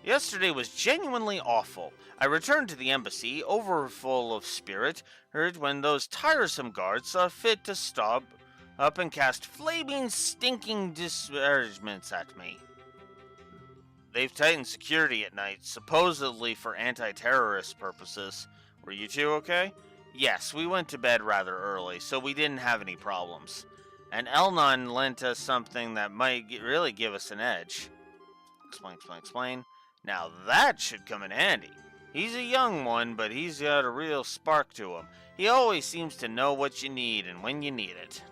Yesterday was genuinely awful. I returned to the embassy, overfull of spirit, when those tiresome guards saw fit to stop up and cast flaming, stinking disparagements at me. They've tightened security at night, supposedly for anti-terrorist purposes. Were you two okay? Yes, we went to bed rather early, so we didn't have any problems. And Elnon lent us something that might really give us an edge. Explain. Now that should come in handy. He's a young one, but he's got a real spark to him. He always seems to know what you need and when you need it.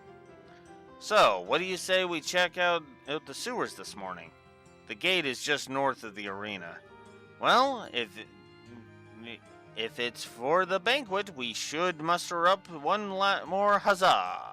So, what do you say we check out the sewers this morning? The gate is just north of the arena. Well, if it's for the banquet, we should muster up one more huzzah.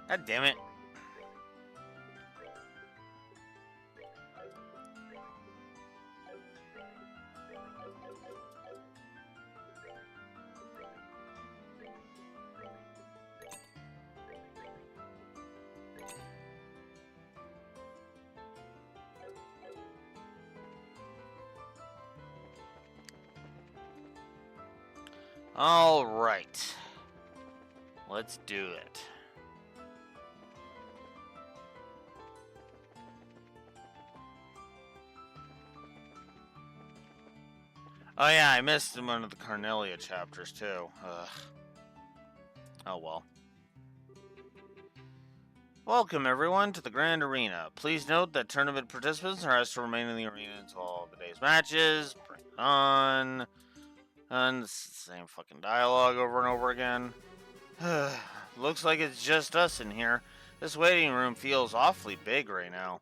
God damn it. All right. Let's do it. Oh yeah, I missed one of the Carnelia chapters too. Ugh. Oh well. Welcome everyone to the Grand Arena. Please note that tournament participants are asked to remain in the arena until all the day's matches. Bring it on. And it's the same fucking dialogue over and over again. Looks like it's just us in here. This waiting room feels awfully big right now.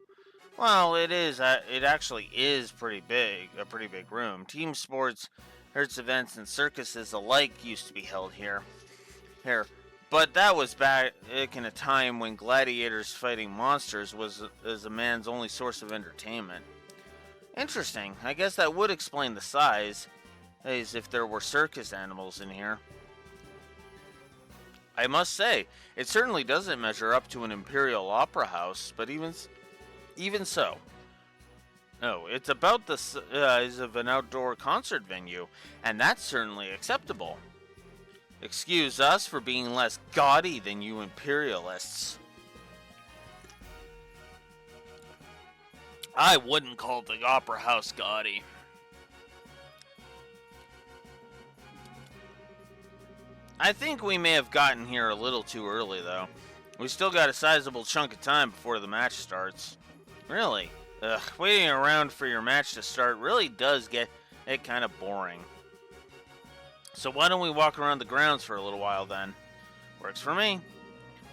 Well, it is. It actually is pretty big. A pretty big room. Team sports, hertz events, and circuses alike used to be held here. But that was back in a time when gladiators fighting monsters was a man's only source of entertainment. Interesting. I guess that would explain the size, as if there were circus animals in here. I must say, it certainly doesn't measure up to an imperial opera house, but even so. No, it's about the size of an outdoor concert venue, and that's certainly acceptable. Excuse us for being less gaudy than you imperialists. I wouldn't call the opera house gaudy. I think we may have gotten here a little too early, though. We still got a sizable chunk of time before the match starts. Really? Waiting around for your match to start really does get it kind of boring. So why don't we walk around the grounds for a little while then? Works for me.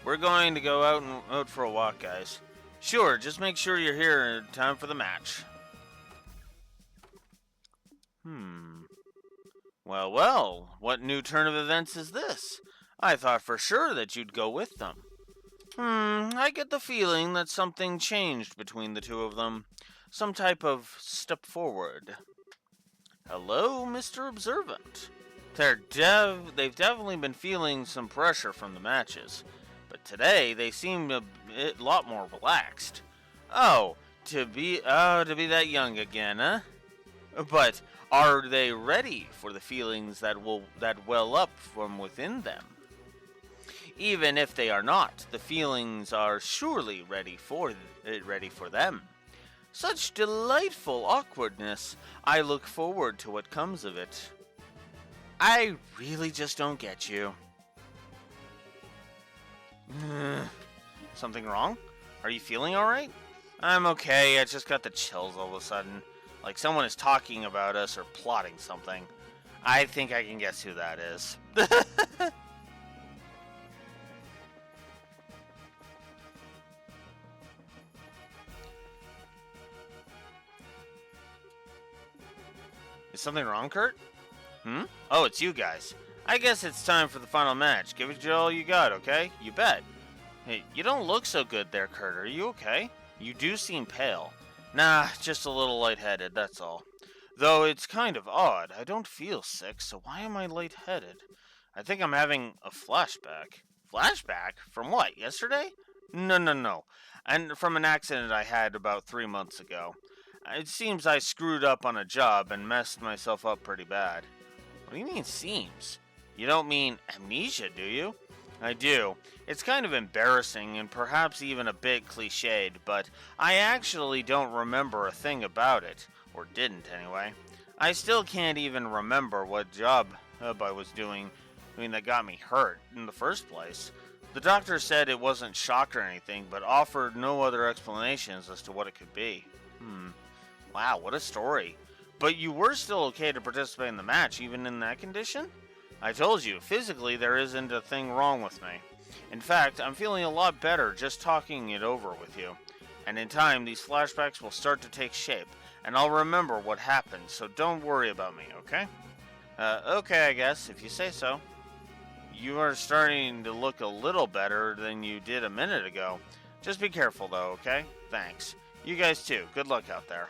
We're going to go out for a walk, guys. Sure, just make sure you're here in time for the match. Well, what new turn of events is this? I thought for sure that you'd go with them. I get the feeling that something changed between the two of them. Some type of step forward. Hello, Mr. Observant. They've definitely been feeling some pressure from the matches, but today they seem a lot more relaxed. Oh, to be that young again, huh? But are they ready for the feelings that well up from within them? Even if they are not, the feelings are surely ready for them. Such delightful awkwardness. I look forward to what comes of it. I really just don't get you. Something wrong? Are you feeling alright? I'm okay, I just got the chills all of a sudden. Like someone is talking about us or plotting something. I think I can guess who that is. Is something wrong, Kurt? Oh, it's you guys. I guess it's time for the final match. Give it all you got, okay? You bet. Hey, you don't look so good there, Kurt. Are you okay? You do seem pale. Nah, just a little lightheaded, that's all. Though it's kind of odd. I don't feel sick, so why am I lightheaded? I think I'm having a flashback. Flashback? From what, yesterday? No. And from an accident I had about 3 months ago. It seems I screwed up on a job and messed myself up pretty bad. What do you mean, seems? You don't mean amnesia, do you? I do. It's kind of embarrassing and perhaps even a bit cliched, but I actually don't remember a thing about it. Or didn't, anyway. I still can't even remember what job I was doing that got me hurt in the first place. The doctor said it wasn't shock or anything, but offered no other explanations as to what it could be. Wow, what a story. But you were still okay to participate in the match, even in that condition? I told you, physically there isn't a thing wrong with me. In fact, I'm feeling a lot better just talking it over with you. And in time, these flashbacks will start to take shape, and I'll remember what happened, so don't worry about me, okay? Okay, I guess, if you say so. You are starting to look a little better than you did a minute ago. Just be careful, though, okay? Thanks. You guys, too. Good luck out there.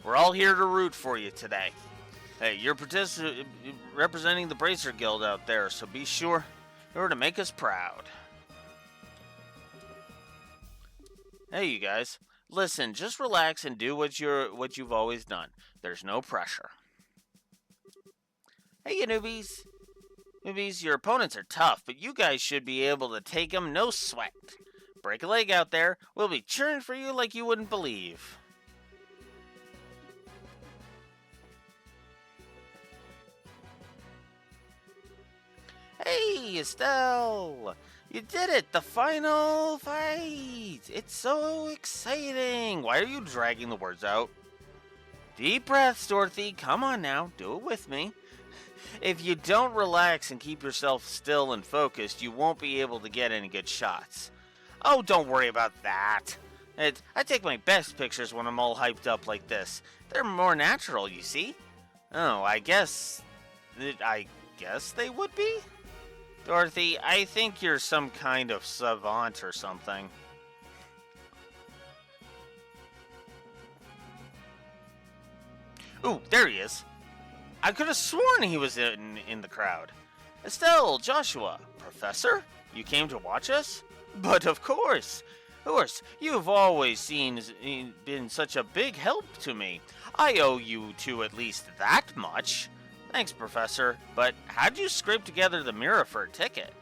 We're all here to root for you today. Hey, you're representing the Bracer Guild out there, so be sure to make us proud. Hey, you guys. Listen, just relax and do what you've always done. There's no pressure. Hey, you newbies. Newbies, your opponents are tough, but you guys should be able to take them no sweat. Break a leg out there. We'll be cheering for you like you wouldn't believe. Hey, Estelle! You did it! The final fight! It's so exciting! Why are you dragging the words out? Deep breaths, Dorothy. Come on now, do it with me. If you don't relax and keep yourself still and focused, you won't be able to get any good shots. Oh, don't worry about that. I take my best pictures when I'm all hyped up like this. They're more natural, you see. Oh, I guess they would be? Dorothy, I think you're some kind of savant or something. Ooh, there he is. I could have sworn he was in the crowd. Estelle, Joshua, Professor, you came to watch us? But of course. Of course, you've always been such a big help to me. I owe you two at least that much. Thanks, Professor, but how'd you scrape together the mirror for a ticket?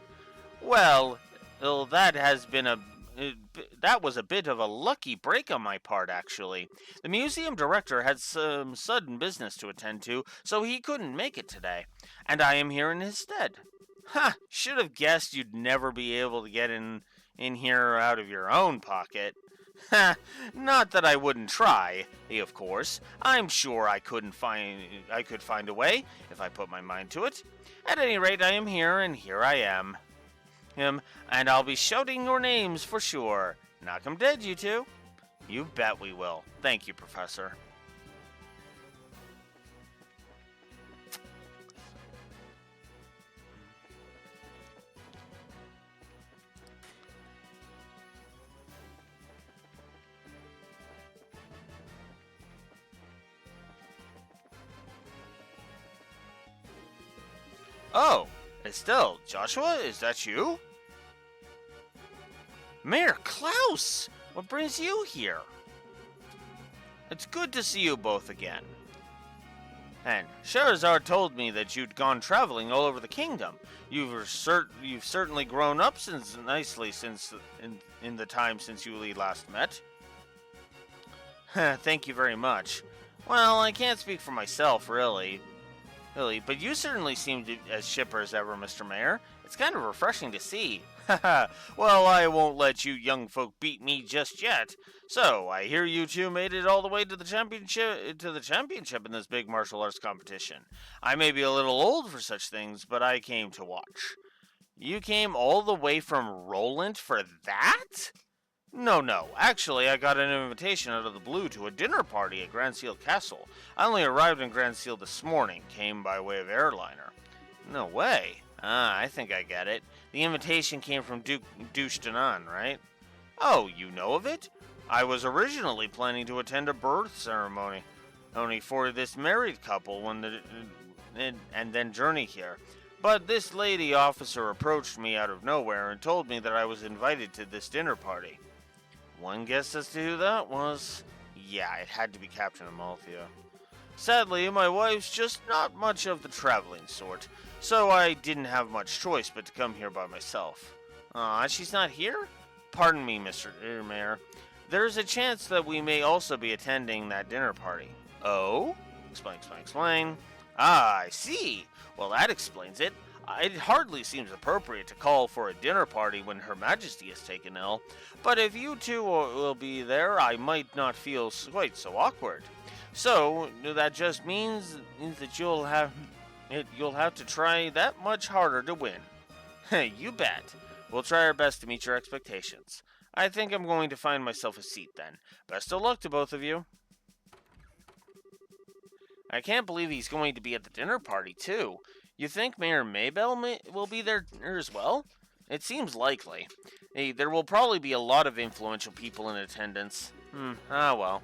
Well, that was a bit of a lucky break on my part, actually. The museum director had some sudden business to attend to, so he couldn't make it today, and I am here in his stead. Ha! Should have guessed you'd never be able to get in here out of your own pocket. Ha! Not that I wouldn't try, of course. I'm sure I could find a way if I put my mind to it. At any rate, I am here, and here I am. And I'll be shouting your names for sure. Knock 'em dead, you two. You bet we will. Thank you, Professor. Oh, Estelle, Joshua, is that you? Mayor Klaus, what brings you here? It's good to see you both again. And Scheherazade told me that you'd gone traveling all over the kingdom. You've certainly grown up nicely in the time since you last met. Thank you very much. Well, I can't speak for myself, really, but you certainly seem as chipper as ever, Mr. Mayor. It's kind of refreshing to see. Haha, well, I won't let you young folk beat me just yet. So, I hear you two made it all the way to the championship in this big martial arts competition. I may be a little old for such things, but I came to watch. You came all the way from Roland for that? No. Actually, I got an invitation out of the blue to a dinner party at Grand Seal Castle. I only arrived in Grand Seal this morning, came by way of airliner. No way. I think I get it. The invitation came from Duke Dushtanan, right? Oh, you know of it? I was originally planning to attend a birth ceremony only for this married couple and then journey here. But this lady officer approached me out of nowhere and told me that I was invited to this dinner party. One guess as to who that was? Yeah, it had to be Captain Amalthea. Sadly, my wife's just not much of the traveling sort, so I didn't have much choice but to come here by myself. She's not here? Pardon me, Mr. Mayor. There's a chance that we may also be attending that dinner party. Oh? Explain. I see. Well, that explains it. It hardly seems appropriate to call for a dinner party when Her Majesty is taken ill, but if you two will be there, I might not feel quite so awkward. So, that just means that you'll have to try that much harder to win. You bet. We'll try our best to meet your expectations. I think I'm going to find myself a seat then. Best of luck to both of you. I can't believe he's going to be at the dinner party, too. You think Mayor Maybell will be there as well? It seems likely. There will probably be a lot of influential people in attendance. Well.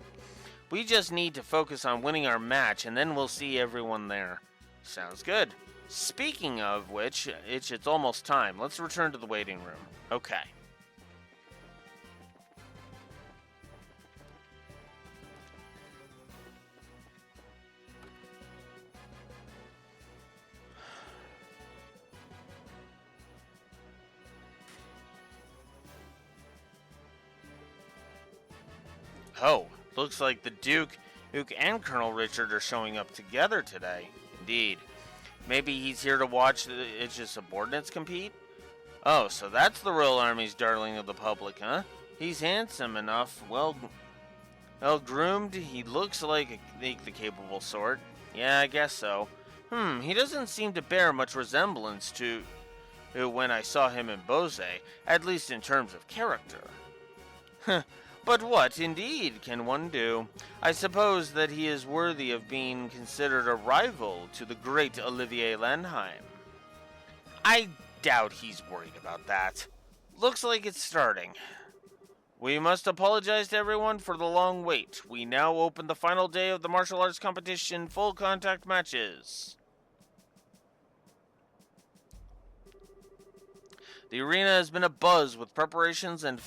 We just need to focus on winning our match, and then we'll see everyone there. Sounds good. Speaking of which, it's almost time. Let's return to the waiting room. Okay. Oh, looks like the Duke and Colonel Richard are showing up together today. Indeed. Maybe he's here to watch its subordinates compete? Oh, so that's the Royal Army's darling of the public, huh? He's handsome enough, well groomed, he looks like the capable sort. Yeah, I guess so. He doesn't seem to bear much resemblance to when I saw him in Bose, at least in terms of character. But what, indeed, can one do? I suppose that he is worthy of being considered a rival to the great Olivier Landheim. I doubt he's worried about that. Looks like it's starting. We must apologize to everyone for the long wait. We now open the final day of the martial arts competition full contact matches. The arena has been abuzz with preparations and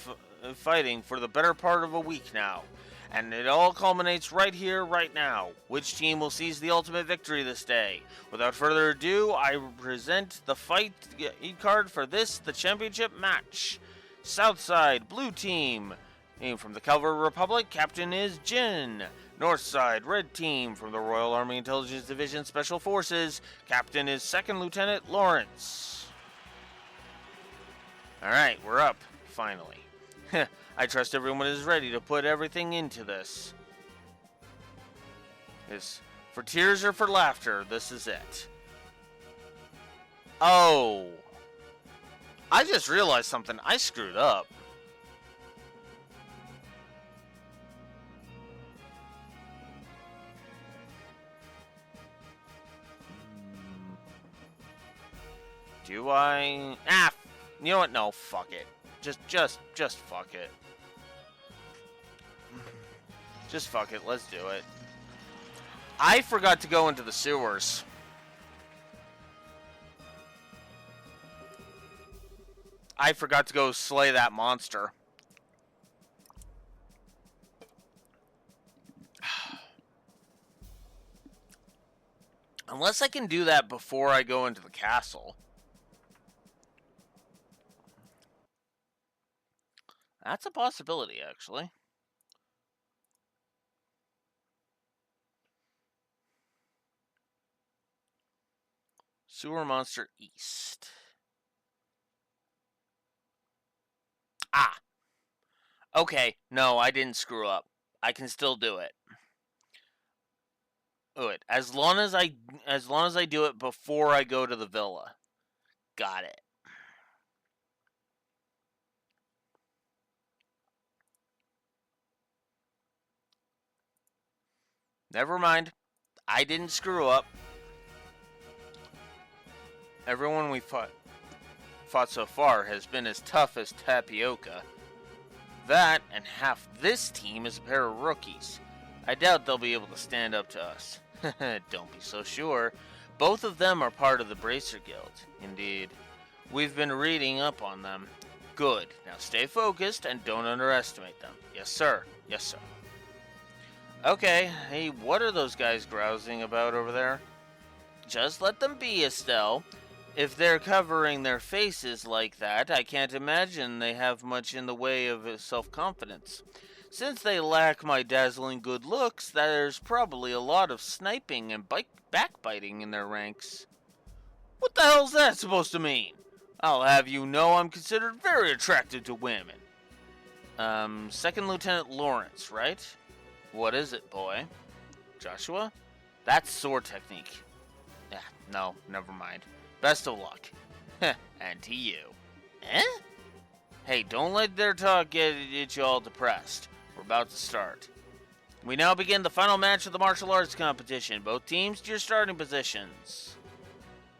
fighting for the better part of a week now. And it all culminates right here, right now. Which team will seize the ultimate victory this day? Without further ado, I present the fight card for the championship match. Southside, blue team. Team from the Cavalry Republic, captain is Jin. Northside, red team from the Royal Army Intelligence Division Special Forces, captain is 2nd Lieutenant Lawrence. Alright, we're up, finally. I trust everyone is ready to put everything into this. For tears or for laughter, this is it. Oh. I just realized something. I screwed up. Do I? You know what? No, fuck it. Just fuck it. Just fuck it. Let's do it. I forgot to go into the sewers. I forgot to go slay that monster. Unless I can do that before I go into the castle. That's a possibility, actually. Sewer Monster East. Ah! Okay, no, I didn't screw up. I can still do it. Do it. As long as I do it before I go to the villa. Got it. Never mind. I didn't screw up. Everyone we fought so far has been as tough as tapioca. That and half this team is a pair of rookies. I doubt they'll be able to stand up to us. Don't be so sure. Both of them are part of the Bracer Guild. Indeed. We've been reading up on them. Good. Now stay focused and don't underestimate them. Yes, sir. Yes, sir. Okay. Hey, what are those guys grousing about over there? Just let them be, Estelle. If they're covering their faces like that, I can't imagine they have much in the way of self-confidence. Since they lack my dazzling good looks, there's probably a lot of sniping and backbiting in their ranks. What the hell's that supposed to mean? I'll have you know I'm considered very attractive to women. 2nd Lieutenant Lawrence, right? What is it, boy? Joshua? That's sword technique. Yeah, no, never mind. Best of luck. And to you. Eh? Hey, don't let their talk get you all depressed. We're about to start. We now begin the final match of the martial arts competition. Both teams to your starting positions.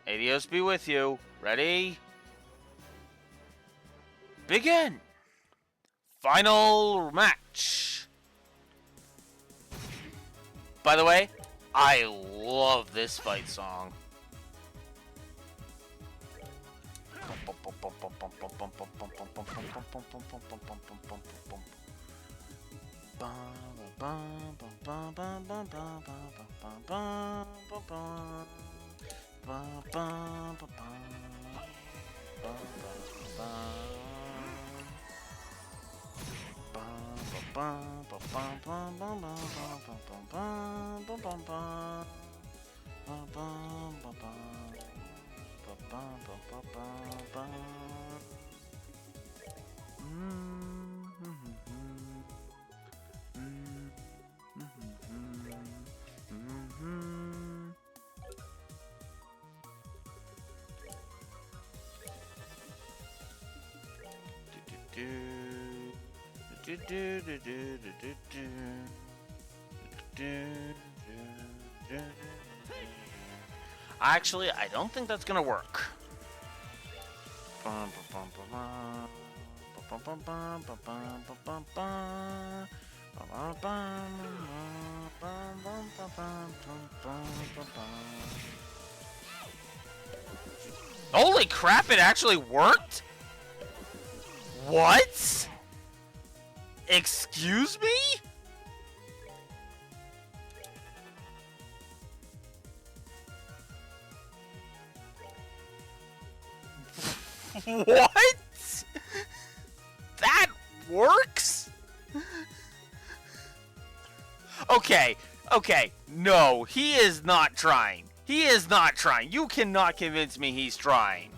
Adios be with you. Ready? Begin! Final match. By the way, I love this fight song. Actually, I don't think that's gonna work. Holy crap, it actually worked? What? Excuse me? What? That works? Okay, no, he is not trying. He is not trying. You cannot convince me he's trying.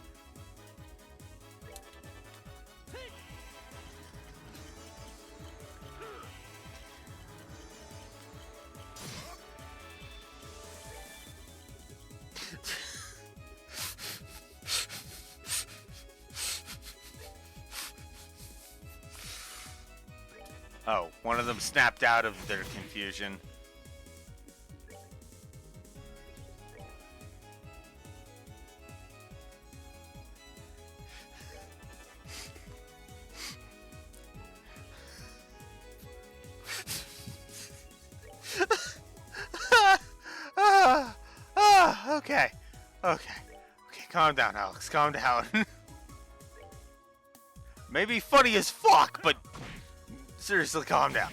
Oh, one of them snapped out of their confusion. Okay, calm down, Alex, calm down. Maybe funny as fuck, but seriously, calm down.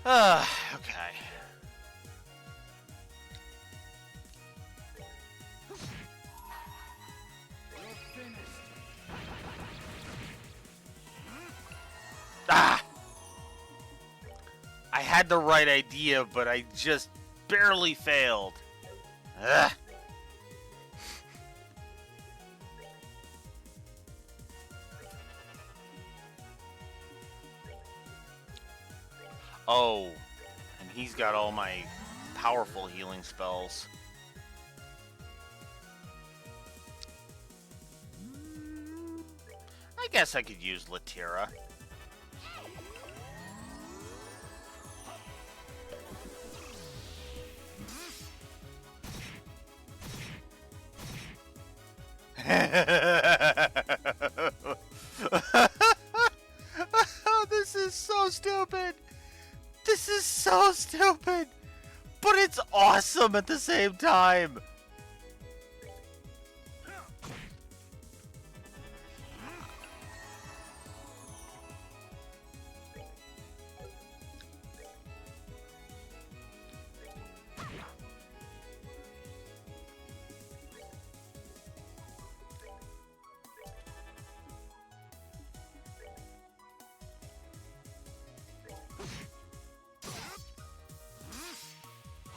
Okay. Ah! I had the right idea, but I just barely failed. Ugh. Oh, and he's got all my powerful healing spells. I guess I could use Latira. This is so stupid. This is so stupid. But it's awesome at the same time.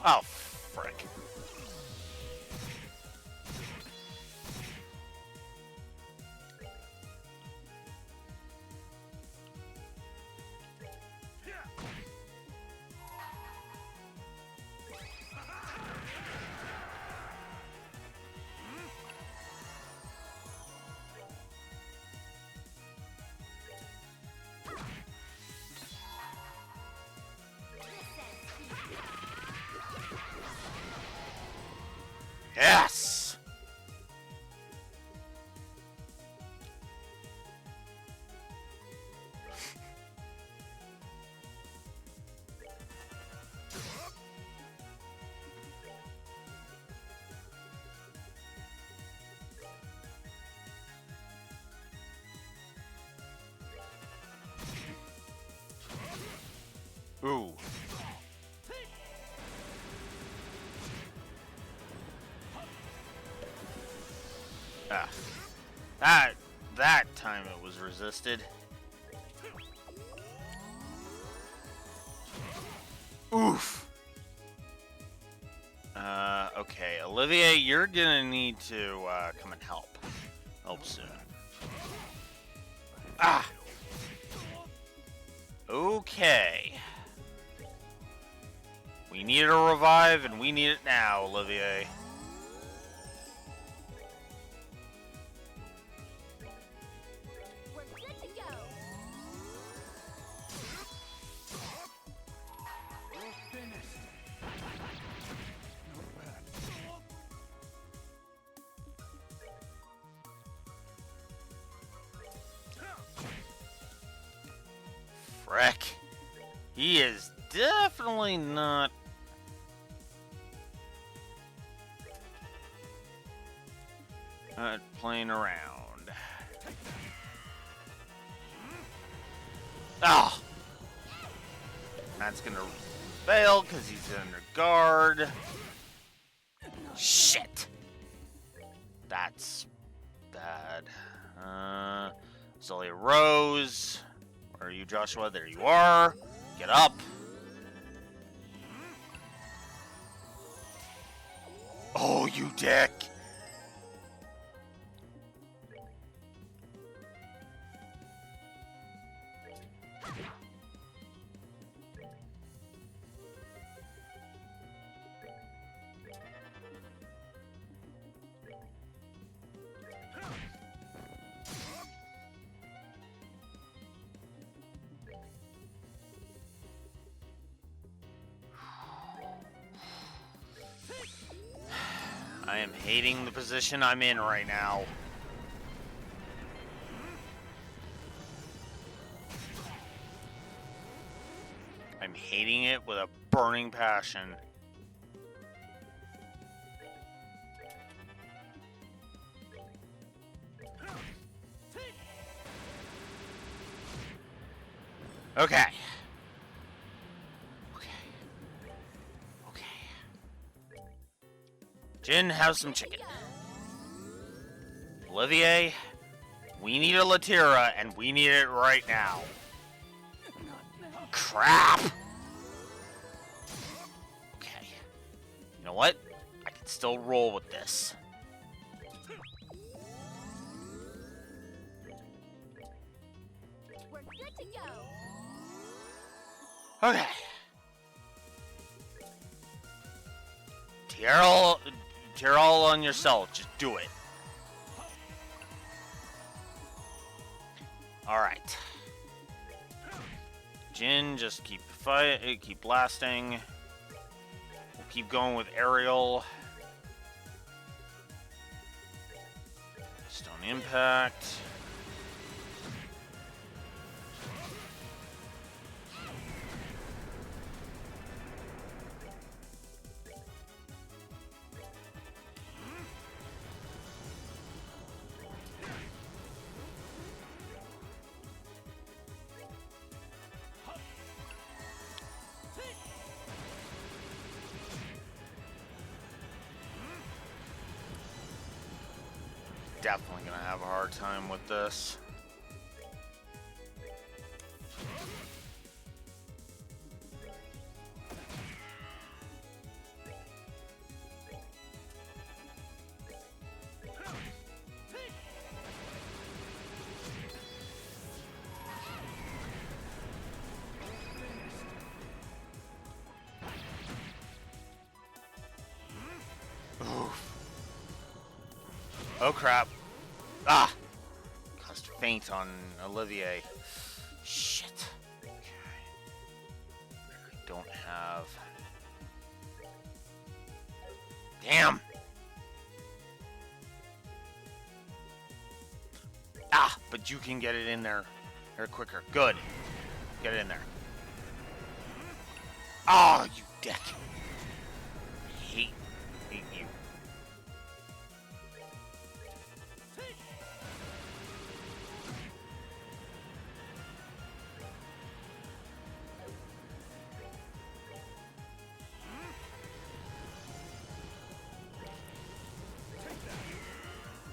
Oh, frick. Yes! Ooh. That time it was resisted. Oof. Okay, Olivier, you're gonna need to come and help. Help soon. Ah. Okay. We need a revive, and we need it now, Olivier. We're good to go. We're finished. Not bad. Frick. He is definitely not... playing around. Oh! That's gonna fail because he's under guard. Shit! That's bad. Sully Rose. Where are you, Joshua? There you are. Get up. Oh, you dick! I am hating the position I'm in right now. I'm hating it with a burning passion. Okay. Okay. Jin, have some chicken. Olivier, we need a Latira, and we need it right now. Crap! Okay. You know what? I can still roll with this. We're good to go. Okay. Tear all on yourself. Just do it. Alright. Jin, just keep keep blasting. We'll keep going with Aerial. Stone Impact. Definitely gonna have a hard time with this. Oh crap. Ah! Caused faint on Olivier. Shit. Okay. I don't have... Damn! Ah! But you can get it in there quicker. Good. Get it in there. Oh, you dick. I hate you.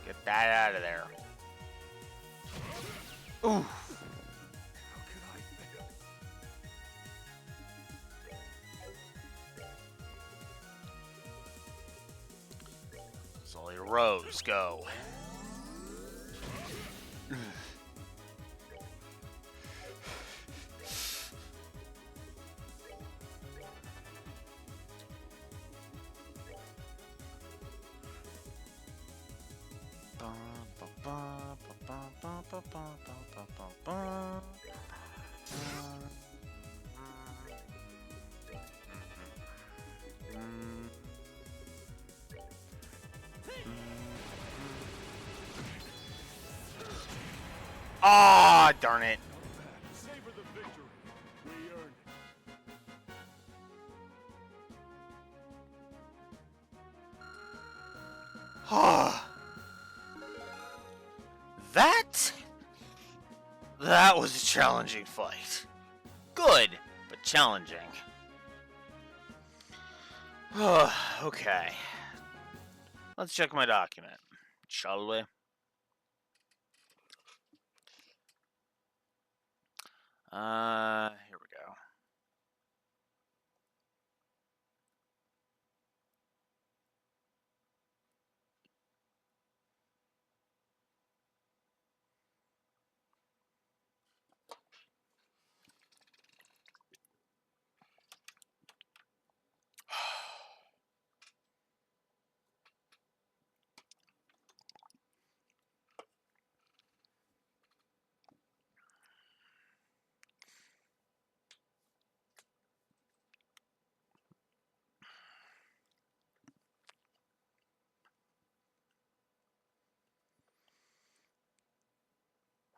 Get that out of there. Ooh. How could I fail? Sully Rose, go. Ah, darn it. Come back. Savor the victory. We earned it. That was a challenging fight. Good, but challenging. Okay. Let's check my document, shall we? Here we go.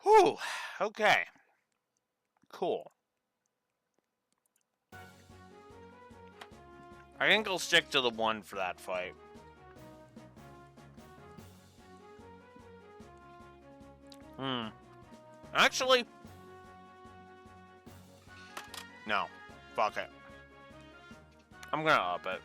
Whew. Okay. Cool. I think I'll stick to the 1 for that fight. Actually, no. Fuck it. I'm gonna up it.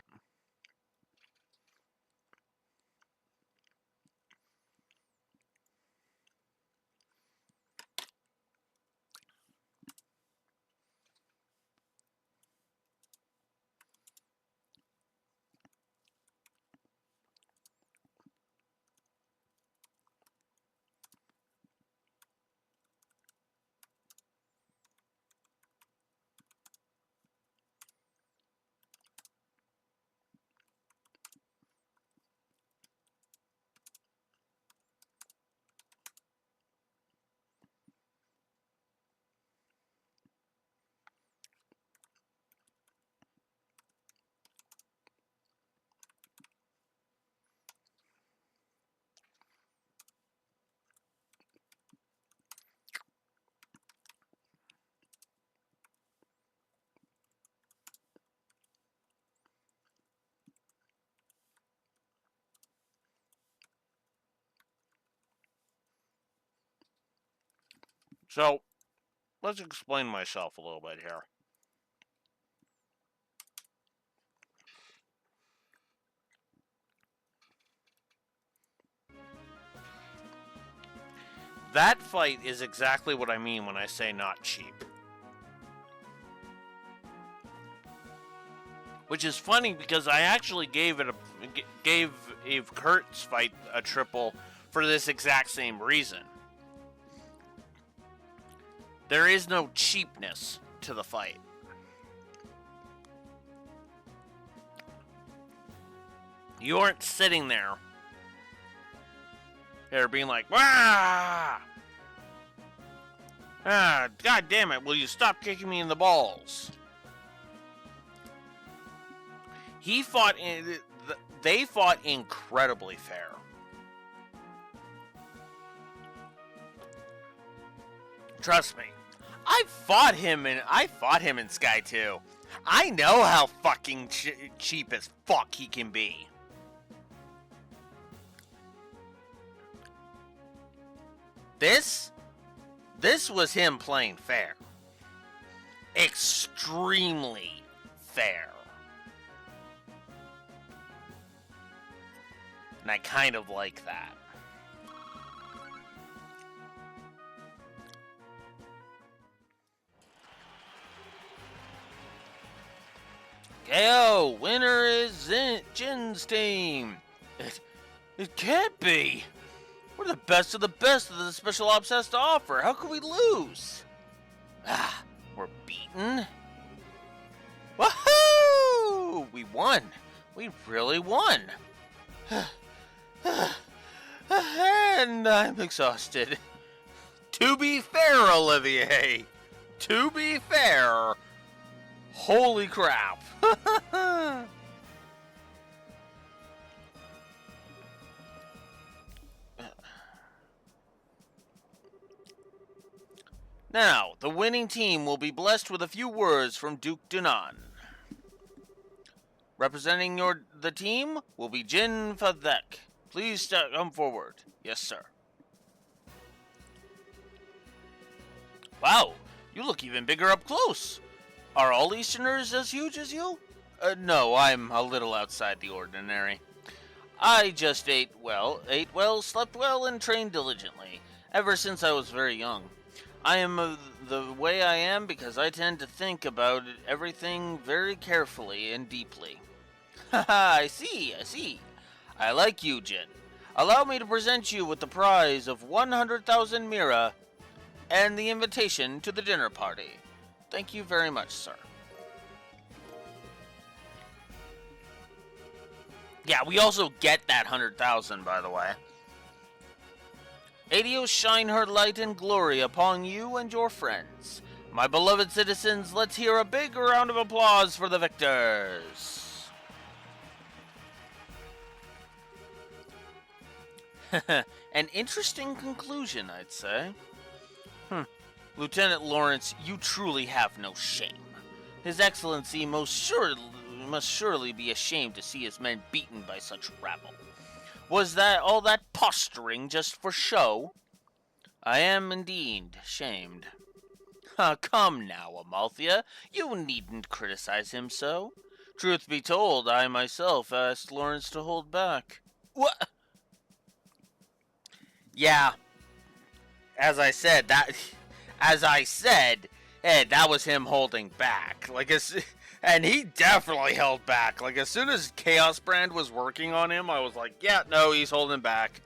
So, let's explain myself a little bit here. That fight is exactly what I mean when I say not cheap. Which is funny because I actually gave Kurt's fight a triple for this exact same reason. There is no cheapness to the fight. You aren't sitting there being like, "Wah! Ah, God damn it, will you stop kicking me in the balls?" They fought incredibly fair. Trust me. I fought him in Sky 2. I know how fucking cheap as fuck he can be. This was him playing fair. Extremely fair. And I kind of like that. KO! Winner is Jin's team! It can't be! We're the best of the Special Ops has to offer. How could we lose? Ah, we're beaten? Woohoo! We won! We really won! And I'm exhausted. To be fair, Olivier! To be fair! Holy crap! Now, the winning team will be blessed with a few words from Duke Dunan. Representing the team will be Jin Fadek. Please come forward. Yes, sir. Wow, you look even bigger up close. Are all Easterners as huge as you? No, I'm a little outside the ordinary. I just ate well, slept well, and trained diligently, ever since I was very young. I am the way I am because I tend to think about everything very carefully and deeply. Haha, I see. I like you, Jin. Allow me to present you with the prize of 100,000 Mira and the invitation to the dinner party. Thank you very much, sir. Yeah, we also get that 100,000, by the way. Adios shine her light and glory upon you and your friends. My beloved citizens, let's hear a big round of applause for the victors. An interesting conclusion, I'd say. Lieutenant Lawrence, you truly have no shame. His Excellency must surely be ashamed to see his men beaten by such rabble. Was that all that posturing just for show? I am indeed shamed. Come now, Amalthea, you needn't criticize him so. Truth be told, I myself asked Lawrence to hold back. What? Yeah, as I said, that was him holding back. And he definitely held back. Like, as soon as Chaos Brand was working on him, I was like, yeah, no, he's holding back.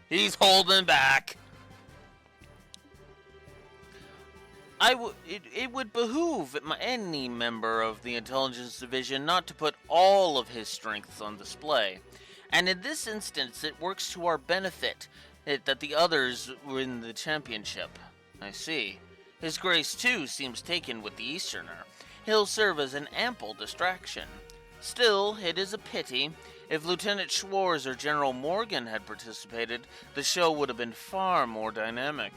He's holding back. It would behoove any member of the Intelligence Division not to put all of his strengths on display. And in this instance, it works to our benefit that the others win the championship. I see. His Grace, too, seems taken with the Easterner. He'll serve as an ample distraction. Still, it is a pity. If Lieutenant Schwartz or General Morgan had participated, the show would have been far more dynamic.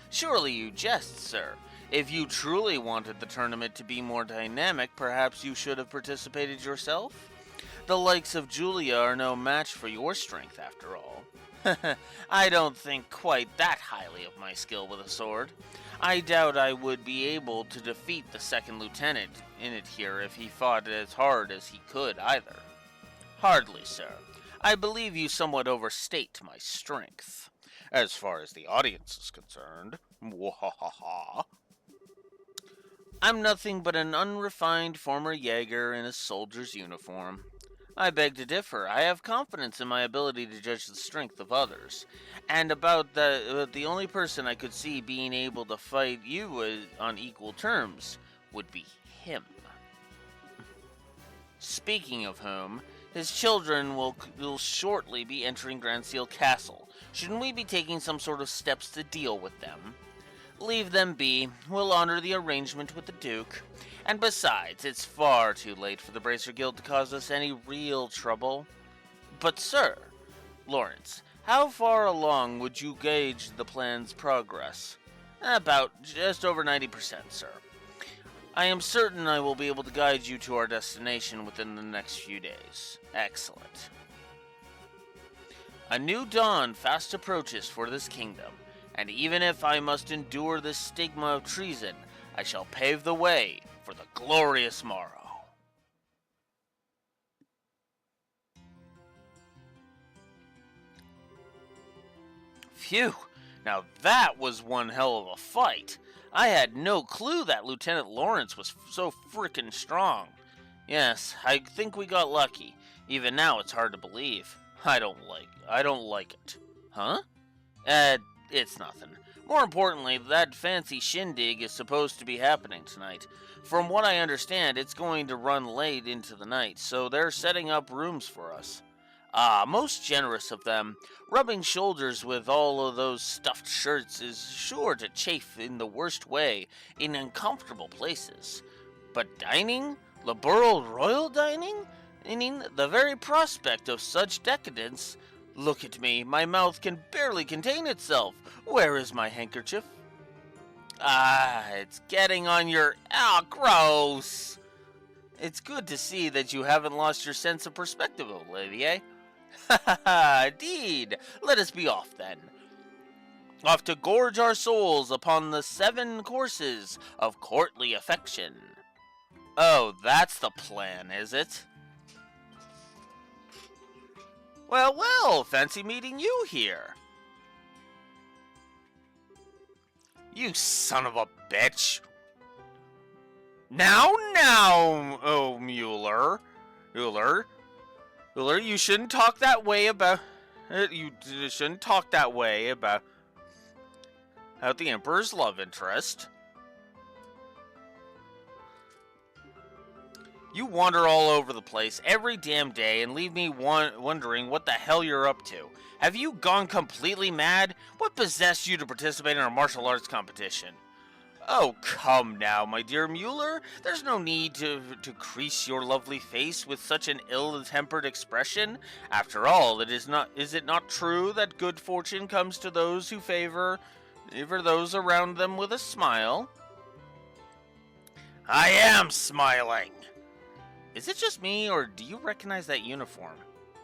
Surely you jest, sir. If you truly wanted the tournament to be more dynamic, perhaps you should have participated yourself? The likes of Julia are no match for your strength, after all. I don't think quite that highly of my skill with a sword. I doubt I would be able to defeat the second lieutenant in it here if he fought as hard as he could either. Hardly, sir. I believe you somewhat overstate my strength. As far as the audience is concerned. Wahahaha. I'm nothing but an unrefined former Jaeger in a soldier's uniform. I beg to differ. I have confidence in my ability to judge the strength of others. And about the only person I could see being able to fight you on equal terms would be him. Speaking of whom, his children will shortly be entering Grand Seal Castle. Shouldn't we be taking some sort of steps to deal with them? Leave them be. We'll honor the arrangement with the Duke. And besides, it's far too late for the Bracer Guild to cause us any real trouble. But sir, Lawrence, how far along would you gauge the plan's progress? About just over 90%, sir. I am certain I will be able to guide you to our destination within the next few days. Excellent. A new dawn fast approaches for this kingdom, and even if I must endure the stigma of treason, I shall pave the way for the glorious morrow. Phew, now that was one hell of a fight. I had no clue that Lieutenant Lawrence was so frickin' strong. Yes, I think we got lucky. Even now, it's hard to believe. I don't like it. Huh? It's nothing. More importantly, that fancy shindig is supposed to be happening tonight. From what I understand, it's going to run late into the night, so they're setting up rooms for us. Ah, most generous of them. Rubbing shoulders with all of those stuffed shirts is sure to chafe in the worst way in uncomfortable places. But dining? Liberal royal dining? Meaning the very prospect of such decadence. Look at me, my mouth can barely contain itself. Where is my handkerchief? Ah, it's getting on your... Ah, gross! It's good to see that you haven't lost your sense of perspective, Olivier. Ha ha ha, indeed. Let us be off then. Off to gorge our souls upon the 7 courses of courtly affection. Oh, that's the plan, is it? Well, well, fancy meeting you here. You son of a bitch. Now, oh, Mueller, you shouldn't talk that way about... You shouldn't talk that way about the Emperor's love interest. You wander all over the place every damn day and leave me wondering what the hell you're up to. Have you gone completely mad? What possessed you to participate in a martial arts competition? Oh, come now, my dear Mueller. There's no need to crease your lovely face with such an ill-tempered expression. After all, is it not true that good fortune comes to those who favor those around them with a smile? I am smiling. Is it just me, or do you recognize that uniform?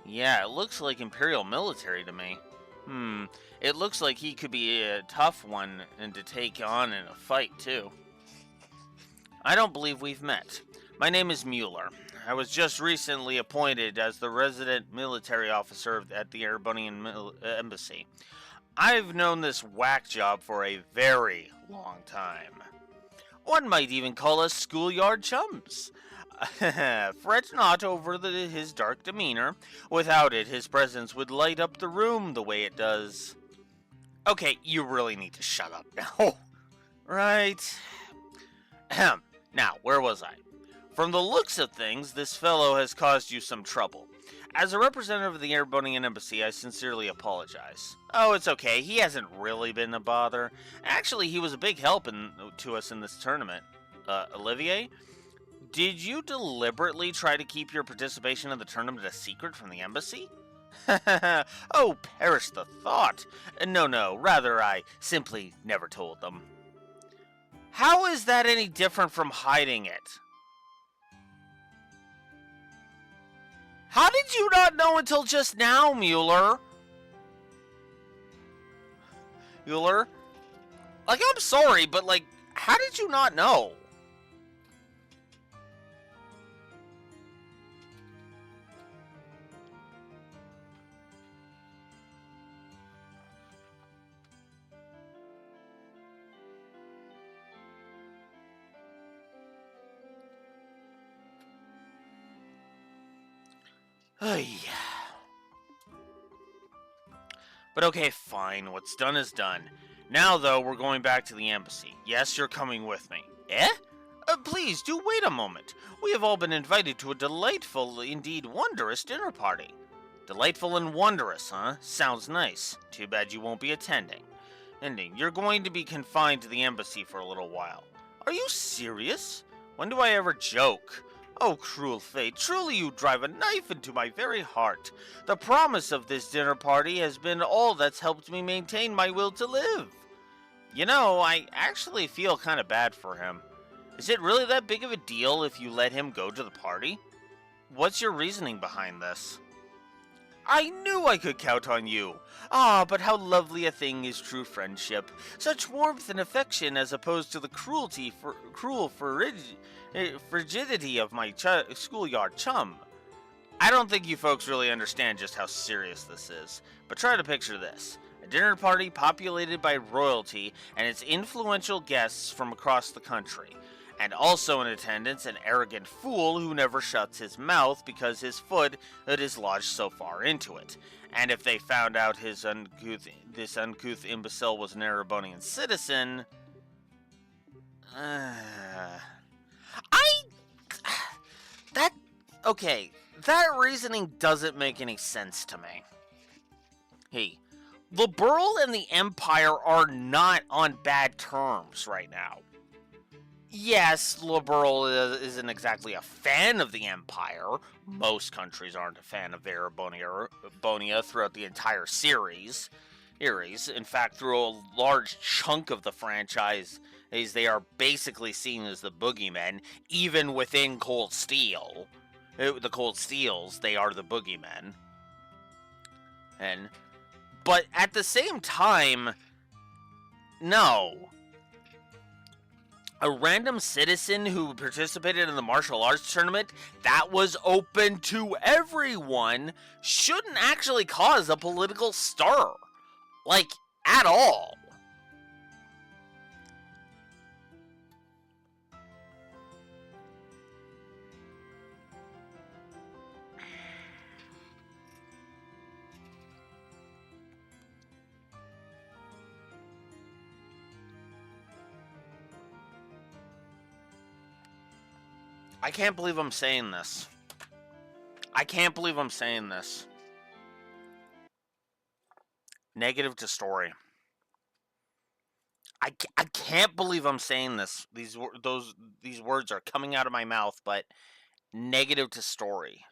Yeah, it looks like Imperial military to me. It looks like he could be a tough one and to take on in a fight, too. I don't believe we've met. My name is Mueller. I was just recently appointed as the resident military officer at the Airbonian Embassy. I've known this whack job for a very long time. One might even call us schoolyard chums. Fret not over his dark demeanor. Without it, his presence would light up the room the way it does. Okay, you really need to shut up now. Right. Ahem. Now, where was I? From the looks of things, this fellow has caused you some trouble. As a representative of the Airbonian Embassy, I sincerely apologize. Oh, it's okay. He hasn't really been a bother. Actually, he was a big help to us in this tournament. Olivier? Did you deliberately try to keep your participation in the tournament a secret from the embassy? Oh, perish the thought. No, rather I simply never told them. How is that any different from hiding it? How did you not know until just now, Mueller? Mueller? Like, I'm sorry, but, like, how did you not know? But okay, fine. What's done is done. Now, though, we're going back to the embassy. Yes, you're coming with me. Eh? Please, do wait a moment. We have all been invited to a delightful, indeed wondrous dinner party. Delightful and wondrous, huh? Sounds nice. Too bad you won't be attending. Ending. You're going to be confined to the embassy for a little while. Are you serious? When do I ever joke? Oh, cruel fate, truly you drive a knife into my very heart. The promise of this dinner party has been all that's helped me maintain my will to live. You know, I actually feel kind of bad for him. Is it really that big of a deal if you let him go to the party? What's your reasoning behind this? I knew I could count on you. Ah, but how lovely a thing is true friendship. Such warmth and affection as opposed to the cruel frigidity of my schoolyard chum. I don't think you folks really understand just how serious this is, but try to picture this. A dinner party populated by royalty and its influential guests from across the country. And also in attendance, an arrogant fool who never shuts his mouth because his foot is lodged so far into it. And if they found out this uncouth imbecile was an Erebonian citizen, I that okay, that reasoning doesn't make any sense to me. Hey, the Burl and the Empire are not on bad terms right now. Yes, Liberal isn't exactly a fan of the Empire. Most countries aren't a fan of Bonia throughout the entire series. In fact, through a large chunk of the franchise, they are basically seen as the boogeymen, even within Cold Steel. The Cold Steels, they are the boogeymen. But at the same time, no. A random citizen who participated in the martial arts tournament that was open to everyone shouldn't actually cause a political stir. Like, at all. I can't believe I'm saying this. Negative to story. I can't believe I'm saying this. These words are coming out of my mouth, but negative to story.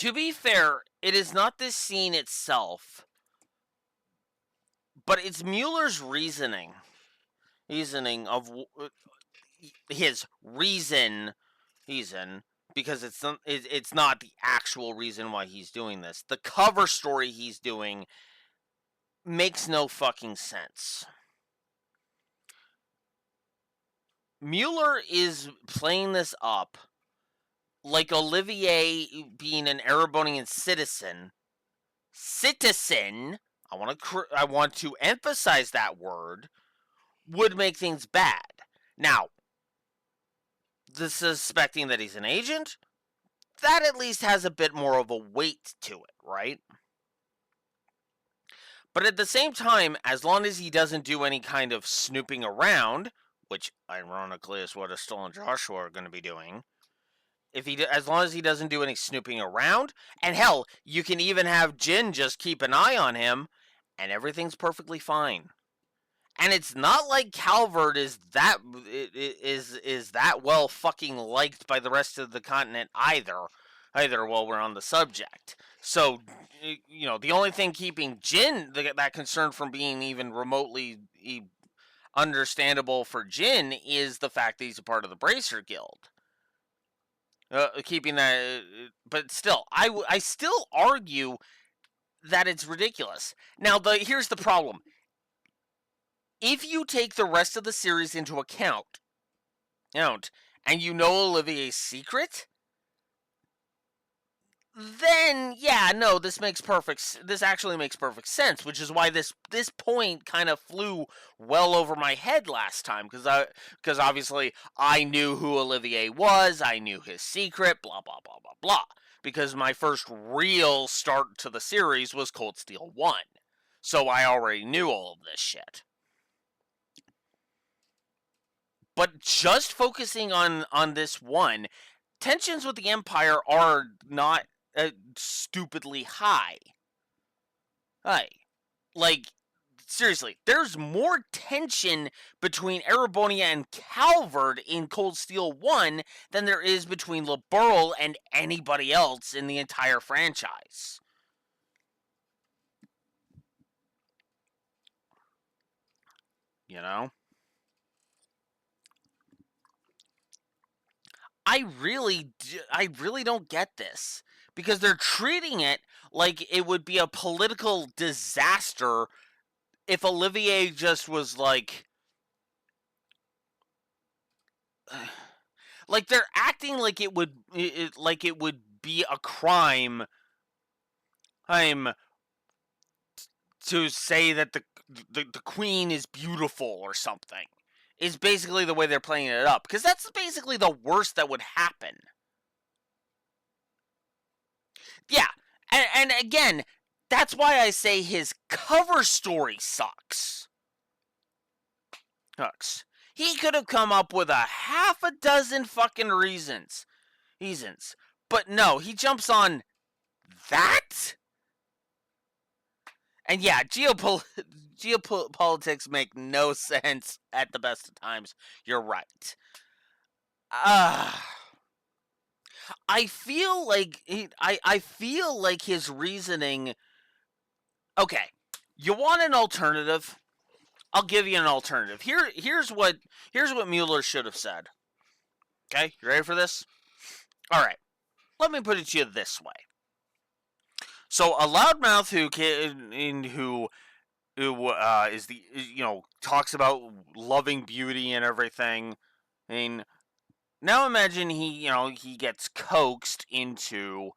To be fair, it is not this scene itself, but it's Mueller's reasoning of his reason, because it's not the actual reason why he's doing this. The cover story he's doing makes no fucking sense. Mueller is playing this up like Olivier being an Erebonian citizen. I want to emphasize that word, would make things bad. Now, the suspecting that he's an agent, that at least has a bit more of a weight to it, right? But at the same time, as long as he doesn't do any kind of snooping around, which ironically is what Estelle and Joshua are going to be doing, as long as he doesn't do any snooping around, and hell, you can even have Jin just keep an eye on him, and everything's perfectly fine. And it's not like Calvert is that well fucking liked by the rest of the continent either while we're on the subject. So, the only thing keeping Jin, that concern from being even remotely understandable for Jin, is the fact that he's a part of the Bracer Guild. Keeping that, but still, I still argue that it's ridiculous. Now, here's the problem. If you take the rest of the series into account, and you know Olivier's secret, then yeah, no, this actually makes perfect sense, which is why this point kind of flew well over my head last time, because obviously I knew who Olivier was, I knew his secret, blah blah blah blah blah, because my first real start to the series was Cold Steel 1, so I already knew all of this shit. But just focusing on this one, tensions with the Empire are not stupidly high. Like, seriously, there's more tension between Erebonia and Calvert in Cold Steel 1 than there is between LeBurle and anybody else in the entire franchise. You know? I really don't get this, because they're treating it like it would be a political disaster if Olivier just was like they're acting like it would be a crime to say that the queen is beautiful or something. Is basically the way they're playing it up, because that's basically the worst that would happen. Yeah, and again, that's why I say his cover story sucks. He could have come up with a half a dozen fucking reasons. But no, he jumps on that? And yeah, geopolitics make no sense at the best of times. You're right. I feel like his reasoning. Okay, you want an alternative? I'll give you an alternative. Here's what Mueller should have said. Okay, you ready for this? All right, let me put it to you this way. So a loudmouth who is the talks about loving beauty and everything. I mean, now imagine he gets coaxed into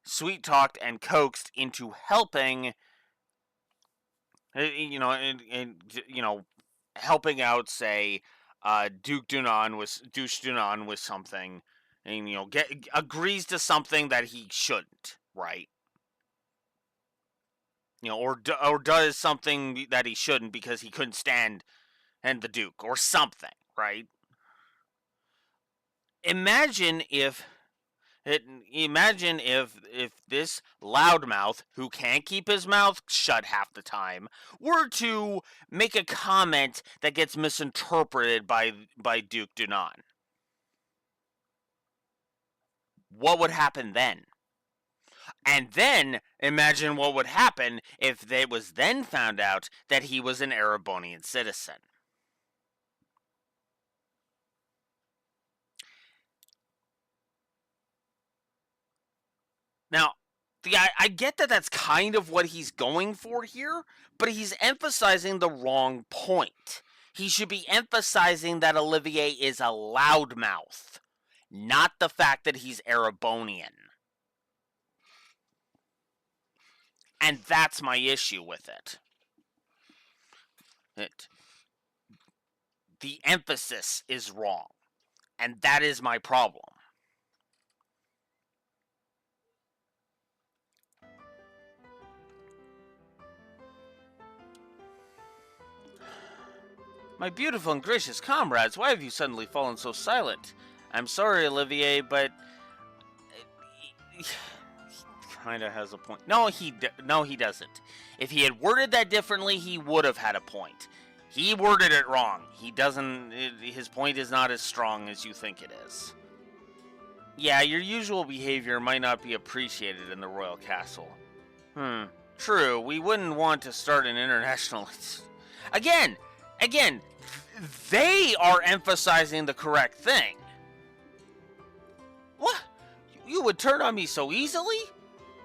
sweet talked and coaxed into helping. Helping out, say, Duke Dunan with something, and agrees to something that he shouldn't, right? Or does something that he shouldn't because he couldn't stand the Duke or something, right? Imagine if this loudmouth, who can't keep his mouth shut half the time, were to make a comment that gets misinterpreted by Duke Dunan. What would happen then? And then imagine what would happen if it was then found out that he was an Erebonian citizen. Now, I get that that's kind of what he's going for here, but he's emphasizing the wrong point. He should be emphasizing that Olivier is a loudmouth, not the fact that he's Erebonian. And that's my issue with it. The emphasis is wrong, and that is my problem. My beautiful and gracious comrades, why have you suddenly fallen so silent? I'm sorry, Olivier, but he kind of has a point. No, he doesn't. If he had worded that differently, he would have had a point. He worded it wrong. He doesn't. His point is not as strong as you think it is. Yeah, your usual behavior might not be appreciated in the royal castle. True. We wouldn't want to start an international. Again, they are emphasizing the correct thing. What? You would turn on me so easily?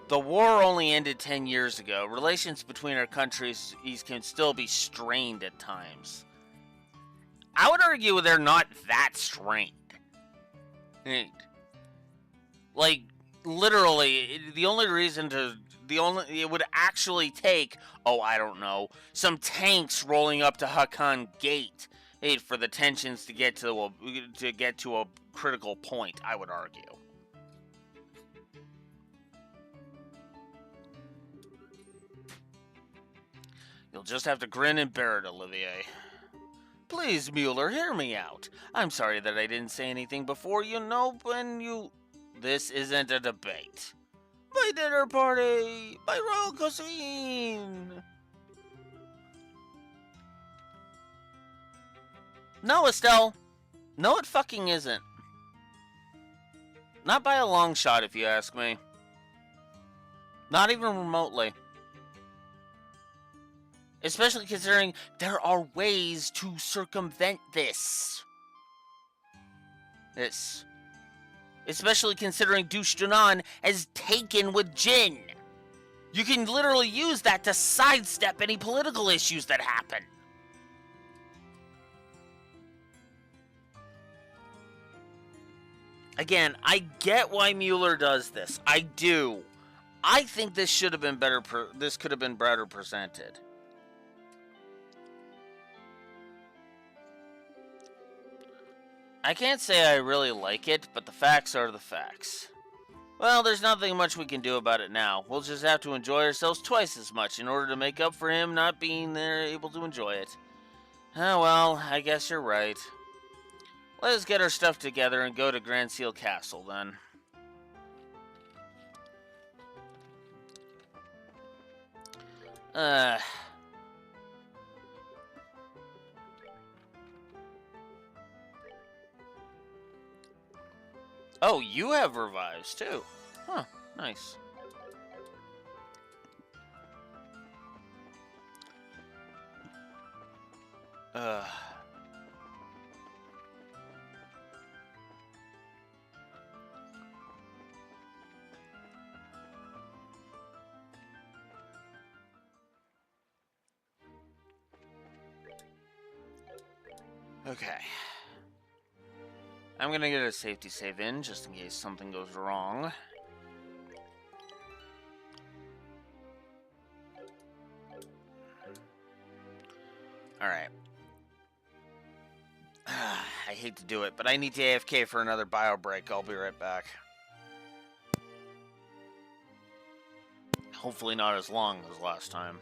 The war only ended 10 years ago. Relations between our countries can still be strained at times. I would argue they're not that strained. Like, literally, it would actually take, I don't know, some tanks rolling up to Hakan Gate for the tensions to get to a critical point, I would argue. You'll just have to grin and bear it, Olivier. Please, Mueller, hear me out. I'm sorry that I didn't say anything before, This isn't a debate. My dinner party! My royal cuisine! No, Estelle. No, it fucking isn't. Not by a long shot, if you ask me. Not even remotely. Especially considering there are ways to circumvent this. Especially considering Douche Dunan is taken with Jin. You can literally use that to sidestep any political issues that happen. Again, I get why Mueller does this. I do. I think this should have been better. This could have been better presented. I can't say I really like it, but the facts are the facts. Well, there's nothing much we can do about it now. We'll just have to enjoy ourselves twice as much in order to make up for him not being there able to enjoy it. Oh well, I guess you're right. Let us get our stuff together and go to Grand Seal Castle, then. Oh, you have revives, too. Huh, nice. Okay. I'm gonna get a safety save in, just in case something goes wrong. Alright. I hate to do it, but I need to AFK for another bio break. I'll be right back. Hopefully not as long as last time.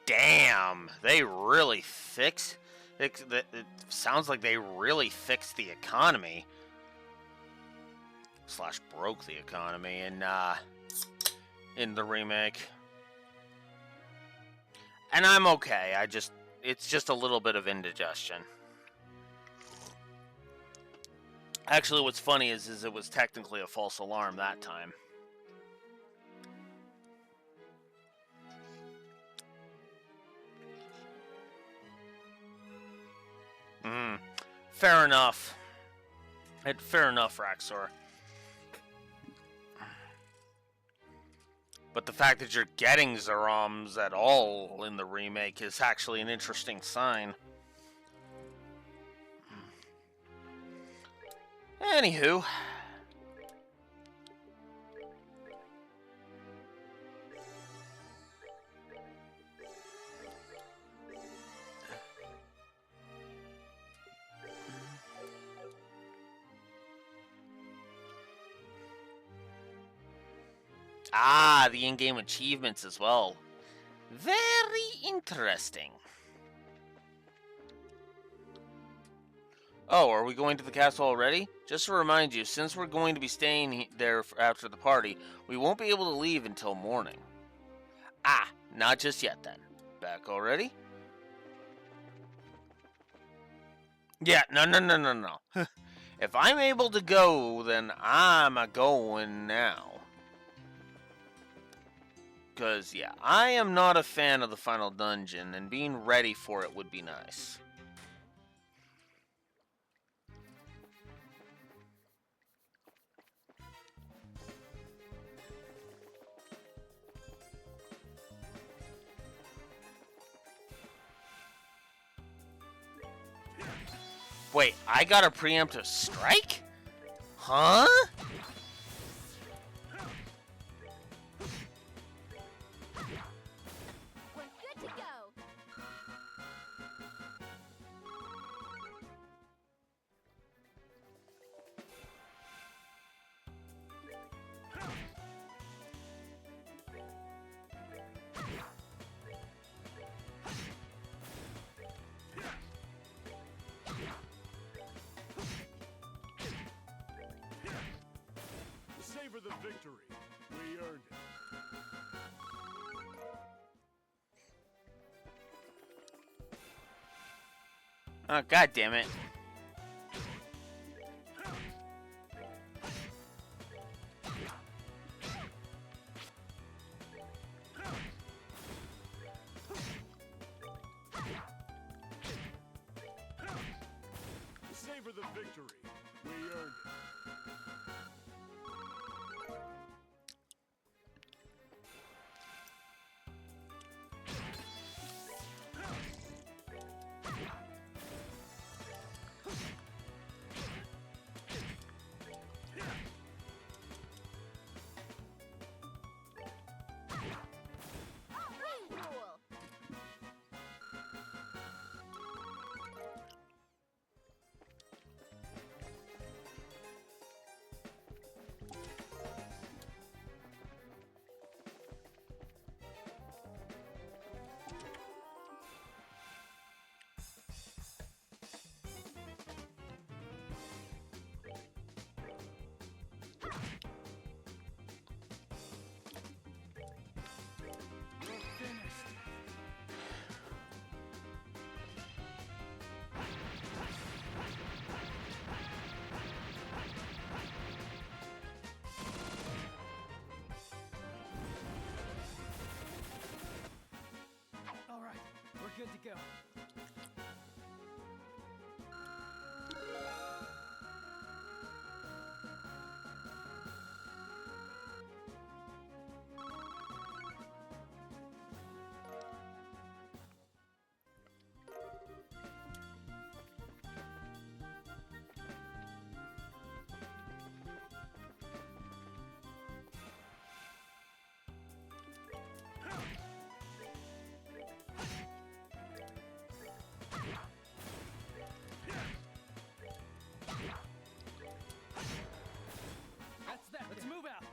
Damn, they really fixed. It sounds like they really fixed the economy. Slash broke the economy in the remake. And I'm okay. It's just a little bit of indigestion. Actually, what's funny is it was technically a false alarm that time. Fair enough. Fair enough, Raxor. But the fact that you're getting Zeroms at all in the remake is actually an interesting sign. Anywho. Ah, the in-game achievements as well. Very interesting. Oh, are we going to the castle already? Just to remind you, since we're going to be staying there after the party, we won't be able to leave until morning. Ah, not just yet then. Back already? Yeah, no. If I'm able to go, then I'm a-going now. Because, yeah, I am not a fan of the final dungeon, and being ready for it would be nice. Wait, I got a preemptive strike? Huh? We're good to go. Savor the victory. We earned it. Oh, god damn it. Savor the victory. We earned it. Wing rule. All right, we're good to go. That's that. Let's move out.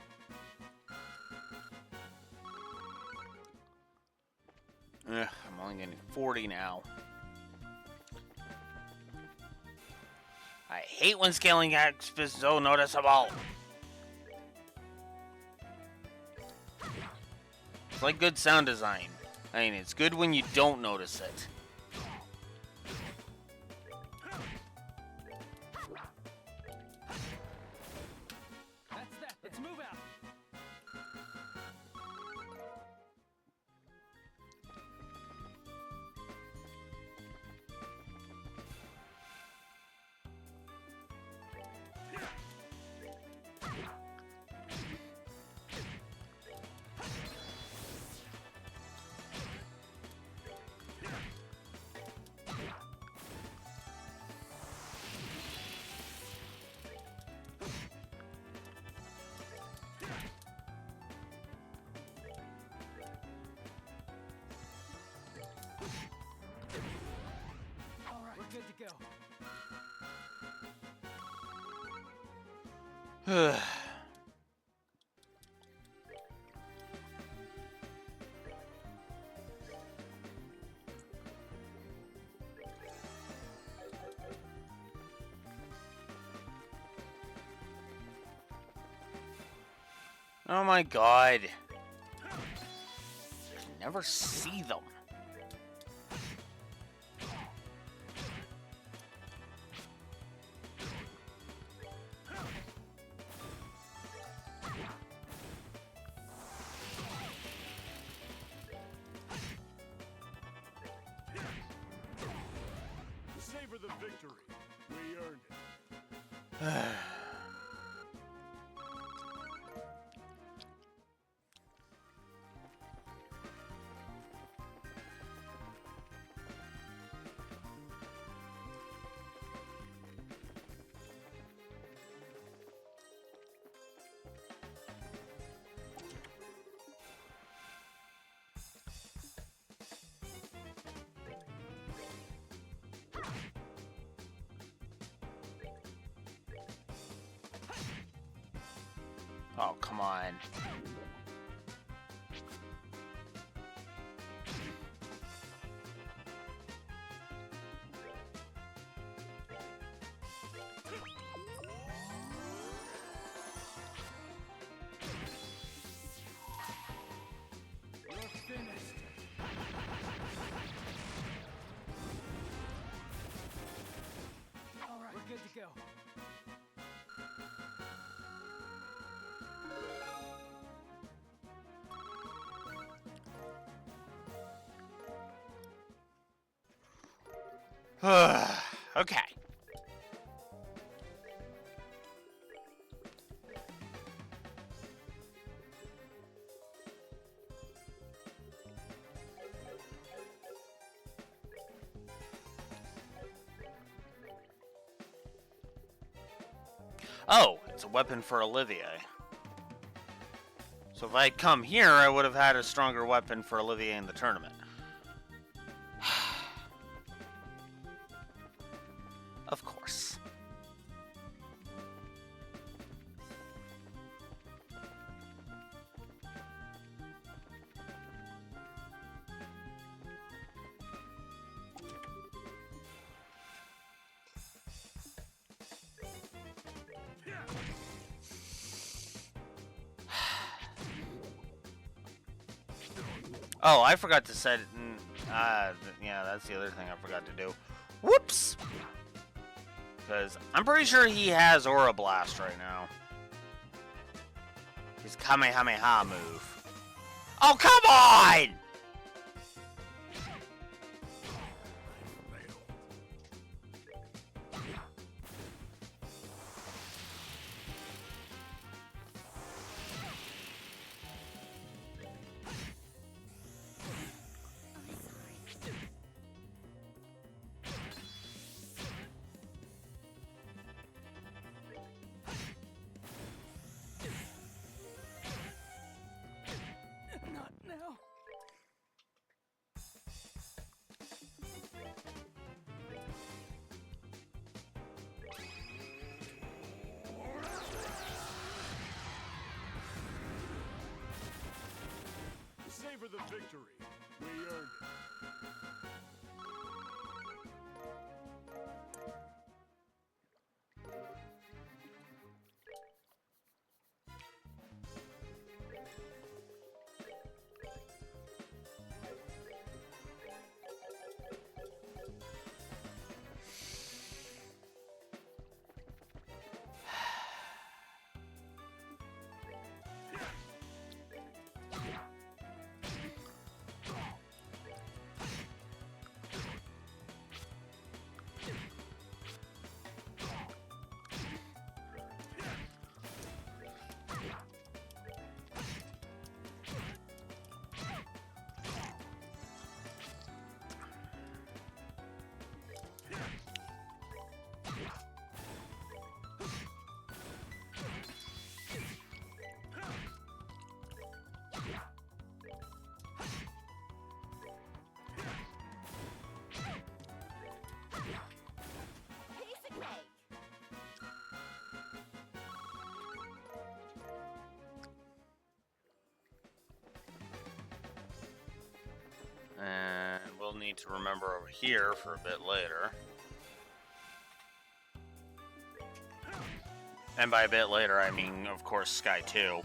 only getting 40 now. I hate when scaling X is so noticeable. It's like good sound design. I mean, it's good when you don't notice it. That's that. Let's move out. All right, we're good to go. Oh my god. I can never see them. Savor the victory. We earned it. Oh, come on. You're finished. All right, we're good to go. Okay. Oh, it's a weapon for Olivier. So if I had come here, I would have had a stronger weapon for Olivier in the tournament. Of course. Oh, I forgot to set it. Yeah, that's the other thing I forgot to do. Whoops! Because I'm pretty sure he has Aura Blast right now. His Kamehameha move. Oh, come on! Not now. Savor the victory. We earned it. need to remember over here for a bit later. And by a bit later, I mean, of course, Sky 2.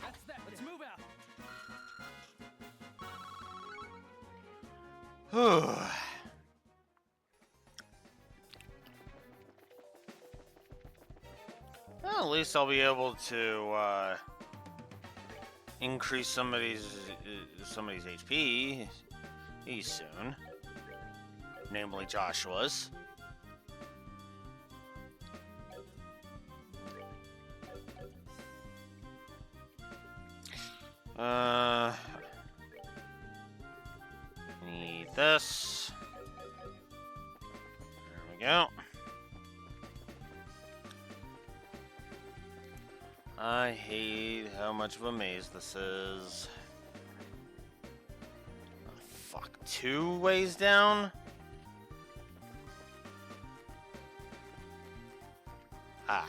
That's that. Let's move out. Well, at least I'll be able to increase somebody's HP soon, namely Joshua's. Need this. There we go. I hate how much of a maze this is. Oh, fuck, 2 ways down? Ah.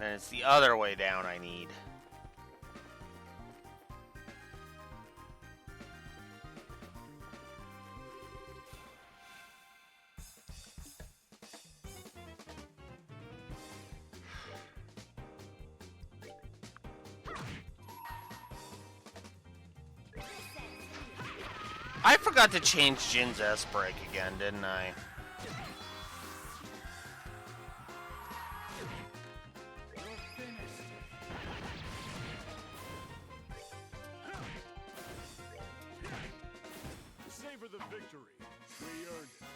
And it's the other way down I need. I forgot to change Jin's S-Break again, didn't I? You're finished. Savor the victory. We earned it.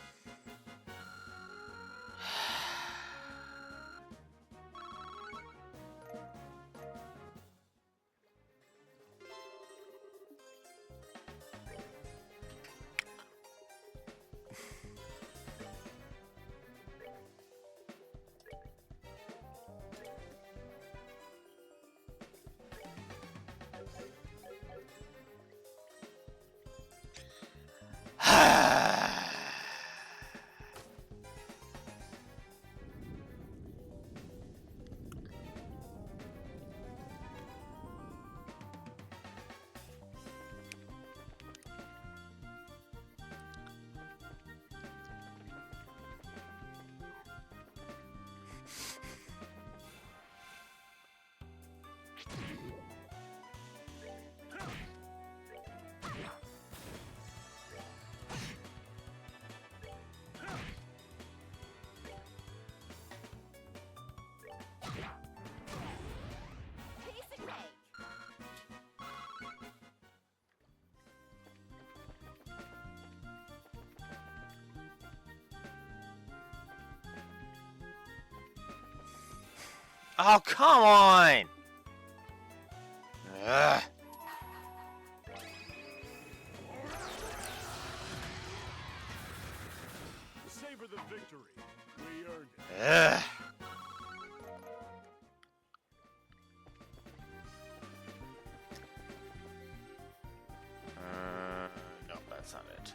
Piece of cake. Oh, come on! Ugh. Savor the victory. We earned it. Ugh. No, that's not it.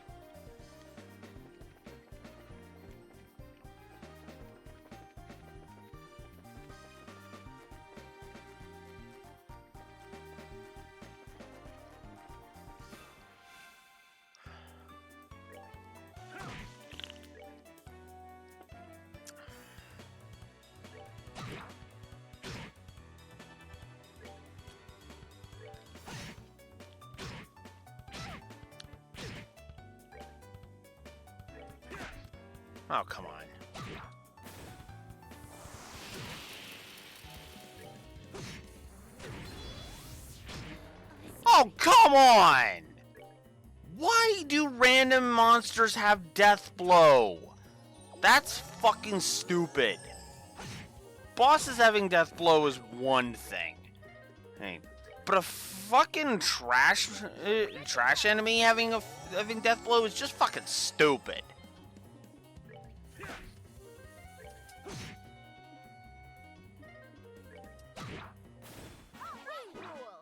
Oh, come on. Oh, come on! Why do random monsters have death blow? That's fucking stupid. Bosses having death blow is one thing. Hey, But a fucking trash enemy having death blow is just fucking stupid. Rain rule.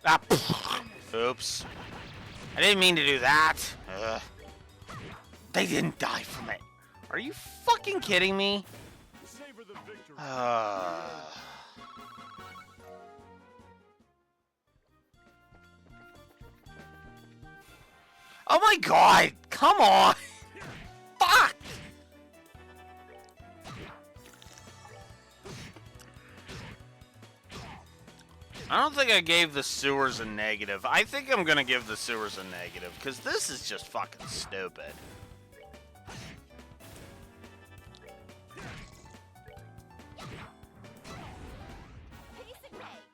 Ah, oops. I didn't mean to do that. Ugh. They didn't die from it. Are you fucking kidding me? Savor the victory. Oh my god! Come on! Fuck! I don't think I gave the sewers a negative. I think I'm gonna give the sewers a negative, because this is just fucking stupid. Piece and cake.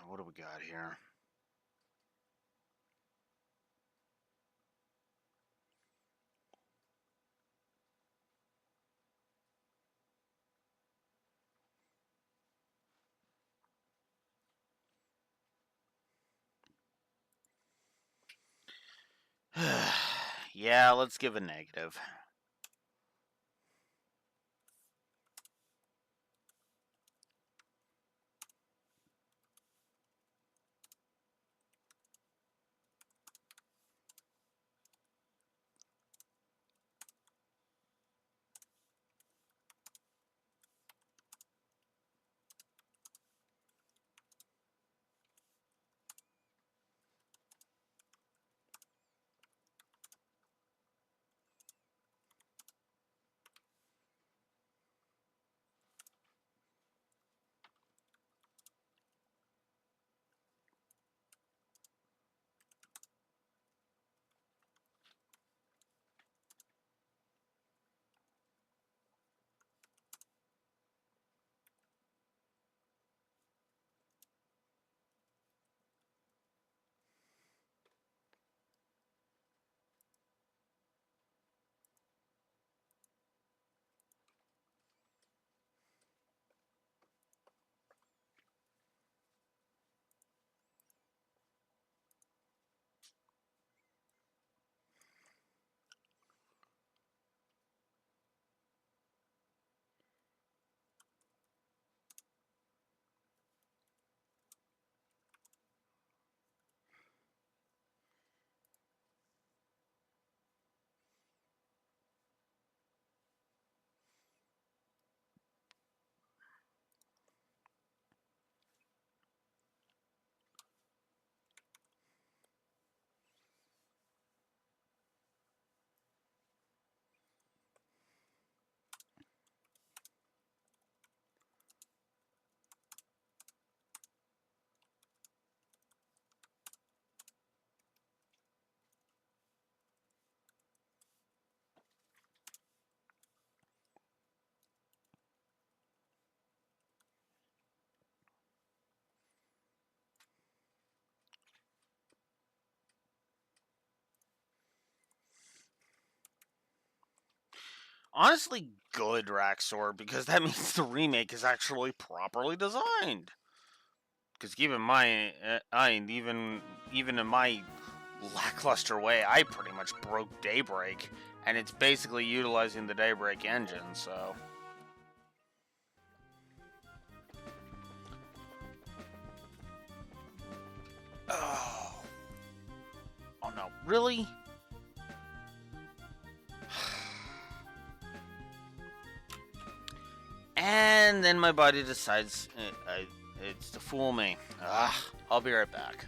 What do we got here? Yeah, let's give a negative. Honestly, good, Raxor, because that means the remake is actually properly designed. Because keep in mind, even in my lackluster way, I pretty much broke Daybreak, and it's basically utilizing the Daybreak engine, so... Oh. Oh no. Really? And then my body decides it's to fool me. I'll be right back.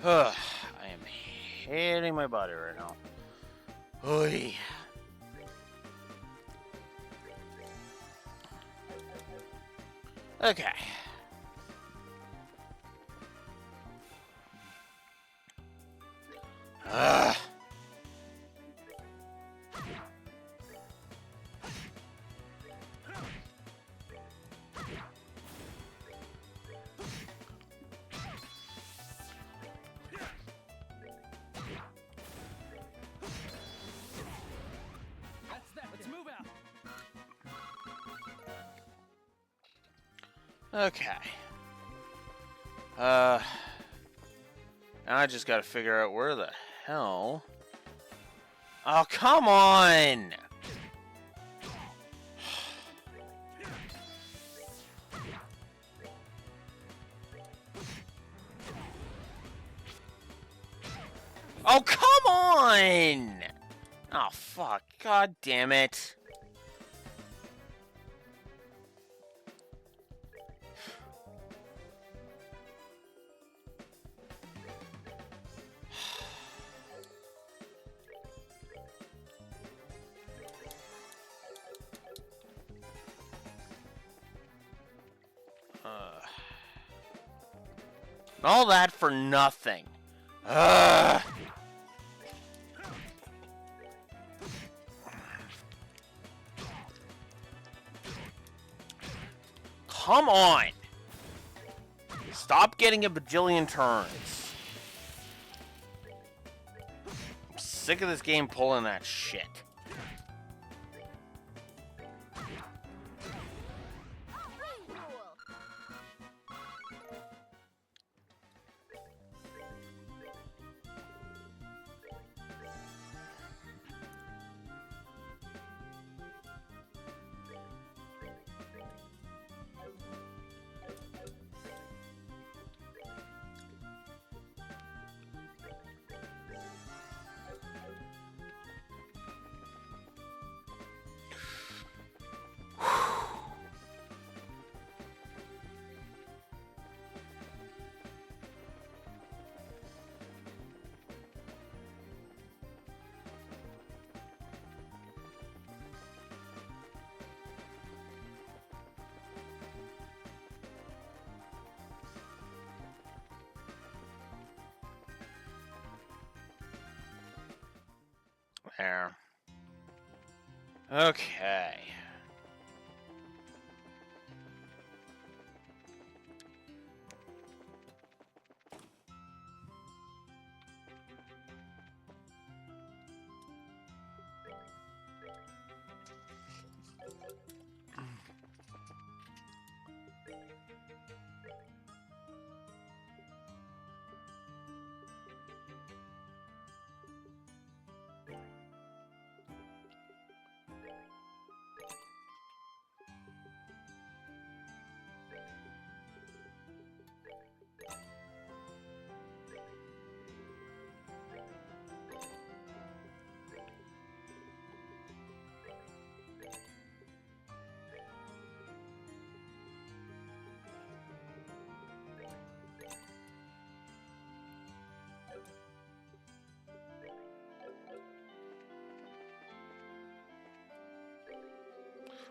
I am hating my body right now. Oy. Okay. Ugh. Okay. Now I just gotta figure out where the hell... Oh, come on! Oh, come on! Oh, fuck. God damn it. All that for nothing. Ugh. Come on. Stop getting a bajillion turns. I'm sick of this game pulling that shit. Rule. There. Okay.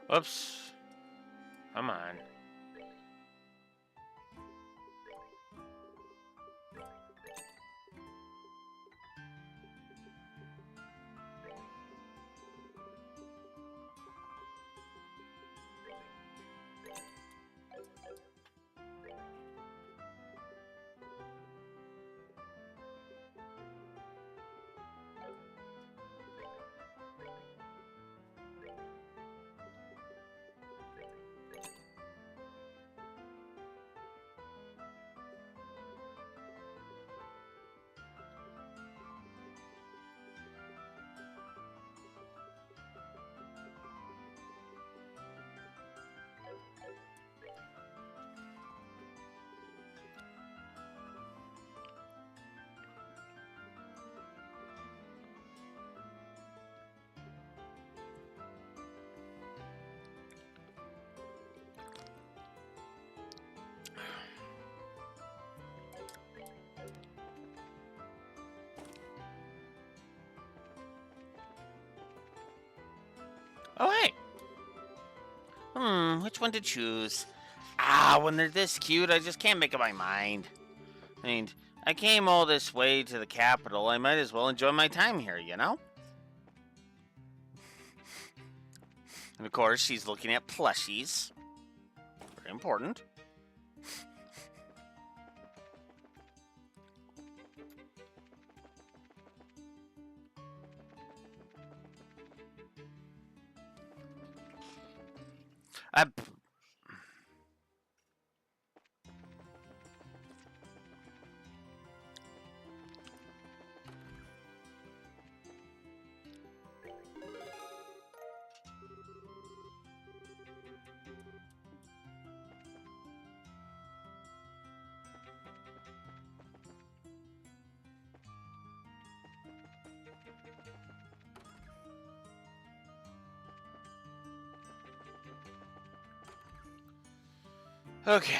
Whoops. Come on. Oh, hey. Which one to choose? Ah, when they're this cute, I just can't make up my mind. I mean, I came all this way to the capital. I might as well enjoy my time here, you know? And of course, she's looking at plushies. Very important. Okay.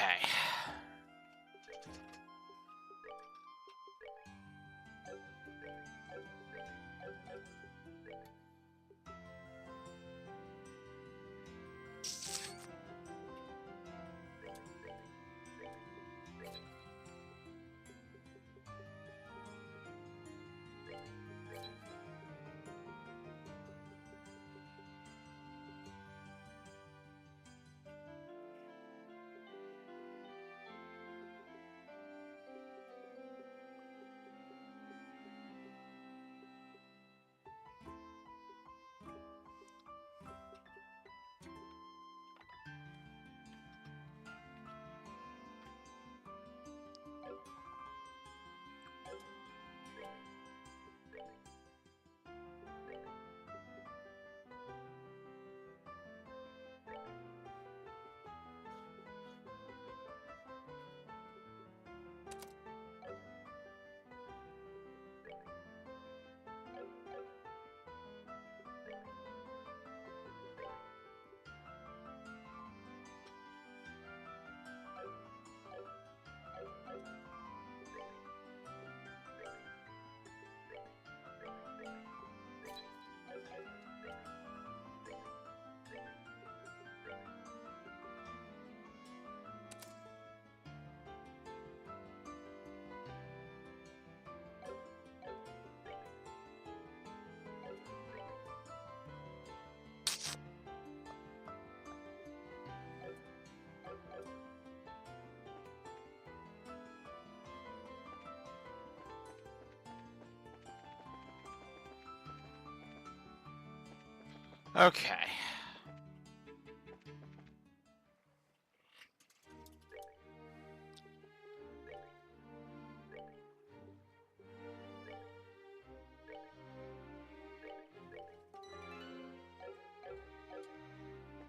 Okay.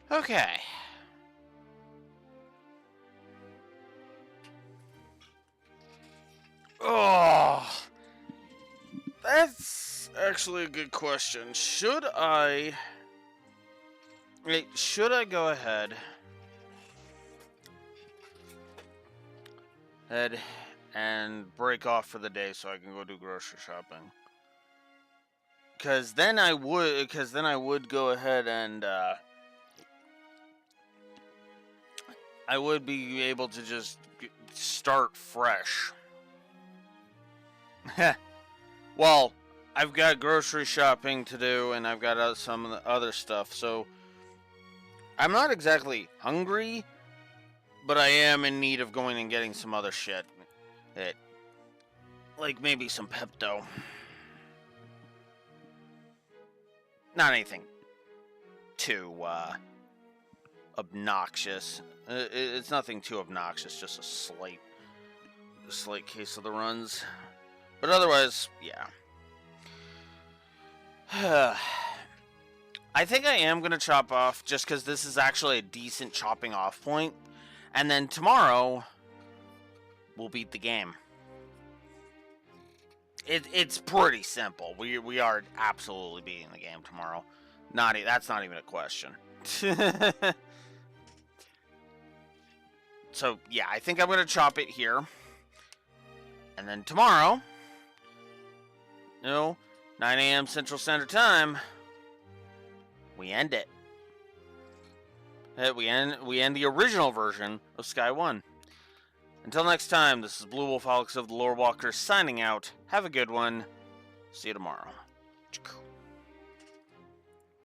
Okay. Oh, that's actually a good question. Should I go ahead and break off for the day so I can go do grocery shopping? Because then I would go ahead and I would be able to just start fresh. Well, I've got grocery shopping to do, and I've got some of the other stuff, so I'm not exactly hungry, but I am in need of going and getting some other shit. Like maybe some Pepto. Not anything too obnoxious. It's nothing too obnoxious, just a slight case of the runs. But otherwise, yeah. I think I am going to chop off just because this is actually a decent chopping off point. And then tomorrow, we'll beat the game. It's pretty simple. We are absolutely beating the game tomorrow. That's not even a question. So, yeah, I think I'm going to chop it here. And then tomorrow, 9 a.m. Central Standard Time, we end it. We end the original version of Sky 1. Until next time, this is Blue Wolf Alex of the Lore Walkers signing out. Have a good one. See you tomorrow.